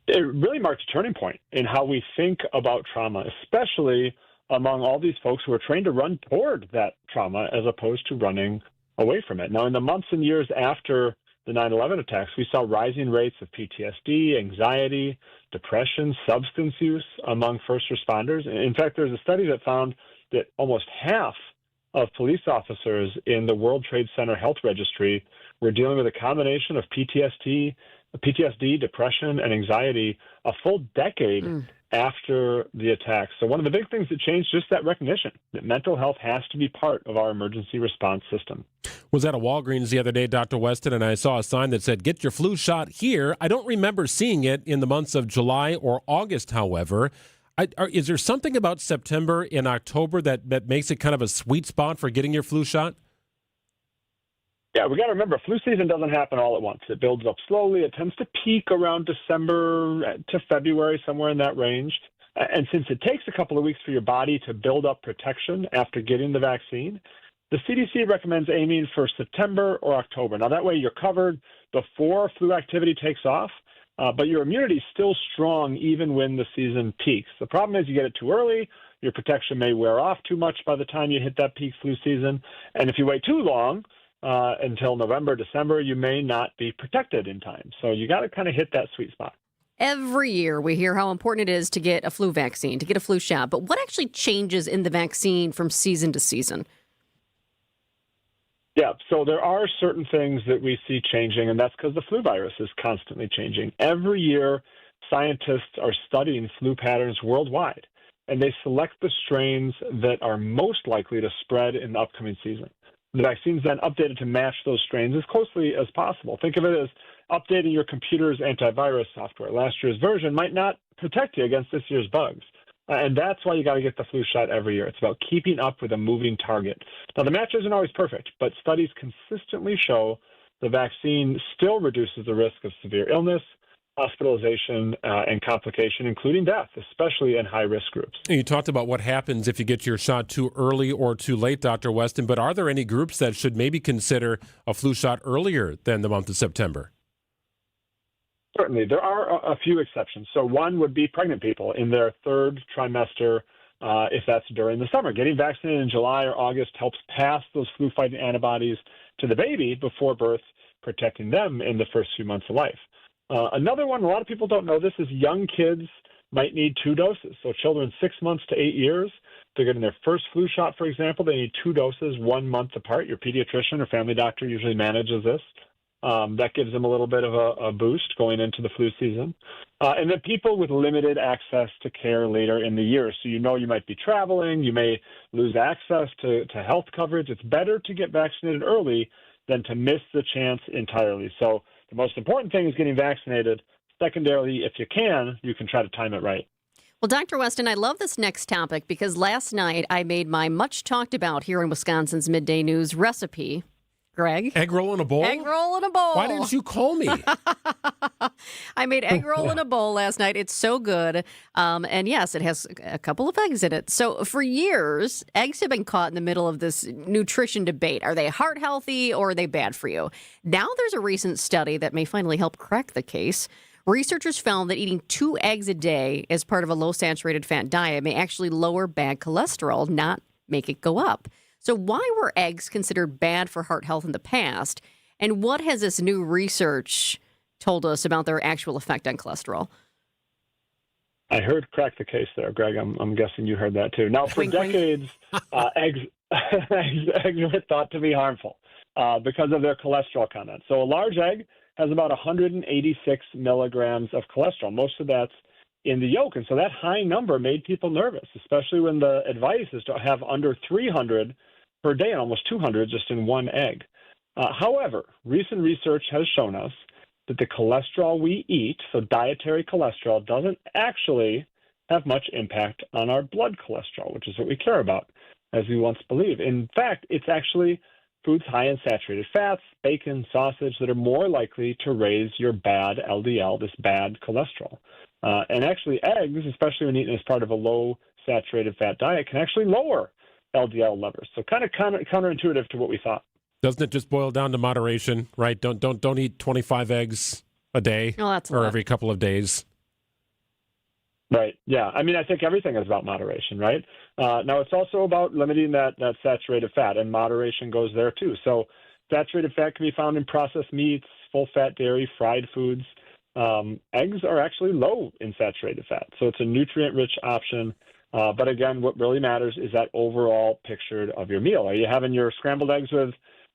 It really marked a turning point in how we think about trauma, especially among all these folks who are trained to run toward that trauma as opposed to running away from it. Now, in the months and years after the 9/11 attacks, we saw rising rates of PTSD, anxiety, depression, substance use among first responders. In fact, there's a study that found that almost half of police officers in the World Trade Center Health Registry were dealing with a combination of PTSD, depression, and anxiety a full decade after the attack. So one of the big things that changed, just that recognition that mental health has to be part of our emergency response system. Was at a Walgreens the other day, Dr. Weston, and I saw a sign that said, "Get your flu shot here." I don't remember seeing it in the months of July or August, however. Is there something about September and October that makes it kind of a sweet spot for getting your flu shot? Yeah, we got to remember, flu season doesn't happen all at once. It builds up slowly. It tends to peak around December to February, somewhere in that range. And since it takes a couple of weeks for your body to build up protection after getting the vaccine, the CDC recommends aiming for September or October. Now, that way you're covered before flu activity takes off, but your immunity is still strong even when the season peaks. The problem is you get it too early, your protection may wear off too much by the time you hit that peak flu season. And if you wait too long, until November, December, you may not be protected in time. So you got to kind of hit that sweet spot. Every year we hear how important it is to get a flu vaccine, to get a flu shot. But what actually changes in the vaccine from season to season? Yeah, so there are certain things that we see changing, and that's because the flu virus is constantly changing. Every year, scientists are studying flu patterns worldwide, and they select the strains that are most likely to spread in the upcoming season. The vaccine's then updated to match those strains as closely as possible. Think of it as updating your computer's antivirus software. Last year's version might not protect you against this year's bugs. And that's why you got to get the flu shot every year. It's about keeping up with a moving target. Now, the match isn't always perfect, but studies consistently show the vaccine still reduces the risk of severe illness, hospitalization, and complication, including death, especially in high-risk groups. You talked about what happens if you get your shot too early or too late, Dr. Weston, but are there any groups that should maybe consider a flu shot earlier than the month of September? Certainly. There are a few exceptions. So one would be pregnant people in their third trimester, if that's during the summer. Getting vaccinated in July or August helps pass those flu-fighting antibodies to the baby before birth, protecting them in the first few months of life. Another one, a lot of people don't know this, is young kids might need 2 doses. So children 6 months to 8 years, they're getting their first flu shot, for example, they need 2 doses 1 month apart. Your pediatrician or family doctor usually manages this. That gives them a little bit of a boost going into the flu season. And then people with limited access to care later in the year. So you know you might be traveling, you may lose access to health coverage. It's better to get vaccinated early than to miss the chance entirely. So the most important thing is getting vaccinated. Secondarily, if you can try to time it right. Well, Dr. Weston, I love this next topic because last night I made my much talked about here in Wisconsin's Midday News recipe. Greg? Egg roll in a bowl? Egg roll in a bowl. Why didn't you call me? I made egg roll in a bowl last night. It's so good. And yes, it has a couple of eggs in it. So for years, eggs have been caught in the middle of this nutrition debate. Are they heart healthy or are they bad for you? Now there's a recent study that may finally help crack the case. Researchers found that eating 2 eggs a day as part of a low saturated fat diet may actually lower bad cholesterol, not make it go up. So why were eggs considered bad for heart health in the past? And what has this new research told us about their actual effect on cholesterol? I heard crack the case there, Greg. I'm guessing you heard that too. Now, for Wink, wink. decades, eggs were thought to be harmful because of their cholesterol content. So a large egg has about 186 milligrams of cholesterol. Most of that's in the yolk. And so that high number made people nervous, especially when the advice is to have under 300 per day and almost 200 just in one egg. However, recent research has shown us that the cholesterol we eat, so dietary cholesterol, doesn't actually have much impact on our blood cholesterol, which is what we care about, as we once believed. In fact, it's actually foods high in saturated fats, bacon, sausage, that are more likely to raise your bad LDL, this bad cholesterol. And actually eggs, especially when eaten as part of a low saturated fat diet, can actually lower LDL levels. So kind of counterintuitive to what we thought. Doesn't it just boil down to moderation, right? Don't eat 25 eggs a day or every couple of days. Right. Yeah. I mean, I think everything is about moderation, right? Now, it's also about limiting that saturated fat, and moderation goes there too. So saturated fat can be found in processed meats, full-fat dairy, fried foods. Eggs are actually low in saturated fat, so it's a nutrient-rich option. But again, what really matters is that overall picture of your meal. Are you having your scrambled eggs with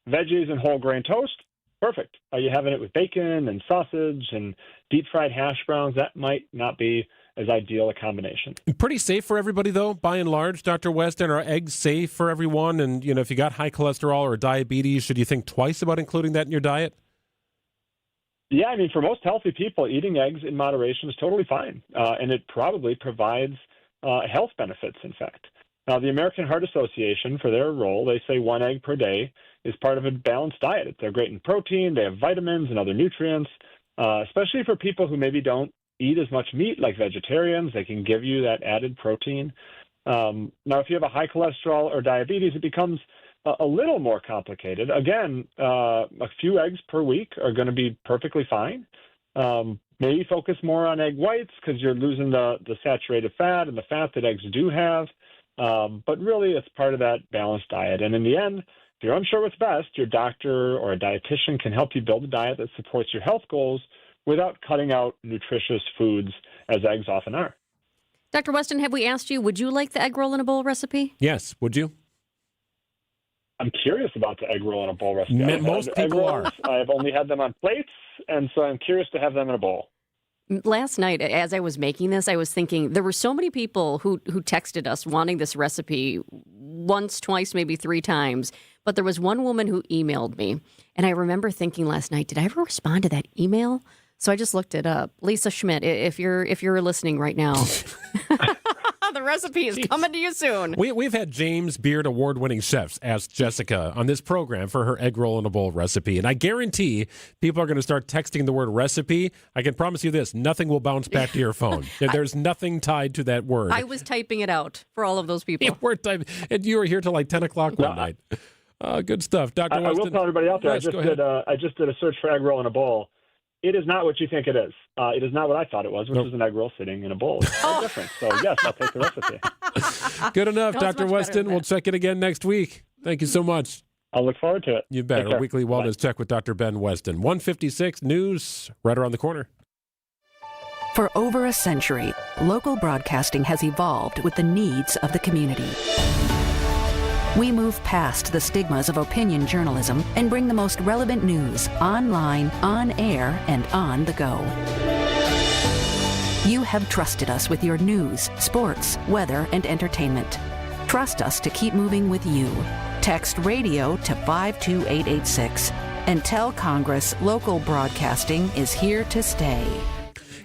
veggies and whole grain toast? Perfect. Are you having it with bacon and sausage and deep fried hash browns? That might not be as ideal a combination. Pretty safe for everybody, though, by and large, Dr. Weston. Are eggs safe for everyone? And, if you got high cholesterol or diabetes, should you think twice about including that in your diet? Yeah, I mean, for most healthy people, eating eggs in moderation is totally fine. And it probably provides health benefits, in fact. Now, the American Heart Association, for their role, they say 1 egg per day is part of a balanced diet. They're great in protein. They have vitamins and other nutrients, especially for people who maybe don't eat as much meat like vegetarians. They can give you that added protein. Now, if you have a high cholesterol or diabetes, it becomes a little more complicated. Again, a few eggs per week are going to be perfectly fine. Maybe focus more on egg whites because you're losing the saturated fat and the fat that eggs do have. But really, it's part of that balanced diet. And in the end, if you're unsure what's best, your doctor or a dietitian can help you build a diet that supports your health goals without cutting out nutritious foods, as eggs often are. Dr. Weston, have we asked you, would you like the egg roll in a bowl recipe? Yes. Would you? I'm curious about the egg roll in a bowl recipe. Most people are. I've only had them on plates, and so I'm curious to have them in a bowl. Last night, as I was making this, I was thinking there were so many people who texted us wanting this recipe once, twice, maybe 3 times. But there was one woman who emailed me, and I remember thinking last night, did I ever respond to that email? So I just looked it up. Lisa Schmidt, if you're listening right now, the recipe is coming to you soon. We've had James Beard award-winning chefs ask Jessica on this program for her egg roll in a bowl recipe, and I guarantee people are going to start texting the word recipe. I can promise you this: nothing will bounce back to your phone. There's nothing tied to that word. I was typing it out for all of those people. You were typing, and you were here till like 10 o'clock one night. Good stuff, Dr. I Weston. will tell everybody out there. Yes, I just did a search for egg roll in a bowl. It is not what you think it is. It is not what I thought it was, which is an egg roll sitting in a bowl. It's quite different. So, yes, I'll take the recipe. Good enough, Dr. Weston. We'll check it again next week. Thank you so much. I'll look forward to it. You bet. Our weekly wellness check with Dr. Ben Weston. 156 News, right around the corner. For over a century, local broadcasting has evolved with the needs of the community. We move past the stigmas of opinion journalism and bring the most relevant news online, on air, and on the go. You have trusted us with your news, sports, weather, and entertainment. Trust us to keep moving with you. Text radio to 52886 and tell Congress local broadcasting is here to stay.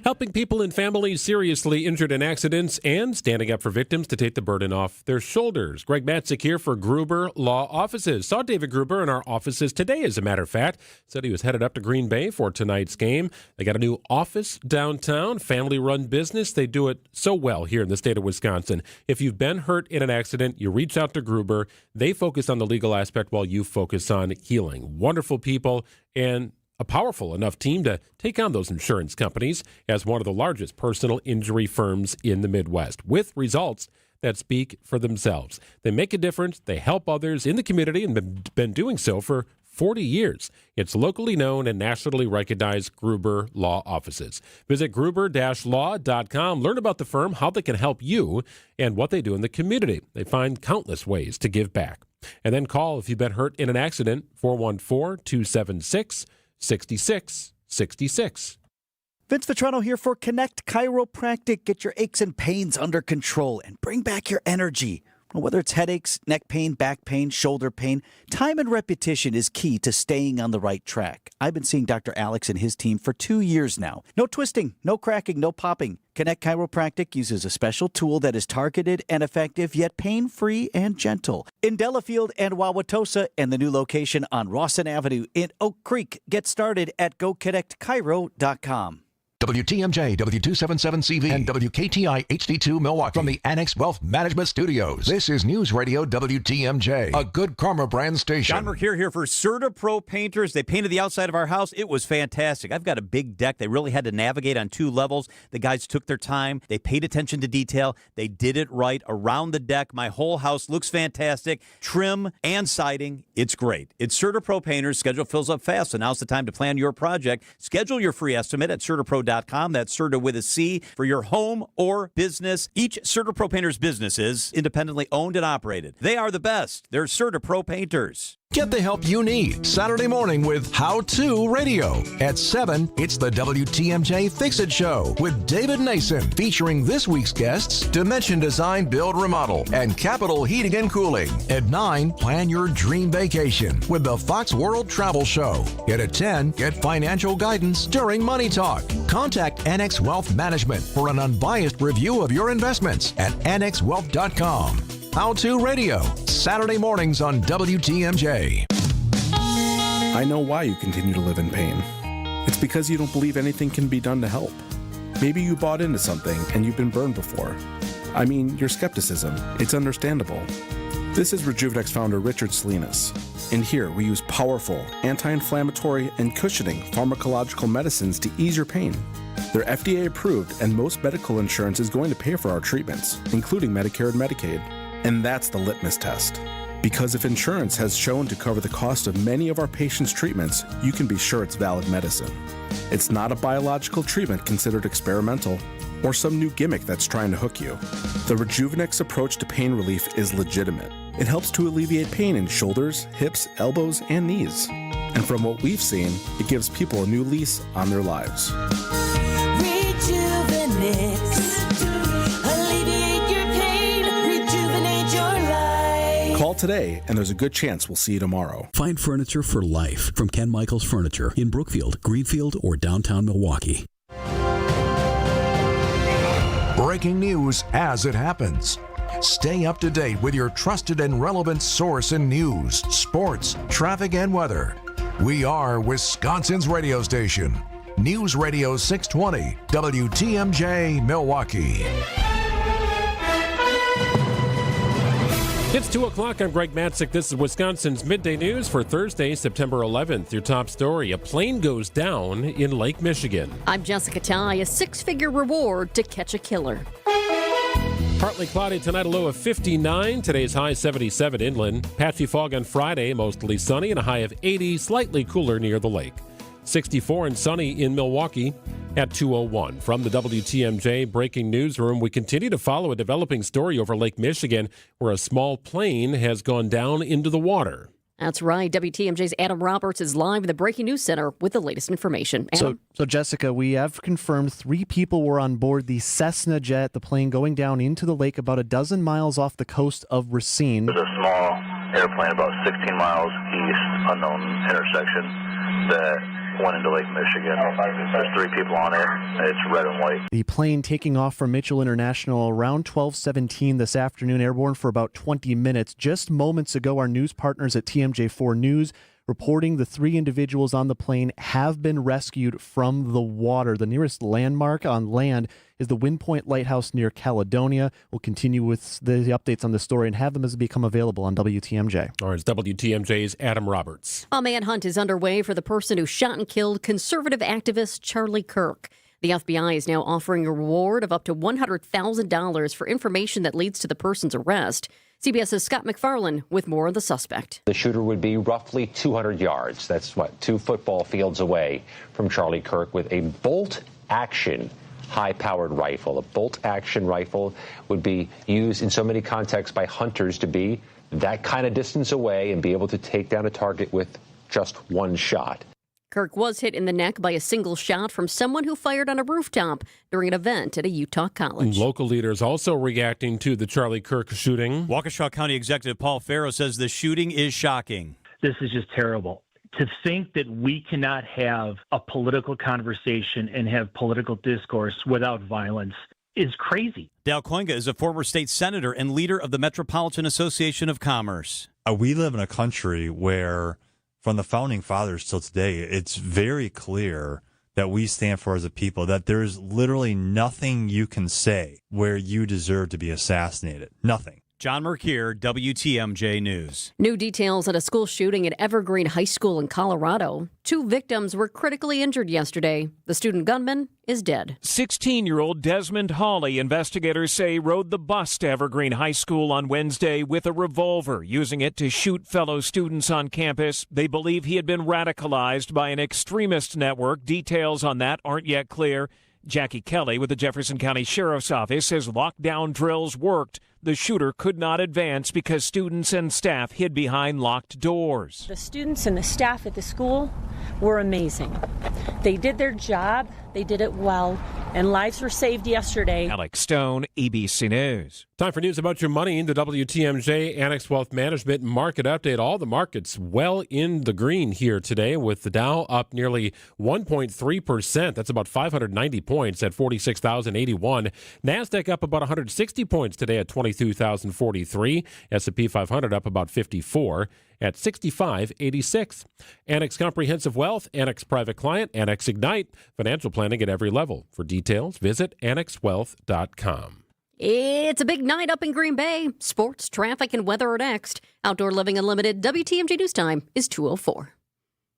Helping people and families seriously injured in accidents and standing up for victims to take the burden off their shoulders. Greg Matzek here for Gruber Law Offices. Saw David Gruber in our offices today, as a matter of fact. Said he was headed up to Green Bay for tonight's game. They got a new office downtown, family-run business. They do it so well here in the state of Wisconsin. If you've been hurt in an accident, you reach out to Gruber. They focus on the legal aspect while you focus on healing. Wonderful people and a powerful enough team to take on those insurance companies as one of the largest personal injury firms in the Midwest, with results that speak for themselves. They make a difference. They help others in the community and been doing so for 40 years. It's locally known and nationally recognized Gruber Law Offices. Visit gruber-law.com. Learn about the firm, how they can help you, and what they do in the community. They find countless ways to give back. And then call if you've been hurt in an accident, 414-276-6666. Vince Vitrano here for Connect Chiropractic. Get your aches and pains under control and bring back your energy. Whether it's headaches, neck pain, back pain, shoulder pain, time and repetition is key to staying on the right track. I've been seeing Dr. Alex and his team for 2 years now. No twisting, no cracking, no popping. Connect Chiropractic uses a special tool that is targeted and effective, yet pain-free and gentle. In Delafield and Wauwatosa, and the new location on Rawson Avenue in Oak Creek. Get started at goconnectchiro.com. WTMJ, W277CV, and WKTI HD2 Milwaukee from the Annex Wealth Management Studios. This is News Radio WTMJ, a Good Karma brand station. John Mercure here for CertaPro Painters. They painted the outside of our house. It was fantastic. I've got a big deck. They really had to navigate on 2 levels. The guys took their time. They paid attention to detail. They did it right around the deck. My whole house looks fantastic. Trim and siding. It's great. It's CertaPro Painters. Schedule fills up fast, so now's the time to plan your project. Schedule your free estimate at CertaPro.com. That's Certa with a C for your home or business. Each CertaPro Painters business is independently owned and operated. They are the best. They're CertaPro Painters. Get the help you need Saturday morning with How To Radio. At 7, it's the WTMJ Fix-It Show with David Nason, featuring this week's guests, Dimension Design, Build, Remodel, and Capital Heating and Cooling. At 9, plan your dream vacation with the Fox World Travel Show. And at 10, get financial guidance during Money Talk. Contact Annex Wealth Management for an unbiased review of your investments at annexwealth.com. How To Radio, Saturday mornings on WTMJ. I know why you continue to live in pain. It's because you don't believe anything can be done to help. Maybe you bought into something and you've been burned before. I mean, your skepticism, it's understandable. This is Rejuvenex founder Richard Salinas. And here we use powerful, anti-inflammatory, and cushioning pharmacological medicines to ease your pain. They're FDA approved and most medical insurance is going to pay for our treatments, including Medicare and Medicaid. And that's the litmus test. Because if insurance has shown to cover the cost of many of our patients' treatments, you can be sure it's valid medicine. It's not a biological treatment considered experimental or some new gimmick that's trying to hook you. The Rejuvenex approach to pain relief is legitimate. It helps to alleviate pain in shoulders, hips, elbows, and knees. And from what we've seen, it gives people a new lease on their lives. Rejuvenex. Alleviate your pain. Rejuvenate your life. Call today, and there's a good chance we'll see you tomorrow. Find furniture for life from Ken Michaels Furniture in Brookfield, Greenfield, or downtown Milwaukee. Breaking news as it happens. Stay up to date with your trusted and relevant source in news, sports, traffic, and weather. We are Wisconsin's radio station. News Radio 620, WTMJ, Milwaukee. It's 2 o'clock. I'm Greg Matzek. This is Wisconsin's Midday News for Thursday, September 11th. Your top story, a plane goes down in Lake Michigan. I'm Jessica Tighe. A 6-figure reward to catch a killer. Partly cloudy tonight, a low of 59. Today's high 77 inland. Patchy fog on Friday, mostly sunny, and a high of 80, slightly cooler near the lake. 64 and sunny in Milwaukee at 2:01. From the WTMJ Breaking Newsroom, we continue to follow a developing story over Lake Michigan where a small plane has gone down into the water. That's right. WTMJ's Adam Roberts is live in the Breaking News Center with the latest information. Adam? So Jessica, we have confirmed 3 people were on board the Cessna jet, the plane going down into the lake about a dozen miles off the coast of Racine. There's a small airplane about 16 miles east, unknown intersection, that went into Lake Michigan. There's 3 people on it. It's red and white. The plane taking off from Mitchell International around 12:17 this afternoon, airborne for about 20 minutes. Just moments ago, our news partners at TMJ4 News reporting the 3 individuals on the plane have been rescued from the water. The nearest landmark on land is the Wind Point Lighthouse near Caledonia. We'll continue with the updates on this story and have them as they become available on WTMJ. All right, it's WTMJ's Adam Roberts. A manhunt is underway for the person who shot and killed conservative activist Charlie Kirk. The FBI is now offering a reward of up to $100,000 for information that leads to the person's arrest. CBS's Scott McFarlane with more on the suspect. The shooter would be roughly 200 yards. That's 2 football fields away from Charlie Kirk with a bolt-action high-powered rifle. A bolt-action rifle would be used in so many contexts by hunters to be that kind of distance away and be able to take down a target with just one shot. Kirk was hit in the neck by a single shot from someone who fired on a rooftop during an event at a Utah college. Local leaders also reacting to the Charlie Kirk shooting. Waukesha County Executive Paul Farrow says the shooting is shocking. This is just terrible. To think that we cannot have a political conversation and have political discourse without violence is crazy. Dale Koinga is a former state senator and leader of the Metropolitan Association of Commerce. We live in a country where, from the founding fathers till today, it's very clear that we stand for as a people that there's literally nothing you can say where you deserve to be assassinated. Nothing. John Mercure, WTMJ News. New details on a school shooting at Evergreen High School in Colorado. 2 victims were critically injured yesterday. The student gunman is dead. 16-year-old Desmond Hawley, investigators say, rode the bus to Evergreen High School on Wednesday with a revolver, using it to shoot fellow students on campus. They believe he had been radicalized by an extremist network. Details on that aren't yet clear. Jackie Kelly with the Jefferson County Sheriff's Office says lockdown drills worked. The shooter could not advance because students and staff hid behind locked doors. The students and the staff at the school were amazing. They did their job, they did it well, and lives were saved yesterday. Alex Stone, ABC News. Time for news about your money. The WTMJ Annex Wealth Management Market Update. All the markets well in the green here today, with the Dow up nearly 1.3%. That's about 590 points at 46,081. NASDAQ up about 160 points today at 22,043. S&P 500 up about 54 at 6586. Annex Comprehensive Wealth, Annex Private Client, Annex Ignite. Financial planning at every level. For details, visit annexwealth.com. It's a big night up in Green Bay. Sports, traffic, and weather are next. Outdoor Living Unlimited WTMJ News Time is 2:04.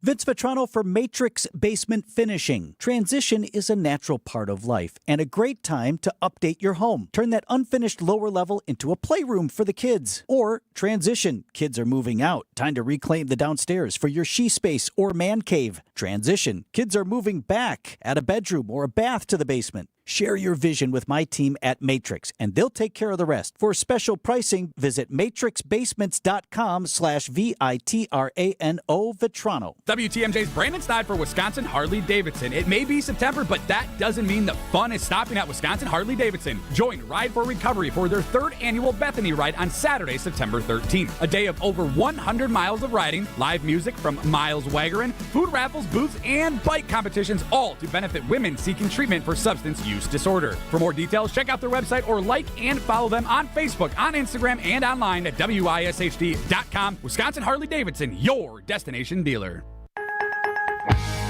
Vince Vetrano for Matrix Basement Finishing. Transition is a natural part of life and a great time to update your home. Turn that unfinished lower level into a playroom for the kids. Or transition. Kids are moving out. Time to reclaim the downstairs for your she space or man cave. Transition. Kids are moving back. Add a bedroom or a bath to the basement. Share your vision with my team at Matrix, and they'll take care of the rest. For special pricing, visit matrixbasements.com/VITRANO Vetrano. WTMJ's Brandon Stein for Wisconsin Harley-Davidson. It may be September, but that doesn't mean the fun is stopping at Wisconsin Harley-Davidson. Join Ride for Recovery for their 3rd annual Bethany Ride on Saturday, September 13th. A day of over 100 miles of riding, live music from Miles Waggerin, food raffles, booths, and bike competitions, all to benefit women seeking treatment for substance use disorder. For more details, check out their website or like and follow them on Facebook, on Instagram, and online at WISHD.com. Wisconsin Harley-Davidson, your destination dealer.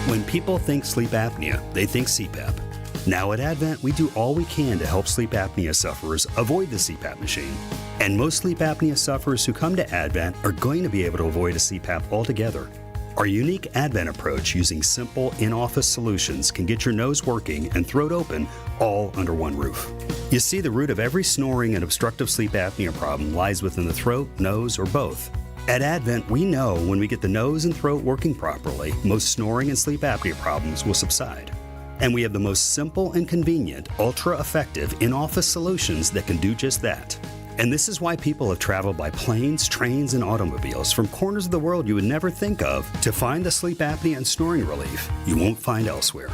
When people think sleep apnea, they think CPAP. Now at Advent, we do all we can to help sleep apnea sufferers avoid the CPAP machine. And most sleep apnea sufferers who come to Advent are going to be able to avoid a CPAP altogether. Our unique Advent approach using simple in-office solutions can get your nose working and throat open all under one roof. You see, the root of every snoring and obstructive sleep apnea problem lies within the throat, nose, or both. At Advent, we know when we get the nose and throat working properly, most snoring and sleep apnea problems will subside. And we have the most simple and convenient, ultra-effective in-office solutions that can do just that. And this is why people have traveled by planes, trains, and automobiles from corners of the world you would never think of to find the sleep apnea and snoring relief you won't find elsewhere.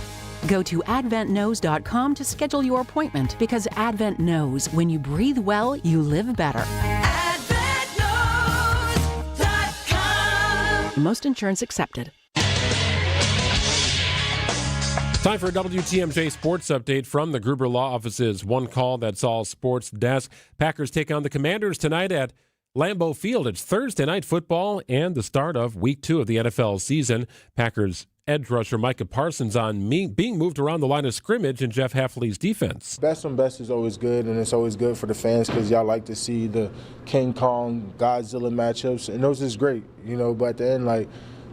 Go to adventknows.com to schedule your appointment, because Advent knows when you breathe well, you live better. AdventKnows.com. Most insurance accepted. Time for a WTMJ Sports Update from the Gruber Law Office's One Call, That's All Sports Desk. Packers take on the Commanders tonight at Lambeau Field. It's Thursday night football and the start of Week 2 of the NFL season. Packers edge rusher Micah Parsons being moved around the line of scrimmage in Jeff Hafley's defense. Best on best is always good, and it's always good for the fans because y'all like to see the King Kong, Godzilla matchups, and those is great, but at the end,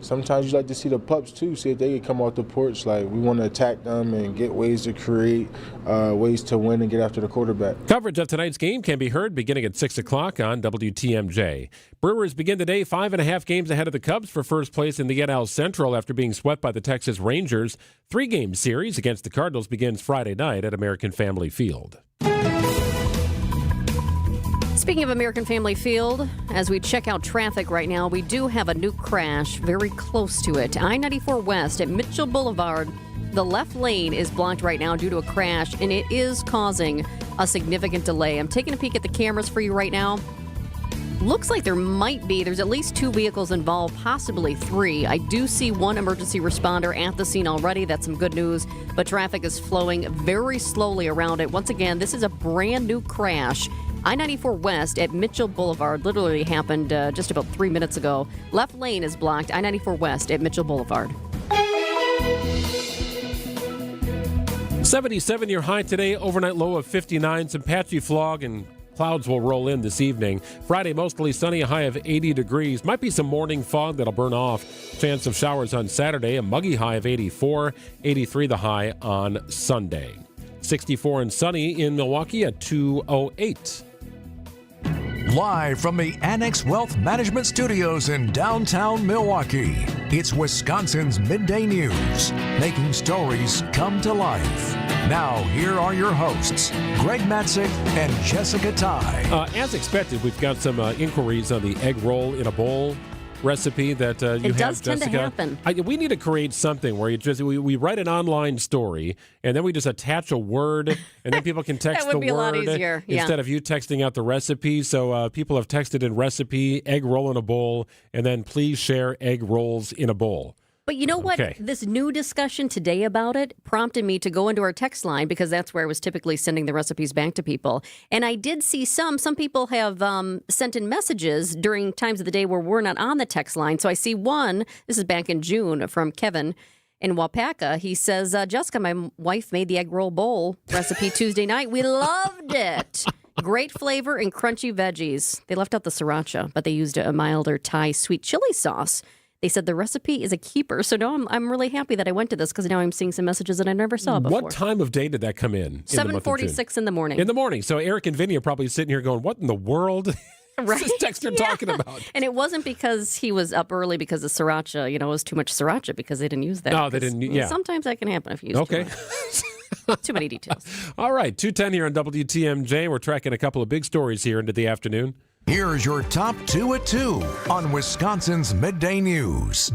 sometimes you like to see the pups too, see if they can come off the porch. Like, we want to attack them and get ways to create ways to win and get after the quarterback. Coverage of tonight's game can be heard beginning at 6 o'clock on WTMJ. Brewers begin today 5.5 games ahead of the Cubs for first place in the NL Central after being swept by the Texas Rangers. 3-game series against the Cardinals begins Friday night at American Family Field. Speaking of American Family Field, as we check out traffic right now, we do have a new crash very close to it. I-94 West at Mitchell Boulevard. The left lane is blocked right now due to a crash, and it is causing a significant delay. I'm taking a peek at the cameras for you right now. Looks like there's at least 2 vehicles involved, possibly 3. I do see one emergency responder at the scene already. That's some good news, but traffic is flowing very slowly around it. Once again, this is a brand new crash. I-94 West at Mitchell Boulevard literally happened just about 3 minutes ago. Left lane is blocked. I-94 West at Mitchell Boulevard. 77 your high today, overnight low of 59. Some patchy fog and clouds will roll in this evening. Friday, mostly sunny, a high of 80 degrees. Might be some morning fog that'll burn off. Chance of showers on Saturday, a muggy high of 84. 83 the high on Sunday. 64 and sunny in Milwaukee at 208. Live from the Annex Wealth Management Studios in downtown Milwaukee, it's Wisconsin's Midday News, making stories come to life. Now, here are your hosts, Greg Matzek and Jessica Tighe. As expected, we've got some inquiries on the egg roll in a bowl recipe that you have, Jessica. It does tend to happen. We need to create something where we write an online story and then we just attach a word and then people can text that would the be word a lot easier. Yeah. instead of you texting out the recipe. So people have texted in recipe, egg roll in a bowl, and then please share egg rolls in a bowl. But you know what? Okay. This new discussion today about it prompted me to go into our text line because that's where I was typically sending the recipes back to people. And I did see some people have sent in messages during times of the day where we're not on the text line. So I see one, this is back in June, from Kevin in Wapaka. He says, Jessica, my wife made the egg roll bowl recipe Tuesday night. We loved it. Great flavor and crunchy veggies. They left out the sriracha, but they used a milder Thai sweet chili sauce. They said the recipe is a keeper. So now I'm really happy that I went to this because now I'm seeing some messages that I never saw before. What time of day did that come in? 7:46 in the morning. In the morning. So Eric and Vinny are probably sitting here going, what in the world right? is this texter talking about? And it wasn't because he was up early because of sriracha. It was too much sriracha because they didn't use that. No, they didn't. Yeah. Sometimes that can happen if you use too much. Too many details. All right. 2:10 here on WTMJ. We're tracking a couple of big stories here into the afternoon. Here's your top 2 at 2 on Wisconsin's Midday News.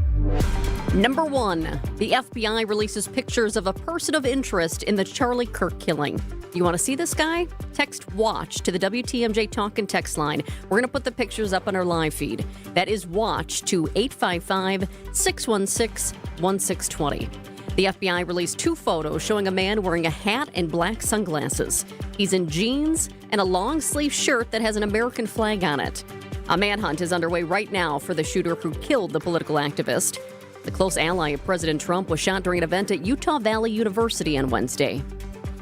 Number 1, the FBI releases pictures of a person of interest in the Charlie Kirk killing. You want to see this guy? Text WATCH to the WTMJ Talk and Text line. We're going to put the pictures up on our live feed. That is WATCH to 855-616-1620. The FBI released 2 photos showing a man wearing a hat and black sunglasses. He's in jeans and a long-sleeve shirt that has an American flag on it. A manhunt is underway right now for the shooter who killed the political activist. The close ally of President Trump was shot during an event at Utah Valley University on Wednesday.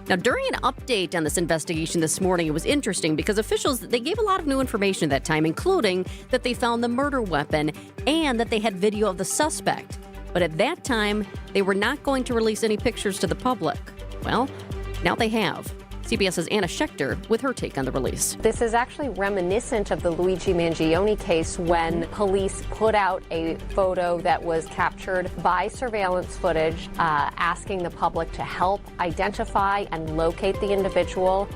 Now, during an update on this investigation this morning, it was interesting because officials, they gave a lot of new information at that time, including that they found the murder weapon and that they had video of the suspect. But at that time, they were not going to release any pictures to the public. Well, now they have. CBS's Anna Schechter with her take on the release. This is actually reminiscent of the Luigi Mangione case when police put out a photo that was captured by surveillance footage, asking the public to help identify and locate the individual.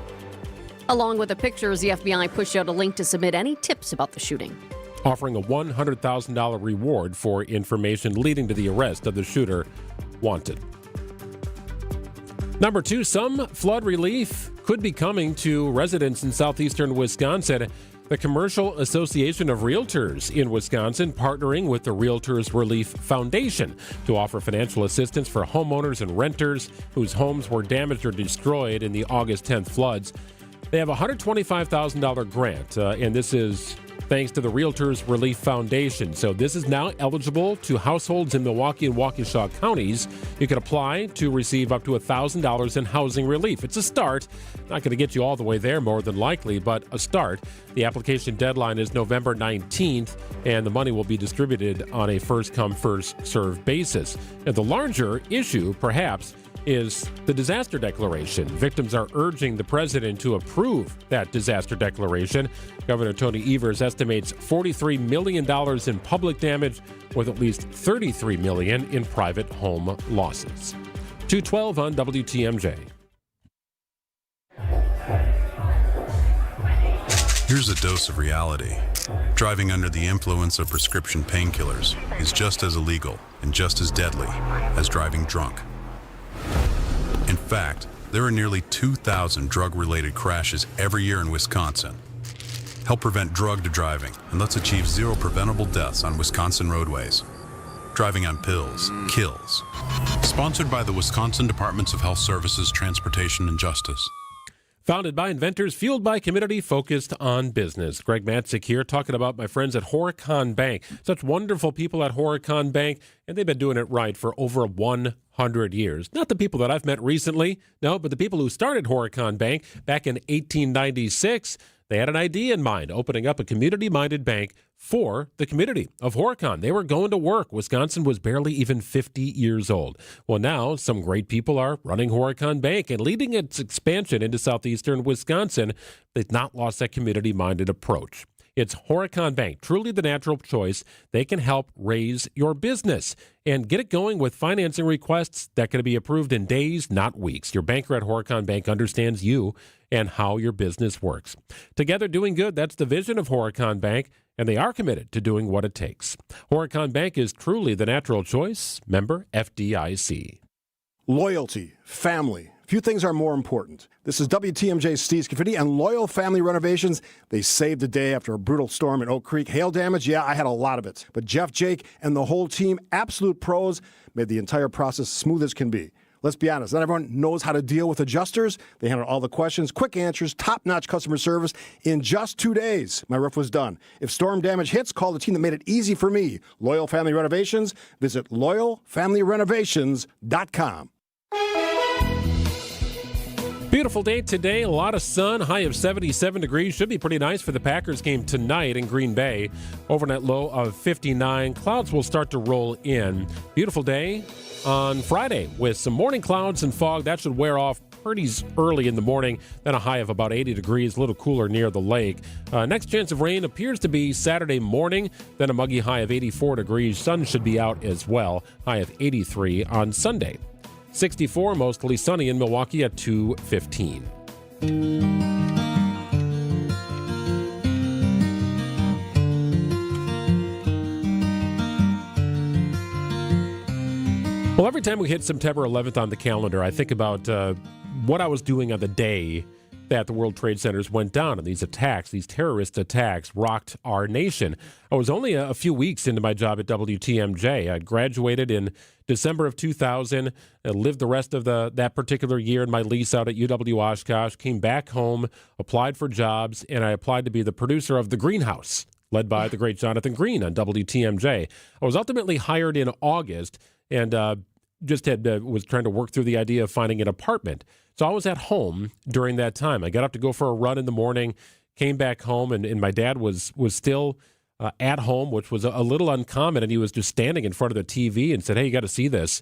Along with the pictures, the FBI pushed out a link to submit any tips about the shooting, offering a $100,000 reward for information leading to the arrest of the shooter wanted. Number 2, some flood relief could be coming to residents in southeastern Wisconsin. The Commercial Association of Realtors in Wisconsin partnering with the Realtors Relief Foundation to offer financial assistance for homeowners and renters whose homes were damaged or destroyed in the August 10th floods. They have a $125,000 grant, and this is thanks to the Realtors Relief Foundation. So this is now eligible to households in Milwaukee and Waukesha counties. You can apply to receive up to $1,000 in housing relief. It's a start. Not going to get you all the way there, more than likely, but a start. The application deadline is November 19th, and the money will be distributed on a first-come, first-served basis. And the larger issue, perhaps, is the disaster declaration. Victims are urging the president to approve that disaster declaration. Governor Tony Evers estimates $43 million in public damage, with at least $33 million in private home losses. 2:12 on WTMJ. Here's a dose of reality. Driving under the influence of prescription painkillers is just as illegal and just as deadly as driving drunk. In fact, there are nearly 2,000 drug-related crashes every year in Wisconsin. Help prevent drugged driving, and let's achieve 0 preventable deaths on Wisconsin roadways. Driving on pills kills. Sponsored by the Wisconsin Departments of Health Services, Transportation, and Justice. Founded by inventors, fueled by community, focused on business. Greg Matzek here, talking about my friends at Horicon Bank. Such wonderful people at Horicon Bank, and they've been doing it right for over 100 years. Not the people that I've met recently, no, but the people who started Horicon Bank back in 1896. They had an idea in mind, opening up a community-minded bank for the community of Horicon. They were going to work. Wisconsin was barely even 50 years old. Well, now some great people are running Horicon Bank and leading its expansion into southeastern Wisconsin. They've not lost that community-minded approach. It's Horicon Bank, truly the natural choice. They can help raise your business and get it going with financing requests that can be approved in days, not weeks. Your banker at Horicon Bank understands you and how your business works. Together doing good, that's the vision of Horicon Bank, and they are committed to doing what it takes. Horicon Bank is truly the natural choice. Member FDIC. Loyalty, family. Few things are more important. This is WTMJ's Steve Scafidi and Loyal Family Renovations. They saved the day after a brutal storm in Oak Creek. Hail damage, yeah, I had a lot of it. But Jeff, Jake, and the whole team, absolute pros, made the entire process smooth as can be. Let's be honest, not everyone knows how to deal with adjusters. They handle all the questions, quick answers, top-notch customer service. In just 2 days, my roof was done. If storm damage hits, call the team that made it easy for me. Loyal Family Renovations. Visit loyalfamilyrenovations.com. Beautiful day today, a lot of sun, high of 77 degrees. Should be pretty nice for the Packers game tonight in Green Bay. Overnight low of 59. Clouds will start to roll in. Beautiful day on Friday with some morning clouds and fog. That should wear off pretty early in the morning. Then a high of about 80 degrees, a little cooler near the lake. Next chance of rain appears to be Saturday morning. Then a muggy high of 84 degrees. Sun should be out as well. High of 83 on Sunday. 64, mostly sunny in Milwaukee at 2:15. Well, every time we hit September 11th on the calendar, I think about what I was doing on the day that the World Trade Centers went down, and these attacks, these terrorist attacks, rocked our nation. I was only a few weeks into my job at WTMJ. I graduated in December of 2000, lived the rest of that particular year in my lease out at UW Oshkosh, came back home, applied for jobs, and I applied to be the producer of The Greenhouse, led by the great Jonathan Green on WTMJ. I was ultimately hired in August and was trying to work through the idea of finding an apartment. So I was at home during that time. I got up to go for a run in the morning, came back home, and my dad was still at home, which was a little uncommon, and he was just standing in front of the TV and said, "Hey, you got to see this."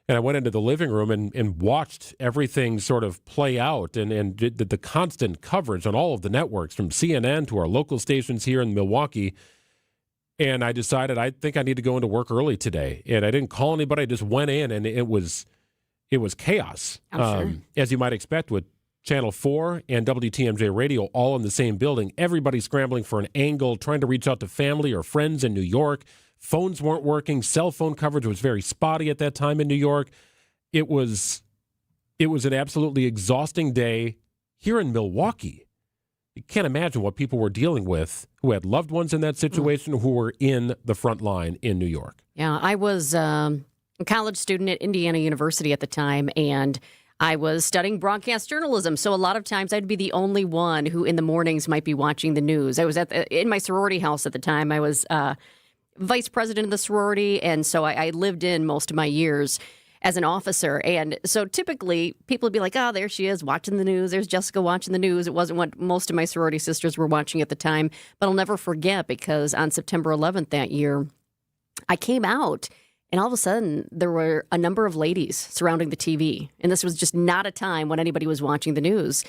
And I went into the living room and watched everything sort of play out and did the constant coverage on all of the networks, from CNN to our local stations here in Milwaukee. And I decided I think I need to go into work early today. And I didn't call anybody. I just went in, and it was chaos, Sure. as you might expect, with Channel 4 and WTMJ Radio all in the same building. Everybody scrambling for an angle, trying to reach out to family or friends in New York. Phones weren't working. Cell phone coverage was very spotty at that time in New York. It was an absolutely exhausting day here in Milwaukee. You can't imagine what people were dealing with who had loved ones in that situation, who were in the front line in New York. Yeah, I was a college student at Indiana University at the time, and I was studying broadcast journalism, so a lot of times I'd be the only one who in the mornings might be watching the news. I was in my sorority house at the time. I was vice president of the sorority, and so I lived in most of my years as an officer. And so typically people would be like, oh, there she is watching the news. There's Jessica watching the news. It wasn't what most of my sorority sisters were watching at the time. But I'll never forget, because on September 11th that year, I came out and all of a sudden there were a number of ladies surrounding the TV. And this was just not a time when anybody was watching the news.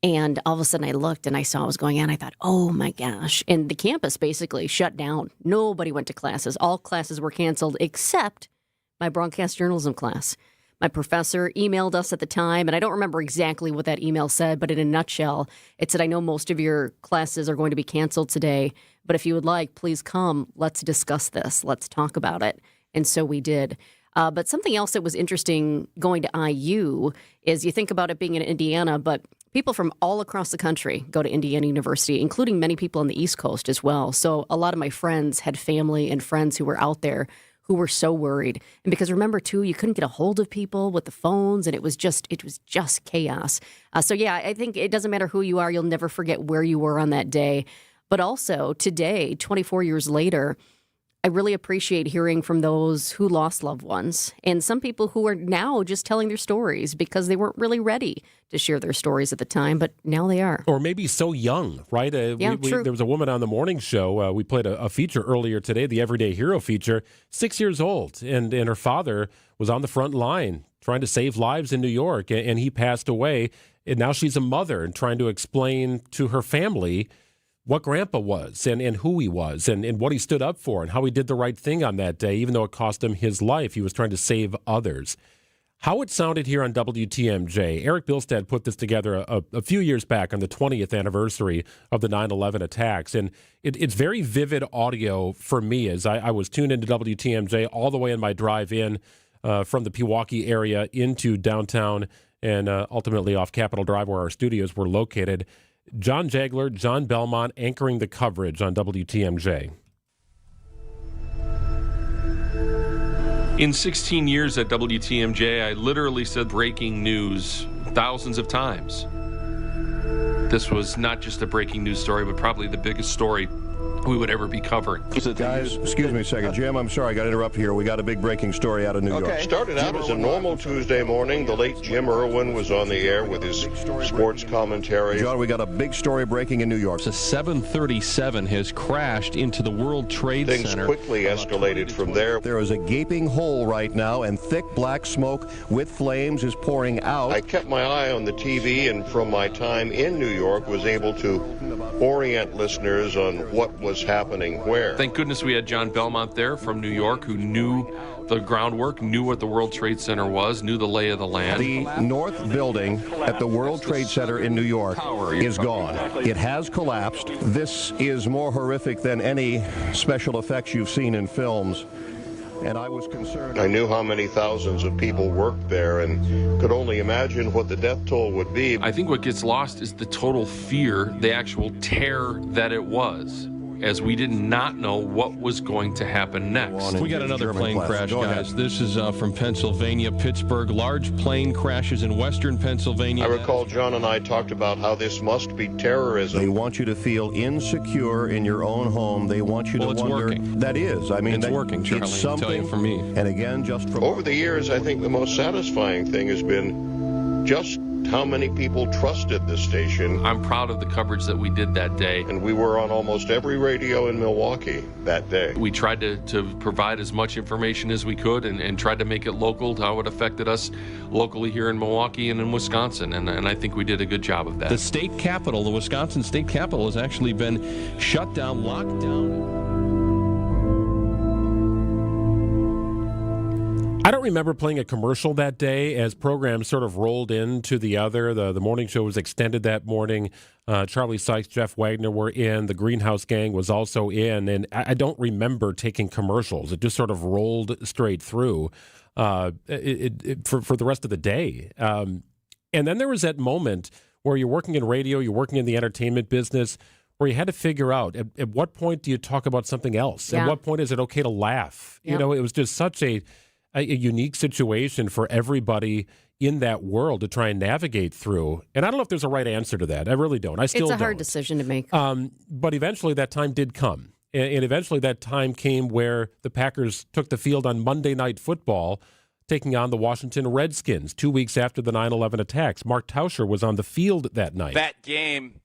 And all of a sudden I looked and I saw what was going on. I thought, oh my gosh. And the campus basically shut down. Nobody went to classes. All classes were canceled except my broadcast journalism class. My professor emailed us at the time, and I don't remember exactly what that email said, but in a nutshell, it said, I know most of your classes are going to be canceled today, but if you would like, please come. Let's discuss this. Let's talk about it. And so we did. But something else that was interesting going to IU is you think about it being in Indiana, but people from all across the country go to Indiana University, including many people on the East Coast as well. So a lot of my friends had family and friends who were out there who were so worried. And because remember, too, you couldn't get a hold of people with the phones, and it was just chaos. So, yeah, I think it doesn't matter who you are. You'll never forget where you were on that day. But also today, 24 years later, I really appreciate hearing from those who lost loved ones and some people who are now just telling their stories because they weren't really ready to share their stories at the time, but now they are. Or maybe so young, right? True. There was a woman on the morning show. We played a feature earlier today, the Everyday Hero feature, 6 years old, and her father was on the front line trying to save lives in New York, and he passed away. And now she's a mother and trying to explain to her family what Grandpa was and who he was and what he stood up for and how he did the right thing on that day, even though it cost him his life. He was trying to save others. How it sounded here on WTMJ. Eric Bilstead put this together a few years back on the 20th anniversary of the 9/11 attacks. And it's very vivid audio for me as I was tuned into WTMJ all the way in my drive in from the Pewaukee area into downtown and ultimately off Capitol Drive where our studios were located. John Jagler, John Belmont anchoring the coverage on WTMJ. In 16 years at WTMJ, I literally said breaking news thousands of times. This was not just a breaking news story, but probably the biggest story we would ever be covering. Guys, excuse me a second. Jim, I'm sorry, I got to interrupt here. We got a big breaking story out of New York. Started out as a normal Tuesday morning. The late Jim Irwin was on the air with his sports commentary. John, we got a big story breaking in New York. A 737 has crashed into the World Trade Center. Things quickly escalated from there. There is a gaping hole right now, and thick black smoke with flames is pouring out. I kept my eye on the TV, and from my time in New York was able to orient listeners on what was happening where. Thank goodness we had John Belmont there from New York who knew the groundwork, knew what the World Trade Center was, knew the lay of the land. The north building at the World Trade Center in New York is gone. It has collapsed. This is more horrific than any special effects you've seen in films. And I was concerned. I knew how many thousands of people worked there and could only imagine what the death toll would be. I think what gets lost is the total fear, the actual terror that it was, as we did not know what was going to happen next. We got another plane crash, guys. This is from Pennsylvania, Pittsburgh. Large plane crashes in western Pennsylvania. I recall John and I talked about how this must be terrorism. They want you to feel insecure in your own home. They want you to wonder. Working. That is. I mean, it's working, Charlie. It's something. I'll tell you for me. And again, just from over the years, I think the most satisfying thing has been just how many people trusted this station. I'm proud of the coverage that we did that day. And we were on almost every radio in Milwaukee that day. We tried to provide as much information as we could and tried to make it local to how it affected us locally here in Milwaukee and in Wisconsin. And I think we did a good job of that. The state capitol, the Wisconsin state capitol, has actually been shut down, locked down. I don't remember playing a commercial that day as programs sort of rolled into the other. The morning show was extended that morning. Charlie Sykes, Jeff Wagner were in. The Greenhouse Gang was also in. And I don't remember taking commercials. It just sort of rolled straight through for the rest of the day. And then there was that moment where you're working in radio, you're working in the entertainment business, where you had to figure out at what point do you talk about something else? Yeah. At what point is it okay to laugh? Yeah. You know, it was just such a unique situation for everybody in that world to try and navigate through. And I don't know if there's a right answer to that. I really don't. I still don't. It's a hard decision to make. But eventually that time did come. And eventually that time came where the Packers took the field on Monday Night Football, taking on the Washington Redskins 2 weeks after the 9/11 attacks. Mark Tauscher was on the field that night. That game,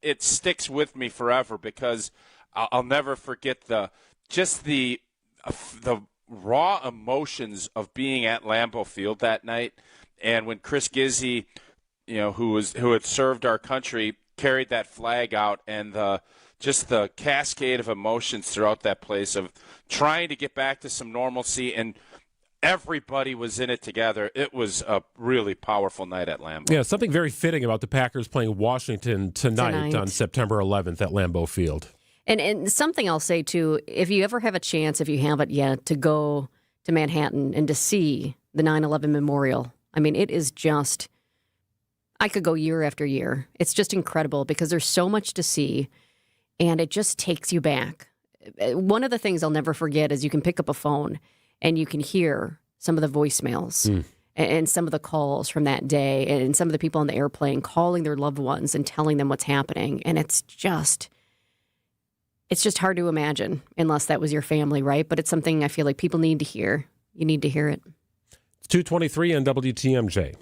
it sticks with me forever because I'll never forget the raw emotions of being at Lambeau Field that night. And when Chris Gizzy, who had served our country, carried that flag out, and the cascade of emotions throughout that place of trying to get back to some normalcy, and everybody was in it together. It was a really powerful night at Lambeau. Yeah, something very fitting about the Packers playing Washington tonight. On September 11th at Lambeau Field. And something I'll say, too, if you ever have a chance, if you haven't yet, to go to Manhattan and to see the 9/11 Memorial, I mean, it is just, I could go year after year. It's just incredible because there's so much to see, and it just takes you back. One of the things I'll never forget is you can pick up a phone and you can hear some of the voicemails and some of the calls from that day and some of the people on the airplane calling their loved ones and telling them what's happening. And it's just hard to imagine unless that was your family, right? But it's something I feel like people need to hear. You need to hear it. It's 2:23 on WTMJ.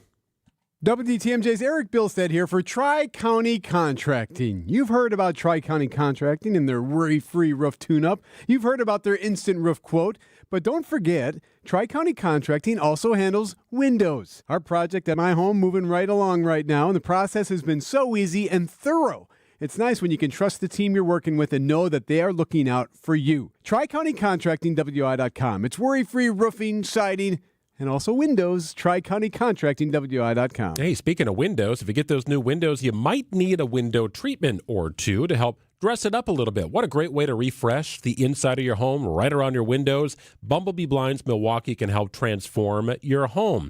WTMJ's Eric Bilstead here for Tri-County Contracting. You've heard about Tri-County Contracting and their worry-free roof tune-up. You've heard about their instant roof quote. But don't forget, Tri-County Contracting also handles windows. Our project at my home moving right along right now, and the process has been so easy and thorough. It's nice when you can trust the team you're working with and know that they are looking out for you. Tri-County Contracting, WI.com. It's worry-free roofing, siding, and also windows. Tri-County Contracting, WI.com. Hey, speaking of windows, if you get those new windows, you might need a window treatment or two to help dress it up a little bit. What a great way to refresh the inside of your home right around your windows. Bumblebee Blinds Milwaukee can help transform your home.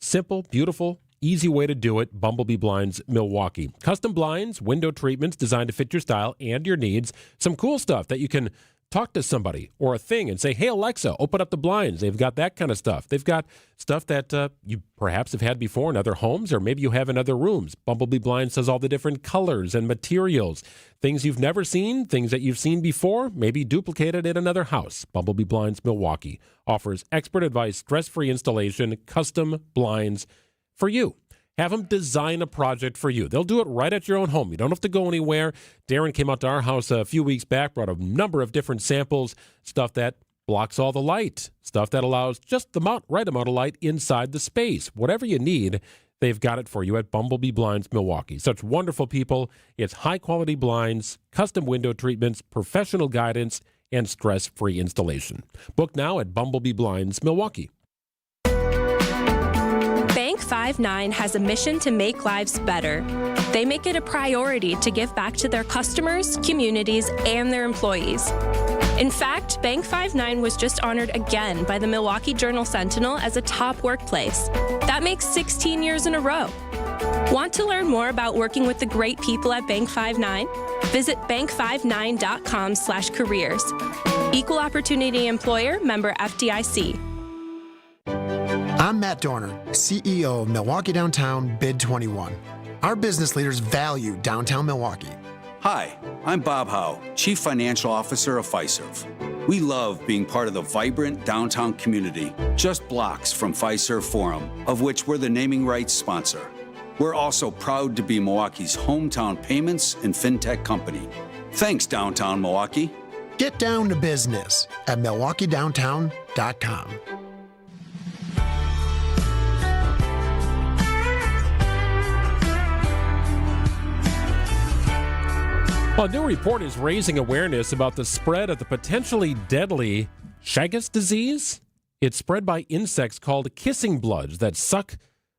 Simple, beautiful, easy way to do it. Bumblebee Blinds Milwaukee. Custom blinds, window treatments designed to fit your style and your needs. Some cool stuff that you can talk to somebody or a thing and say, hey, Alexa, open up the blinds. They've got that kind of stuff. They've got stuff that you perhaps have had before in other homes, or maybe you have in other rooms. Bumblebee Blinds has all the different colors and materials. Things you've never seen, things that you've seen before, maybe duplicated in another house. Bumblebee Blinds Milwaukee offers expert advice, stress-free installation, custom blinds for you. Have them design a project for you. They'll do it right at your own home. You don't have to go anywhere. Darren came out to our house a few weeks back, brought a number of different samples, stuff that blocks all the light, stuff that allows just the right amount of light inside the space. Whatever you need, they've got it for you at Bumblebee Blinds Milwaukee. Such wonderful people. It's high-quality blinds, custom window treatments, professional guidance, and stress-free installation. Book now at Bumblebee Blinds Milwaukee. Bank 5-9 has a mission to make lives better. They make it a priority to give back to their customers, communities, and their employees. In fact, Bank 5-9 was just honored again by the Milwaukee Journal-Sentinel as a top workplace. That makes 16 years in a row. Want to learn more about working with the great people at Bank 5-9? Visit bank59.com/careers. Equal Opportunity Employer, member FDIC. I'm Matt Dorner, CEO of Milwaukee Downtown Bid 21. Our business leaders value downtown Milwaukee. Hi, I'm Bob Howe, Chief Financial Officer of Fiserv. We love being part of the vibrant downtown community, just blocks from Fiserv Forum, of which we're the naming rights sponsor. We're also proud to be Milwaukee's hometown payments and fintech company. Thanks, downtown Milwaukee. Get down to business at MilwaukeeDowntown.com. Well, a new report is raising awareness about the spread of the potentially deadly Chagas disease. It's spread by insects called kissing bloods that suck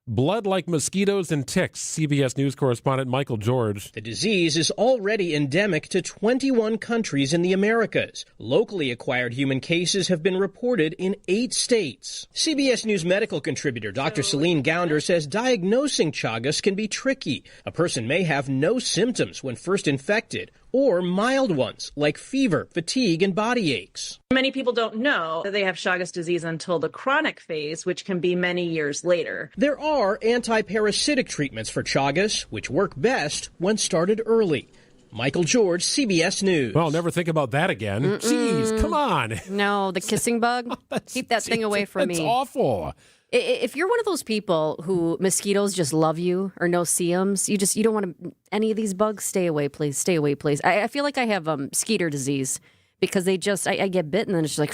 blood like mosquitoes and ticks. CBS News correspondent Michael George. The disease is already endemic to 21 countries in the Americas. Locally acquired human cases have been reported in 8 states. CBS News medical contributor Dr. Celine Gounder says diagnosing Chagas can be tricky. A person may have no symptoms when first infected, or mild ones like fever, fatigue, and body aches. Many people don't know that they have Chagas disease until the chronic phase, which can be many years later. There are anti-parasitic treatments for Chagas, which work best when started early. Michael George, CBS News. Well, never think about that again. Jeez, come on. No, the kissing bug. Keep that thing away from me. It's awful. If you're one of those people who mosquitoes just love you or no-see-ums, you don't want any of these bugs, stay away, please. Stay away, please. I feel like I have skeeter disease because I get bit and then it's just like,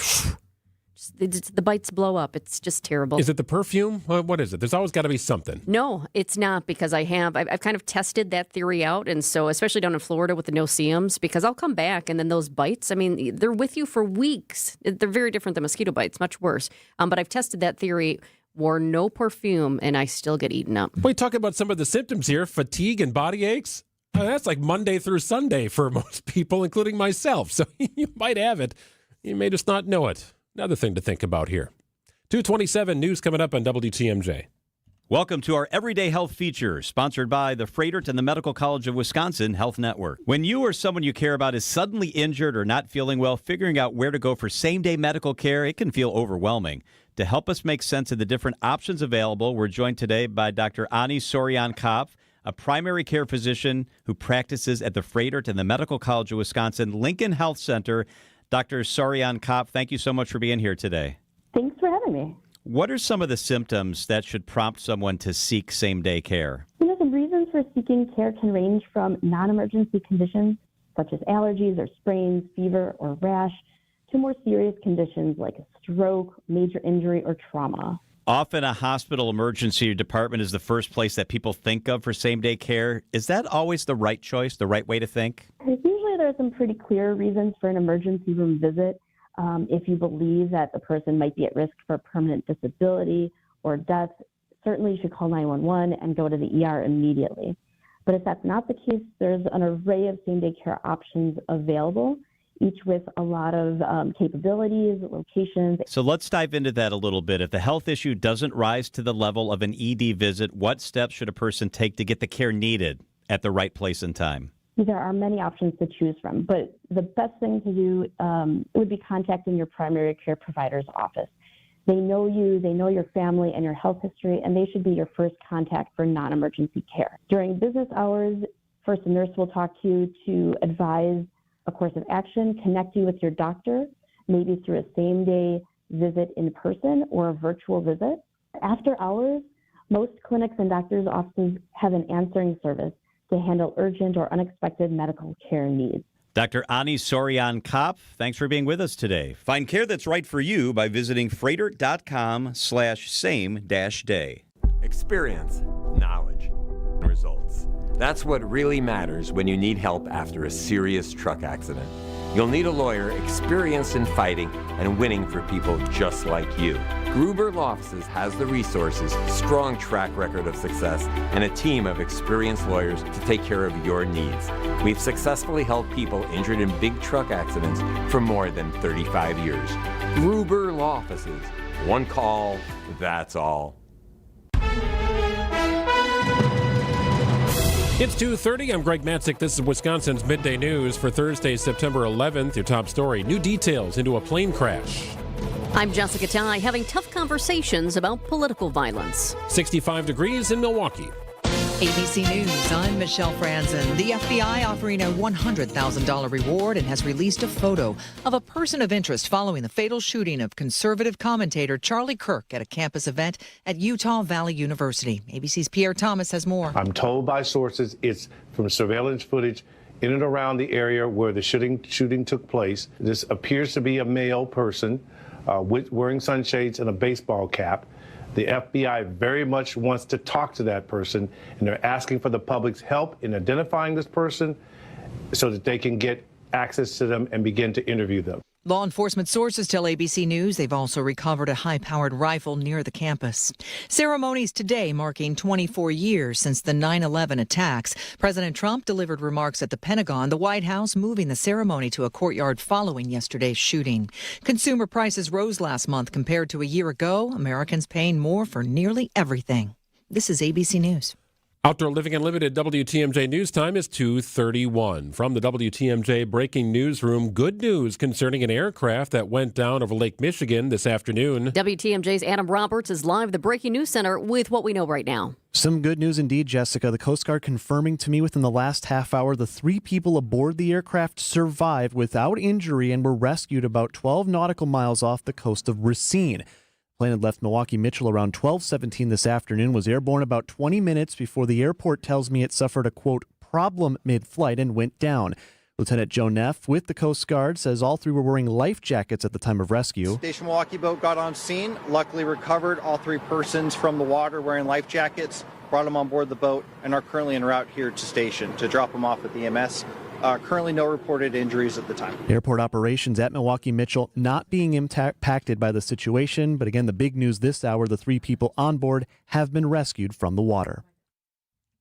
the bites blow up. It's just terrible. Is it the perfume? What is it? There's always got to be something. No, it's not, because I've kind of tested that theory out. And so, especially down in Florida with the no-see-ums, because I'll come back and then those bites, I mean, they're with you for weeks. They're very different than mosquito bites, much worse. But I've tested that theory, wore no perfume, and I still get eaten up. We talk about some of the symptoms here, fatigue and body aches. That's like Monday through Sunday for most people, including myself. So you might have it. You may just not know it. Another thing to think about here. 2:27 news coming up on WTMJ. Welcome to our Everyday Health feature, sponsored by the Freighter and the Medical College of Wisconsin Health Network. When you or someone you care about is suddenly injured or not feeling well, figuring out where to go for same-day medical care, it can feel overwhelming. To help us make sense of the different options available, we're joined today by Dr. Ani Sorian-Kopf, a primary care physician who practices at the Freighter and the Medical College of Wisconsin Lincoln Health Center. Dr. Sorian-Kopf, thank you so much for being here today. Thanks for having me. What are some of the symptoms that should prompt someone to seek same-day care? Some reasons for seeking care can range from non-emergency conditions, such as allergies or sprains, fever or rash, to more serious conditions like a stroke, major injury, or trauma. Often a hospital emergency department is the first place that people think of for same-day care. Is that always the right choice, the right way to think? Usually there are some pretty clear reasons for an emergency room visit. If you believe that the person might be at risk for permanent disability or death, certainly you should call 911 and go to the ER immediately. But if that's not the case, there's an array of same-day care options available, each with a lot of capabilities, locations. So let's dive into that a little bit. If the health issue doesn't rise to the level of an ED visit, what steps should a person take to get the care needed at the right place and time? There are many options to choose from, but the best thing to do would be contacting your primary care provider's office. They know you, they know your family and your health history, and they should be your first contact for non-emergency care. During business hours, first a nurse will talk to you to advise a course of action, connect you with your doctor, maybe through a same-day visit in person or a virtual visit. After hours, most clinics and doctors' offices have an answering service to handle urgent or unexpected medical care needs. Dr. Ani Sorian-Kopf, thanks for being with us today. Find care that's right for you by visiting freighter.com/same-day. Experience, knowledge, results. That's what really matters when you need help after a serious truck accident. You'll need a lawyer experienced in fighting and winning for people just like you. Gruber Law Offices has the resources, strong track record of success, and a team of experienced lawyers to take care of your needs. We've successfully helped people injured in big truck accidents for more than 35 years. Gruber Law Offices. One call, that's all. It's 2:30. I'm Greg Matzek. This is Wisconsin's Midday News for Thursday, September 11th. Your top story, new details into a plane crash. I'm Jessica Tighe, having tough conversations about political violence. 65 degrees in Milwaukee. ABC News, I'm Michelle Franzen. The FBI offering a $100,000 reward and has released a photo of a person of interest following the fatal shooting of conservative commentator Charlie Kirk at a campus event at Utah Valley University. ABC's Pierre Thomas has more. I'm told by sources it's from surveillance footage in and around the area where the shooting took place. This appears to be a male person wearing sunshades and a baseball cap. The FBI very much wants to talk to that person, and they're asking for the public's help in identifying this person so that they can get access to them and begin to interview them. Law enforcement sources tell ABC News they've also recovered a high-powered rifle near the campus. Ceremonies today marking 24 years since the 9/11 attacks. President Trump delivered remarks at the Pentagon, the White House moving the ceremony to a courtyard following yesterday's shooting. Consumer prices rose last month compared to a year ago. Americans paying more for nearly everything. This is ABC News. Outdoor Living Unlimited WTMJ News Time is 2:31. From the WTMJ Breaking Newsroom, good news concerning an aircraft that went down over Lake Michigan this afternoon. WTMJ's Adam Roberts is live at the Breaking News Center with what we know right now. Some good news indeed, Jessica. The Coast Guard confirming to me within the last half hour the 3 people aboard the aircraft survived without injury and were rescued about 12 nautical miles off the coast of Racine. The plane had left Milwaukee Mitchell around 12:17 this afternoon, was airborne about 20 minutes before the airport tells me it suffered a, quote, problem mid-flight and went down. Lieutenant Joe Neff with the Coast Guard says all 3 were wearing life jackets at the time of rescue. Station Milwaukee boat got on scene, luckily recovered all 3 persons from the water wearing life jackets, brought them on board the boat, and are currently en route here to station to drop them off at the EMS. Currently no reported injuries at the time. Airport operations at Milwaukee Mitchell not being impacted by the situation, but again, the big news this hour, the 3 people on board have been rescued from the water.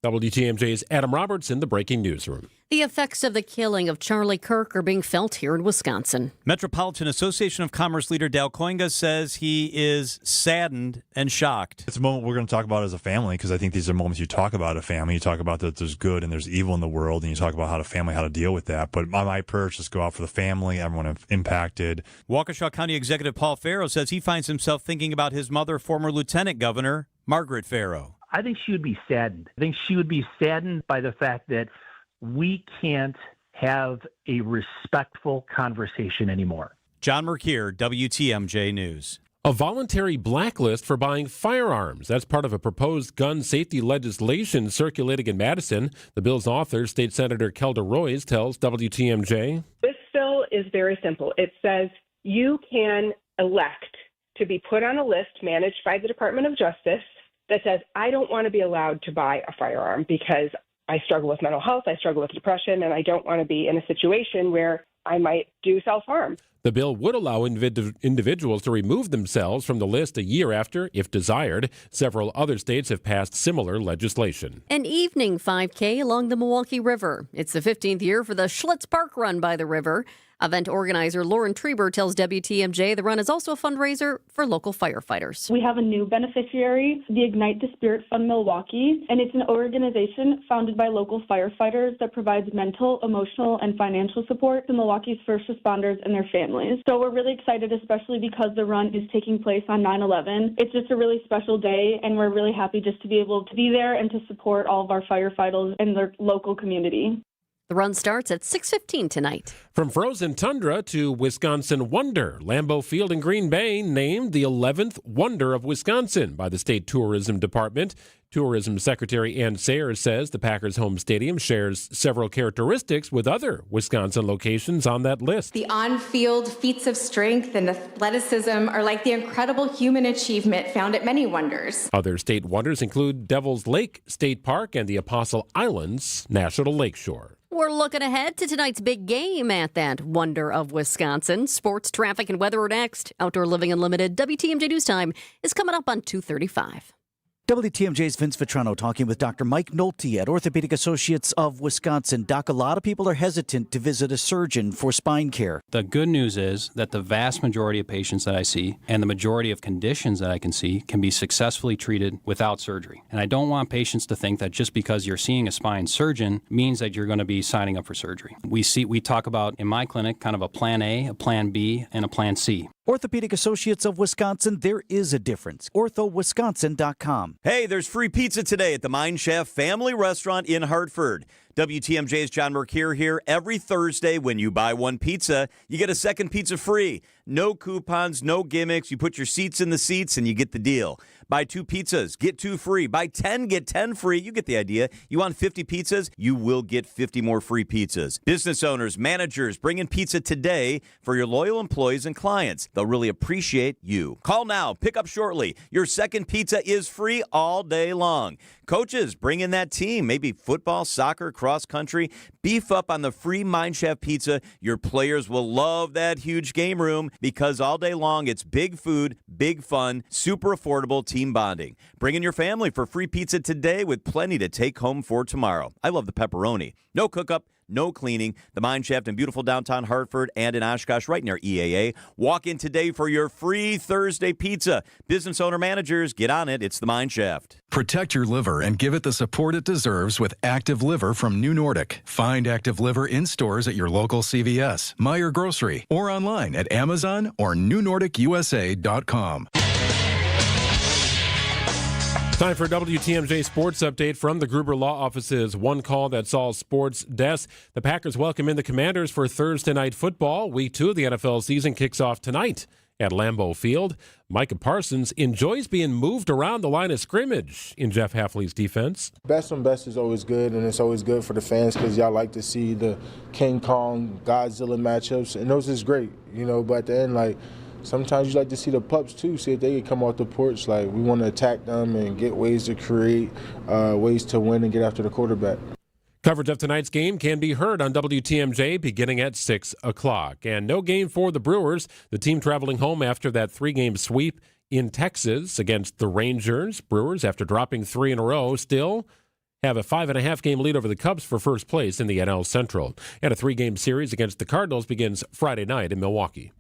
WTMJ's Adam Roberts in the Breaking Newsroom. The effects of the killing of Charlie Kirk are being felt here in Wisconsin. Metropolitan Association of Commerce leader Dale Koinga says he is saddened and shocked. It's a moment we're going to talk about as a family, because I think these are moments you talk about a family. You talk about that there's good and there's evil in the world, and you talk about how to deal with that. But my prayers just go out for the family, everyone impacted. Waukesha County Executive Paul Farrow says he finds himself thinking about his mother, former Lieutenant Governor Margaret Farrow. I think she would be saddened. I think she would be saddened by the fact that we can't have a respectful conversation anymore. John Mercure, WTMJ News. A voluntary blacklist for buying firearms. That's part of a proposed gun safety legislation circulating in Madison. The bill's author, State Senator Kelda Roys, tells WTMJ. This bill is very simple. It says you can elect to be put on a list managed by the Department of Justice that says, I don't want to be allowed to buy a firearm because I struggle with mental health, I struggle with depression, and I don't want to be in a situation where I might do self-harm. The bill would allow individuals to remove themselves from the list a year after, if desired. Several other states have passed similar legislation. An evening 5K along the Milwaukee River. It's the 15th year for the Schlitz Park Run by the river. Event organizer Lauren Trieber tells WTMJ the run is also a fundraiser for local firefighters. We have a new beneficiary, the Ignite the Spirit Fund Milwaukee, and it's an organization founded by local firefighters that provides mental, emotional, and financial support to Milwaukee's first responders and their families. So we're really excited, especially because the run is taking place on 9/11. It's just a really special day, and we're really happy just to be able to be there and to support all of our firefighters and their local community. The run starts at 6:15 tonight. From frozen tundra to Wisconsin Wonder, Lambeau Field in Green Bay named the 11th Wonder of Wisconsin by the State Tourism Department. Tourism Secretary Ann Sayers says the Packers' home stadium shares several characteristics with other Wisconsin locations on that list. The on-field feats of strength and athleticism are like the incredible human achievement found at many wonders. Other state wonders include Devil's Lake State Park and the Apostle Islands National Lakeshore. We're looking ahead to tonight's big game at that Wonder of Wisconsin. Sports, traffic, and weather are next. Outdoor Living Unlimited WTMJ News Time is coming up on 2:35. WTMJ's Vince Vitrano talking with Dr. Mike Nolte at Orthopedic Associates of Wisconsin. Doc, a lot of people are hesitant to visit a surgeon for spine care. The good news is that the vast majority of patients that I see and the majority of conditions that I can see can be successfully treated without surgery. And I don't want patients to think that just because you're seeing a spine surgeon means that you're going to be signing up for surgery. We talk about in my clinic kind of a plan A, a plan B, and a plan C. Orthopedic Associates of Wisconsin, there is a difference. orthowisconsin.com. Hey, there's free pizza today at the Mine Chef Family Restaurant in Hartford. WTMJ's John Mercure here. Every Thursday when you buy one pizza, you get a second pizza free. No coupons, no gimmicks. You put your seats in the seats and you get the deal. Buy 2 pizzas, get 2 free. Buy 10, get 10 free. You get the idea. You want 50 pizzas? You will get 50 more free pizzas. Business owners, managers, bring in pizza today for your loyal employees and clients. They'll really appreciate you. Call now. Pick up shortly. Your second pizza is free all day long. Coaches, bring in that team. Maybe football, soccer, cross country. Beef up on the free Mine Chef pizza. Your players will love that huge game room because all day long it's big food, big fun, super affordable. team bonding. Bring in your family for free pizza today with plenty to take home for tomorrow. I love the pepperoni. No cook-up, no cleaning. The Mine Shaft in beautiful downtown Hartford and in Oshkosh right near EAA. Walk in today for your free Thursday pizza. Business owner managers, get on it. It's the Mine Shaft. Protect your liver and give it the support it deserves with Active Liver from New Nordic. Find Active Liver in stores at your local CVS, Meijer Grocery, or online at Amazon or NewNordicUSA.com. Time for a WTMJ Sports Update from the Gruber Law Office's One Call That's All Sports Desk. The Packers welcome in the Commanders for Thursday Night Football. Week 2 of the NFL season kicks off tonight at Lambeau Field. Micah Parsons enjoys being moved around the line of scrimmage in Jeff Hafley's defense. Best on best is always good, and it's always good for the fans because y'all like to see the King Kong, Godzilla matchups, and those is great, but at the end, sometimes you like to see the pups too, see if they can come off the porch. We want to attack them and get ways to create, ways to win and get after the quarterback. Coverage of tonight's game can be heard on WTMJ beginning at 6 o'clock. And no game for the Brewers, the team traveling home after that 3-game sweep in Texas against the Rangers. Brewers, after dropping 3 in a row, still have a 5.5-game lead over the Cubs for first place in the NL Central. And a 3-game series against the Cardinals begins Friday night in Milwaukee.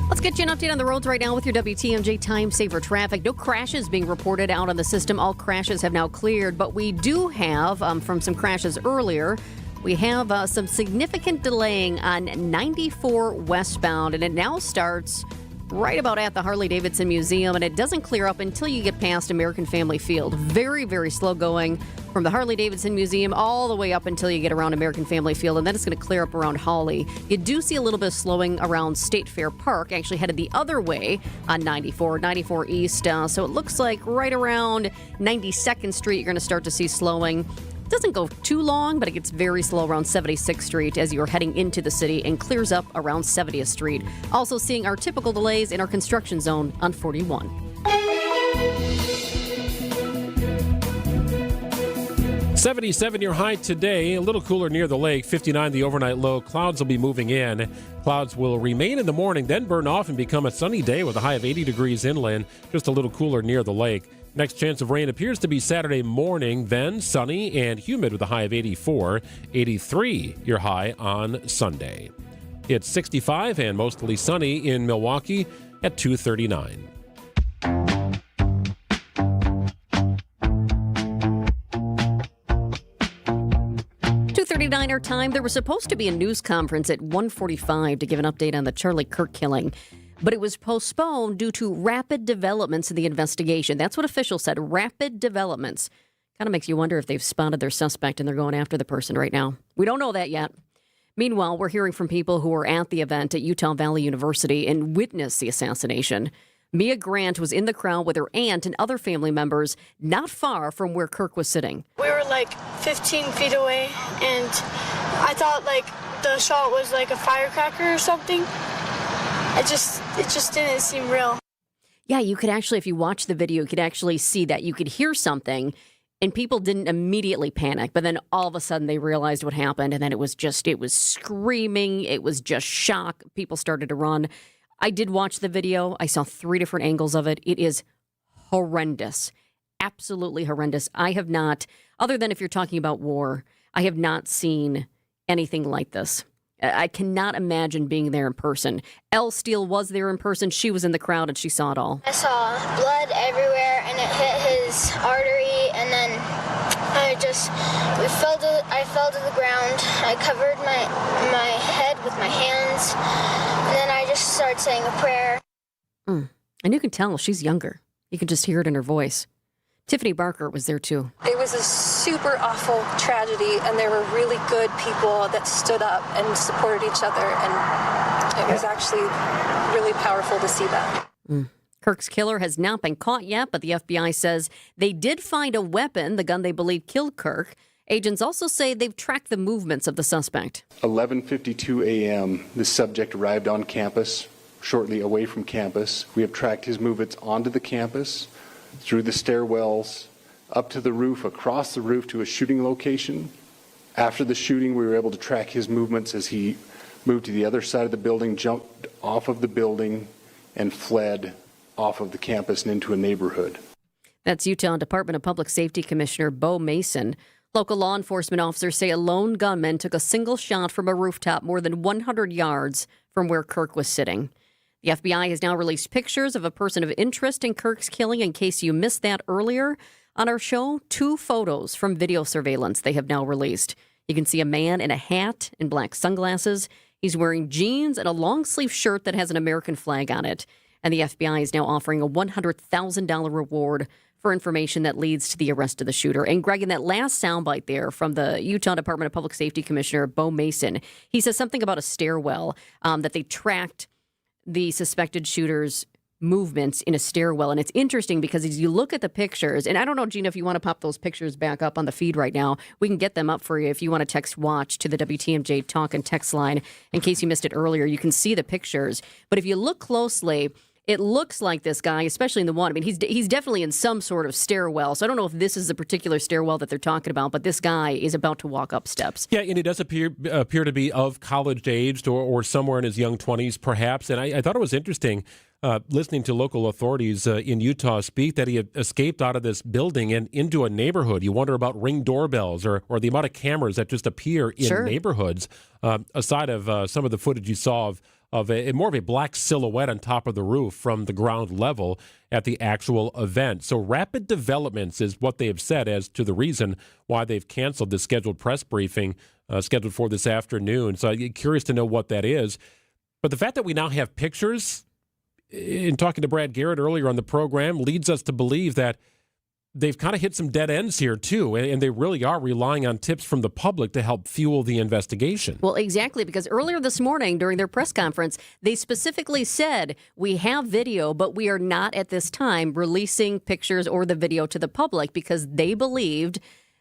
Let's get you an update on the roads right now with your WTMJ Time Saver traffic. No crashes being reported out on the system. All crashes have now cleared, but we do have, from some crashes earlier, we have some significant delaying on 94 westbound, and it now starts right about at the Harley-Davidson Museum, and it doesn't clear up until you get past American Family Field. Very, very slow going from the Harley-Davidson Museum all the way up until you get around American Family Field, and then it's going to clear up around Hawley. You do see a little bit of slowing around State Fair Park, actually headed the other way on 94 East, so it looks like right around 92nd Street you're going to start to see slowing. Doesn't go too long, but it gets very slow around 76th Street as you're heading into the city and clears up around 70th Street. Also seeing our typical delays in our construction zone on 41. 77 your high today, a little cooler near the lake, 59 the overnight low. Clouds will be moving in. Clouds will remain in the morning, then burn off and become a sunny day with a high of 80 degrees inland, just a little cooler near the lake. Next chance of rain appears to be Saturday morning, then sunny and humid with a high of 84. 83 your high on Sunday. It's 65 and mostly sunny in Milwaukee at 239. Our time. There was supposed to be a news conference at 1:45 to give an update on the Charlie Kirk killing, but it was postponed due to rapid developments in the investigation. That's what officials said, rapid developments. Kind of makes you wonder if they've spotted their suspect and they're going after the person right now. We don't know that yet. Meanwhile, we're hearing from people who were at the event at Utah Valley University and witnessed the assassination. Mia Grant was in the crowd with her aunt and other family members not far from where Kirk was sitting. We were 15 feet away, and I thought the shot was a firecracker or something. It just didn't seem real. Yeah, you could actually, if you watch the video, you could actually see that. You could hear something, and people didn't immediately panic, but then all of a sudden they realized what happened, and then it was screaming. It was just shock. People started to run. I did watch the video. I saw 3 different angles of it. It is horrendous. Absolutely horrendous. I have not, other than if you're talking about war, I have not seen anything like this. I cannot imagine being there in person. Elle Steele was there in person. She was in the crowd and she saw it all. I saw blood everywhere and it hit his artery, and then I fell to the ground. I covered my head with my hands, and then I just started saying a prayer. And you can tell she's younger. You can just hear it in her voice. Tiffany Barker was there too. It was a super awful tragedy, and there were really good people that stood up and supported each other, and it was actually really powerful to see that. Kirk's killer has not been caught yet, but the FBI says they did find a weapon, the gun they believe killed Kirk. Agents also say they've tracked the movements of the suspect. 11:52 a.m., the subject arrived on campus, shortly away from campus. We have tracked his movements onto the campus, through the stairwells, up to the roof, across the roof to a shooting location. After the shooting, we were able to track his movements as he moved to the other side of the building, jumped off of the building, and fled off of the campus and into a neighborhood. That's Utah Department of Public Safety Commissioner Bo Mason. Local law enforcement officers say a lone gunman took a single shot from a rooftop more than 100 yards from where Kirk was sitting. The FBI has now released pictures of a person of interest in Kirk's killing. In case you missed that earlier on our show, 2 photos from video surveillance they have now released. You can see a man in a hat and black sunglasses. He's wearing jeans and a long-sleeve shirt that has an American flag on it. And the FBI is now offering a $100,000 reward for information that leads to the arrest of the shooter. And Greg, in that last soundbite there from the Utah Department of Public Safety Commissioner Bo Mason, he says something about a stairwell, that they tracked the suspected shooter's movements in a stairwell. And it's interesting because as you look at the pictures, and I don't know, Gina, if you want to pop those pictures back up on the feed right now, we can get them up for you if you want to text watch to the WTMJ talk and text line. In case you missed it earlier, you can see the pictures. But if you look closely, it looks like this guy, especially in the one, I mean, he's definitely in some sort of stairwell. So I don't know if this is the particular stairwell that they're talking about, but this guy is about to walk up steps. Yeah, and he does appear to be of college-aged or somewhere in his young 20s, perhaps. And I thought it was interesting listening to local authorities in Utah speak that he had escaped out of this building and into a neighborhood. You wonder about Ring doorbells or the amount of cameras that just appear in neighborhoods, aside of some of the footage you saw of more of a black silhouette on top of the roof from the ground level at the actual event. So rapid developments is what they have said as to the reason why they've canceled the scheduled press briefing scheduled for this afternoon. So I'm curious to know what that is. But the fact that we now have pictures, in talking to Brad Garrett earlier on the program, leads us to believe that they've kind of hit some dead ends here, too, and they really are relying on tips from the public to help fuel the investigation. Well, exactly, because earlier this morning during their press conference, they specifically said, we have video, but we are not at this time releasing pictures or the video to the public because they believed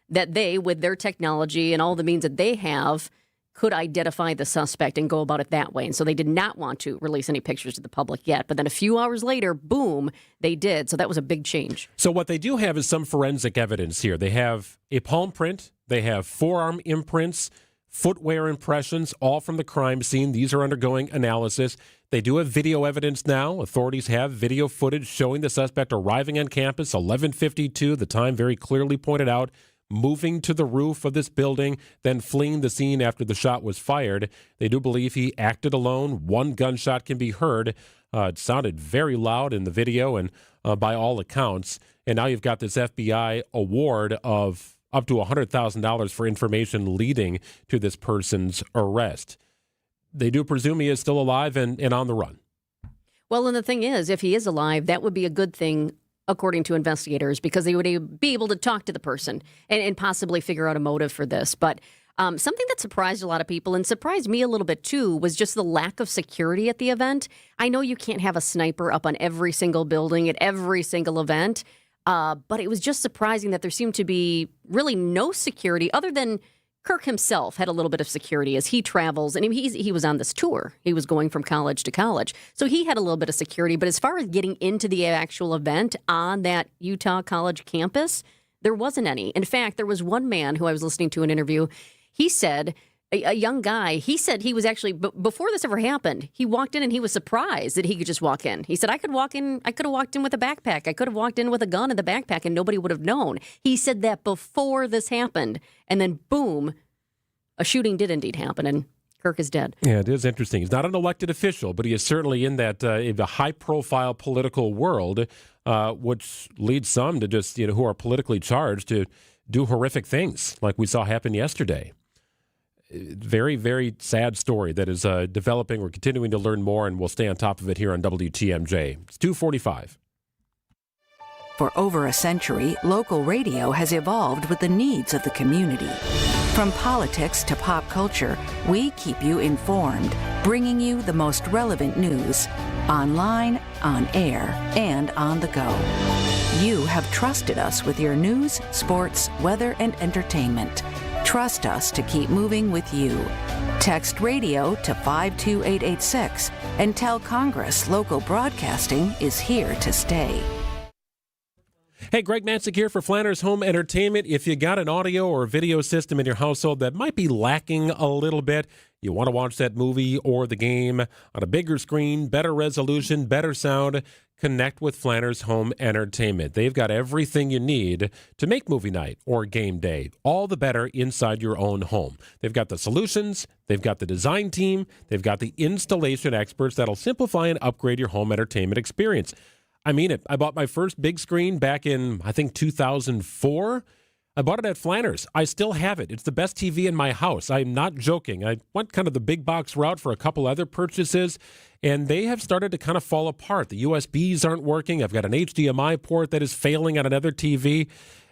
that they, with their technology and all the means that they have, could identify the suspect and go about it that way. And so they did not want to release any pictures to the public yet. But then a few hours later, boom, they did. So that was a big change. So what they do have is some forensic evidence here. They have a palm print. They have forearm imprints, footwear impressions, all from the crime scene. These are undergoing analysis. They do have video evidence now. Authorities have video footage showing the suspect arriving on campus, 11:52, the time very clearly pointed out, moving to the roof of this building, then fleeing the scene after the shot was fired. They do believe he acted alone. One gunshot can be heard. It sounded very loud in the video and by all accounts. And now you've got this FBI award of up to $100,000 for information leading to this person's arrest. They do presume he is still alive and on the run. Well, and the thing is, if he is alive, that would be a good thing, according to investigators, because they would be able to talk to the person and possibly figure out a motive for this. But something that surprised a lot of people and surprised me a little bit, too, was just the lack of security at the event. I know you can't have a sniper up on every single building at every single event, but it was just surprising that there seemed to be really no security other than Kirk himself had a little bit of security as he travels, and he was on this tour. He was going from college to college. So he had a little bit of security, but as far as getting into the actual event on that Utah college campus, there wasn't any. In fact, there was one man who I was listening to an interview. He said, a young guy, he said he was actually, before this ever happened, he walked in and he was surprised that he could just walk in. He said, I could have walked in with a backpack. I could have walked in with a gun in the backpack and nobody would have known. He said that before this happened. And then boom, a shooting did indeed happen and Kirk is dead. Yeah, it is interesting. He's not an elected official, but he is certainly in that in the high-profile political world, which leads some to just, who are politically charged to do horrific things like we saw happen yesterday. Very, very sad story that is developing. We're continuing to learn more, and we'll stay on top of it here on WTMJ. It's 2:45. For over a century, local radio has evolved with the needs of the community. From politics to pop culture, we keep you informed, bringing you the most relevant news, online, on air, and on the go. You have trusted us with your news, sports, weather, and entertainment. Trust us to keep moving with you. Text radio to 52886 and tell Congress local broadcasting is here to stay. Hey, Greg Matzek here for Flanders Home Entertainment. If you got an audio or video system in your household that might be lacking a little bit, you want to watch that movie or the game on a bigger screen, better resolution, better sound, connect with Flanners Home Entertainment. They've got everything you need to make movie night or game day all the better inside your own home. They've got the solutions, they've got the design team, they've got the installation experts that'll simplify and upgrade your home entertainment experience. I mean it. I bought my first big screen back in, I think, 2004. I bought it at Flanners. I still have it. It's the best TV in my house. I'm not joking. I went kind of the big box route for a couple other purchases, and they have started to kind of fall apart. The USBs aren't working. I've got an HDMI port that is failing on another TV.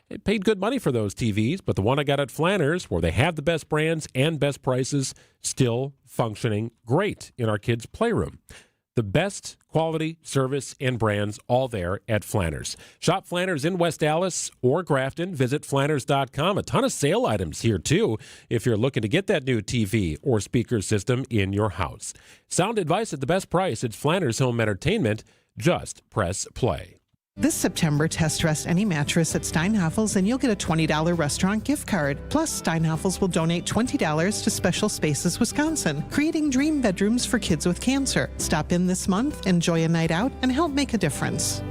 I paid good money for those TVs, but the one I got at Flanners, where they have the best brands and best prices, still functioning great in our kids' playroom. The best quality, service, and brands all there at Flanners. Shop Flanners in West Allis or Grafton. Visit Flanners.com. A ton of sale items here, too, if you're looking to get that new TV or speaker system in your house. Sound advice at the best price. It's Flanners Home Entertainment. Just press play. This September, test dress any mattress at Steinhafels and you'll get a $20 restaurant gift card. Plus, Steinhafels will donate $20 to Special Spaces Wisconsin, creating dream bedrooms for kids with cancer. Stop in this month, enjoy a night out, and help make a difference.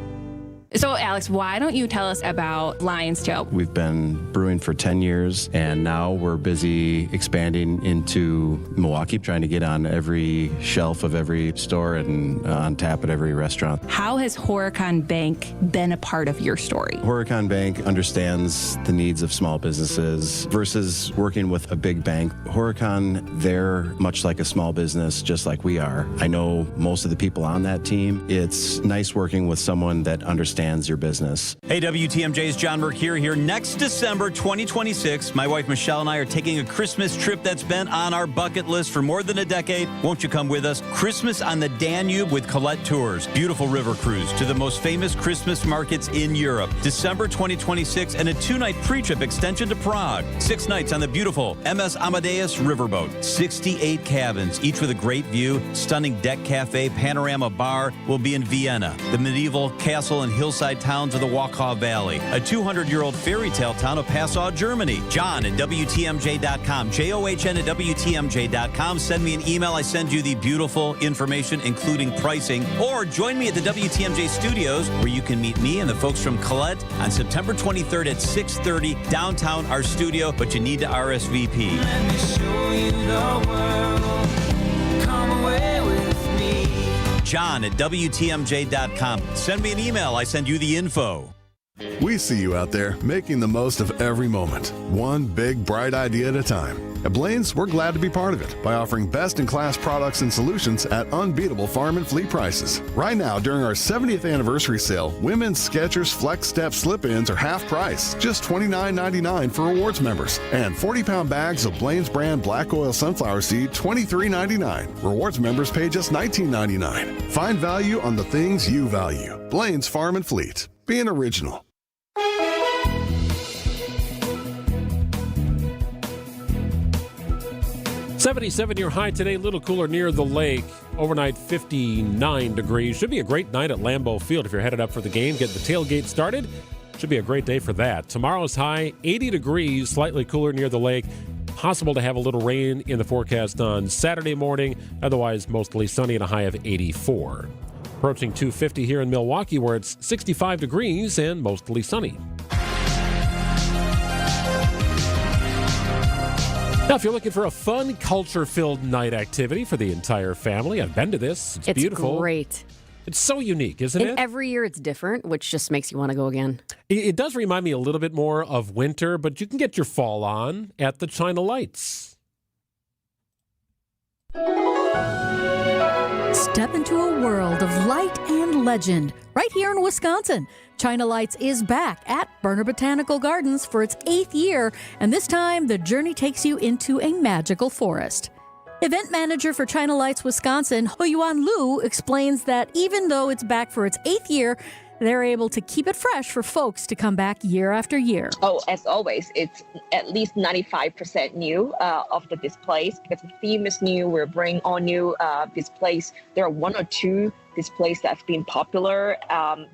So, Alex, why don't you tell us about Lion's Tail? We've been brewing for 10 years, and now we're busy expanding into Milwaukee, trying to get on every shelf of every store and on tap at every restaurant. How has Horicon Bank been a part of your story? Horicon Bank understands the needs of small businesses versus working with a big bank. Horicon, they're much like a small business, just like we are. I know most of the people on that team. It's nice working with someone that understands your business. Hey, WTMJ's John Mercure here. Next December 2026, my wife Michelle and I are taking a Christmas trip that's been on our bucket list for more than a decade. Won't you come with us? Christmas on the Danube with Colette Tours. Beautiful river cruise to the most famous Christmas markets in Europe. December 2026 and a 2-night pre-trip extension to Prague. 6 nights on the beautiful MS Amadeus riverboat. 68 cabins, each with a great view. Stunning deck cafe, panorama bar. Will be in Vienna. The medieval castle and hillside towns of the Wachau Valley, a 200-year-old fairy tale town of Passau, Germany. John at WTMJ.com, JOHN at WTMJ.com. Send me an email. I send you the beautiful information, including pricing. Or join me at the WTMJ studios, where you can meet me and the folks from Colette on September 23rd at 6:30, downtown our studio, but you need to RSVP. Let me show you the world. Come away with me. John at WTMJ.com. Send me an email. I send you the info. We see you out there making the most of every moment, one big, bright idea at a time. At Blaine's, we're glad to be part of it by offering best-in-class products and solutions at unbeatable farm and fleet prices. Right now, during our 70th anniversary sale, women's Skechers Flex Step slip-ins are half price, just $29.99 for rewards members. And 40-pound bags of Blaine's brand black oil sunflower seed, $23.99. Rewards members pay just $19.99. Find value on the things you value. Blaine's Farm and Fleet. Being original. 77 your high today, a little cooler near the lake. Overnight 59 degrees. Should be a great night at Lambeau Field if you're headed up for the game. Get the tailgate started. Should be a great day for that. Tomorrow's high 80 degrees, slightly cooler near the lake. Possible to have a little rain in the forecast on Saturday morning. Otherwise, mostly sunny and a high of 84. Approaching 250 here in Milwaukee, where it's 65 degrees and mostly sunny. Now, if you're looking for a fun, culture-filled night activity for the entire family, I've been to this. It's beautiful. It's great. It's so unique, isn't it? Every year it's different, which just makes you want to go again. It does remind me a little bit more of winter, but you can get your fall on at the China Lights. Step into a world of light and legend right here in Wisconsin. China Lights is back at Berner Botanical Gardens for its 8th year, and this time the journey takes you into a magical forest. Event manager for China Lights Wisconsin, Hoyuan Liu, explains that even though it's back for its 8th year, they're able to keep it fresh for folks to come back year after year. Oh, as always, it's at least 95% new of the displays because the theme is new. We're bringing all new displays. There are 1 or 2 displays that have been popular.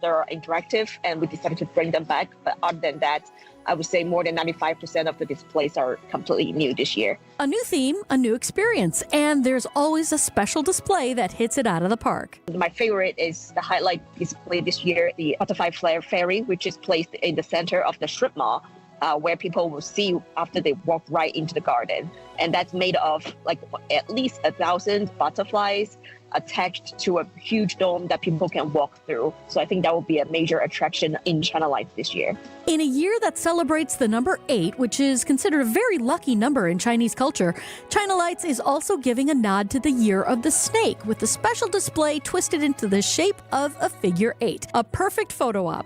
They're interactive, and we decided to bring them back. But other than that, I would say more than 95% of the displays are completely new this year. A new theme, a new experience, and there's always a special display that hits it out of the park. My favorite is the highlight display this year, the Butterfly Flare Ferry, which is placed in the center of the strip mall, where people will see after they walk right into the garden. And that's made of like at least 1,000 butterflies attached to a huge dome that people can walk through. So I think that will be a major attraction in China Lights this year. In a year that celebrates the number 8, which is considered a very lucky number in Chinese culture, China Lights is also giving a nod to the Year of the Snake with a special display twisted into the shape of a figure 8, a perfect photo op.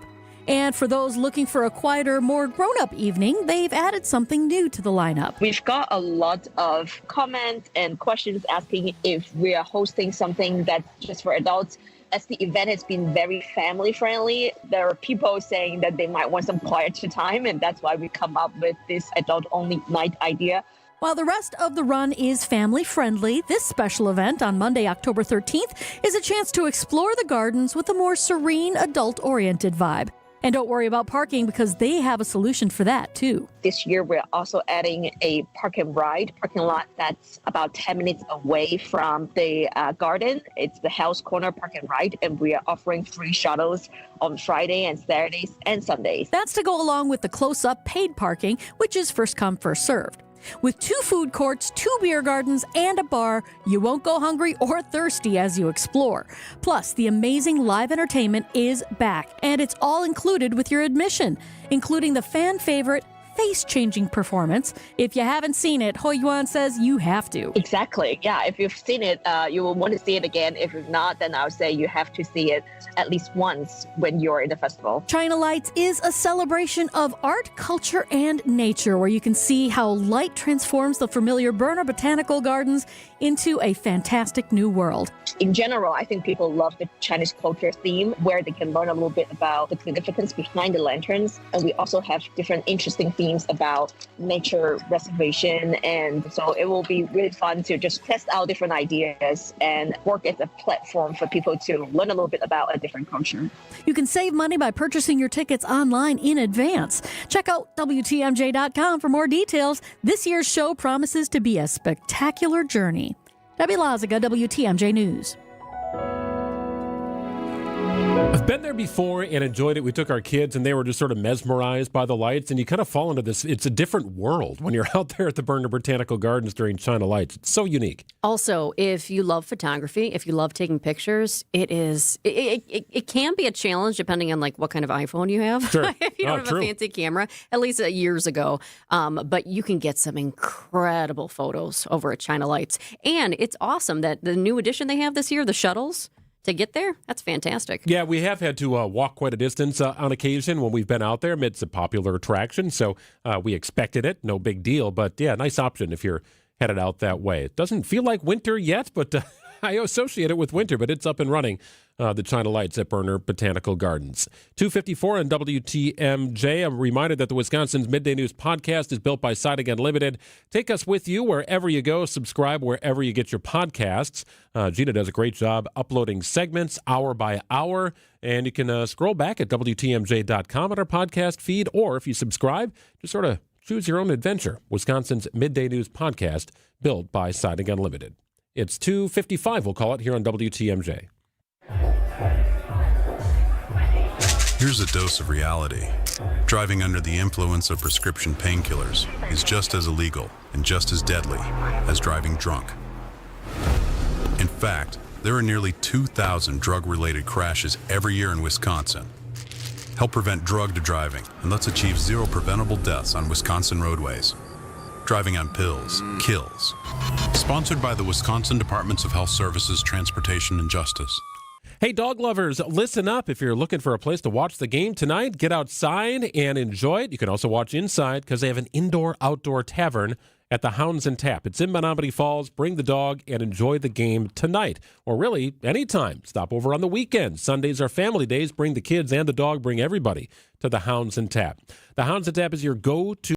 And for those looking for a quieter, more grown-up evening, they've added something new to the lineup. We've got a lot of comments and questions asking if we are hosting something that's just for adults. As the event has been very family-friendly, there are people saying that they might want some quieter time, and that's why we come up with this adult-only night idea. While the rest of the run is family-friendly, this special event on Monday, October 13th, is a chance to explore the gardens with a more serene, adult-oriented vibe. And don't worry about parking because they have a solution for that, too. This year, we're also adding a park and ride parking lot that's about 10 minutes away from the garden. It's the House Corner Park and Ride, and we are offering free shuttles on Friday and Saturdays and Sundays. That's to go along with the close-up paid parking, which is first come, first served. With 2 food courts, 2 beer gardens, and a bar, you won't go hungry or thirsty as you explore. Plus, the amazing live entertainment is back, and it's all included with your admission, including the fan favorite face-changing performance. If you haven't seen it, Hoi Yuan says you have to. Exactly. Yeah, if you've seen it, you will want to see it again. If not, then I would say you have to see it at least once when you're in the festival. China Lights is a celebration of art, culture, and nature, where you can see how light transforms the familiar Berner Botanical Gardens into a fantastic new world. In general, I think people love the Chinese culture theme, where they can learn a little bit about the significance behind the lanterns. And we also have different interesting themes about nature reservation. And so it will be really fun to just test out different ideas and work as a platform for people to learn a little bit about a different culture. You can save money by purchasing your tickets online in advance. Check out WTMJ.com for more details. This year's show promises to be a spectacular journey. Debbie Lazaga, WTMJ News. I've been there before and enjoyed it. We took our kids and they were just sort of mesmerized by the lights, and you kind of fall into this. It's a different world when you're out there at the Berner Botanical Gardens during China Lights. It's so unique. Also, if you love photography, if you love taking pictures, it can be a challenge depending on like what kind of iPhone you have. Sure. If you don't have a fancy camera, at least years ago. But you can get some incredible photos over at China Lights. And it's awesome that the new addition they have this year, the shuttles, to get there, that's fantastic. Yeah, we have had to walk quite a distance on occasion when we've been out there. It's a popular attraction, so we expected it. No big deal. But yeah, nice option if you're headed out that way. It doesn't feel like winter yet, but I associate it with winter, but it's up and running. The China Lights at Berner Botanical Gardens. 2:54 on WTMJ. I'm reminded that the Wisconsin's Midday News podcast is built by Side Again Limited. Take us with you wherever you go. Subscribe wherever you get your podcasts. Gina does a great job uploading segments hour by hour. And you can scroll back at WTMJ.com at our podcast feed. Or if you subscribe, just sort of choose your own adventure. Wisconsin's Midday News podcast built by Side Again Limited. It's 2:55, we'll call it, here on WTMJ. Here's a dose of reality. Driving under the influence of prescription painkillers is just as illegal and just as deadly as driving drunk. In fact, there are nearly 2,000 drug-related crashes every year in Wisconsin. Help prevent drugged driving, and let's achieve 0 preventable deaths on Wisconsin roadways. Driving on pills kills. Sponsored by the Wisconsin Departments of Health Services, Transportation, and Justice. Hey, dog lovers, listen up. If you're looking for a place to watch the game tonight, get outside and enjoy it. You can also watch inside because they have an indoor-outdoor tavern at the Hounds and Tap. It's in Menominee Falls. Bring the dog and enjoy the game tonight, or really anytime. Stop over on the weekends. Sundays are family days. Bring the kids and the dog. Bring everybody to the Hounds and Tap. The Hounds and Tap is your go-to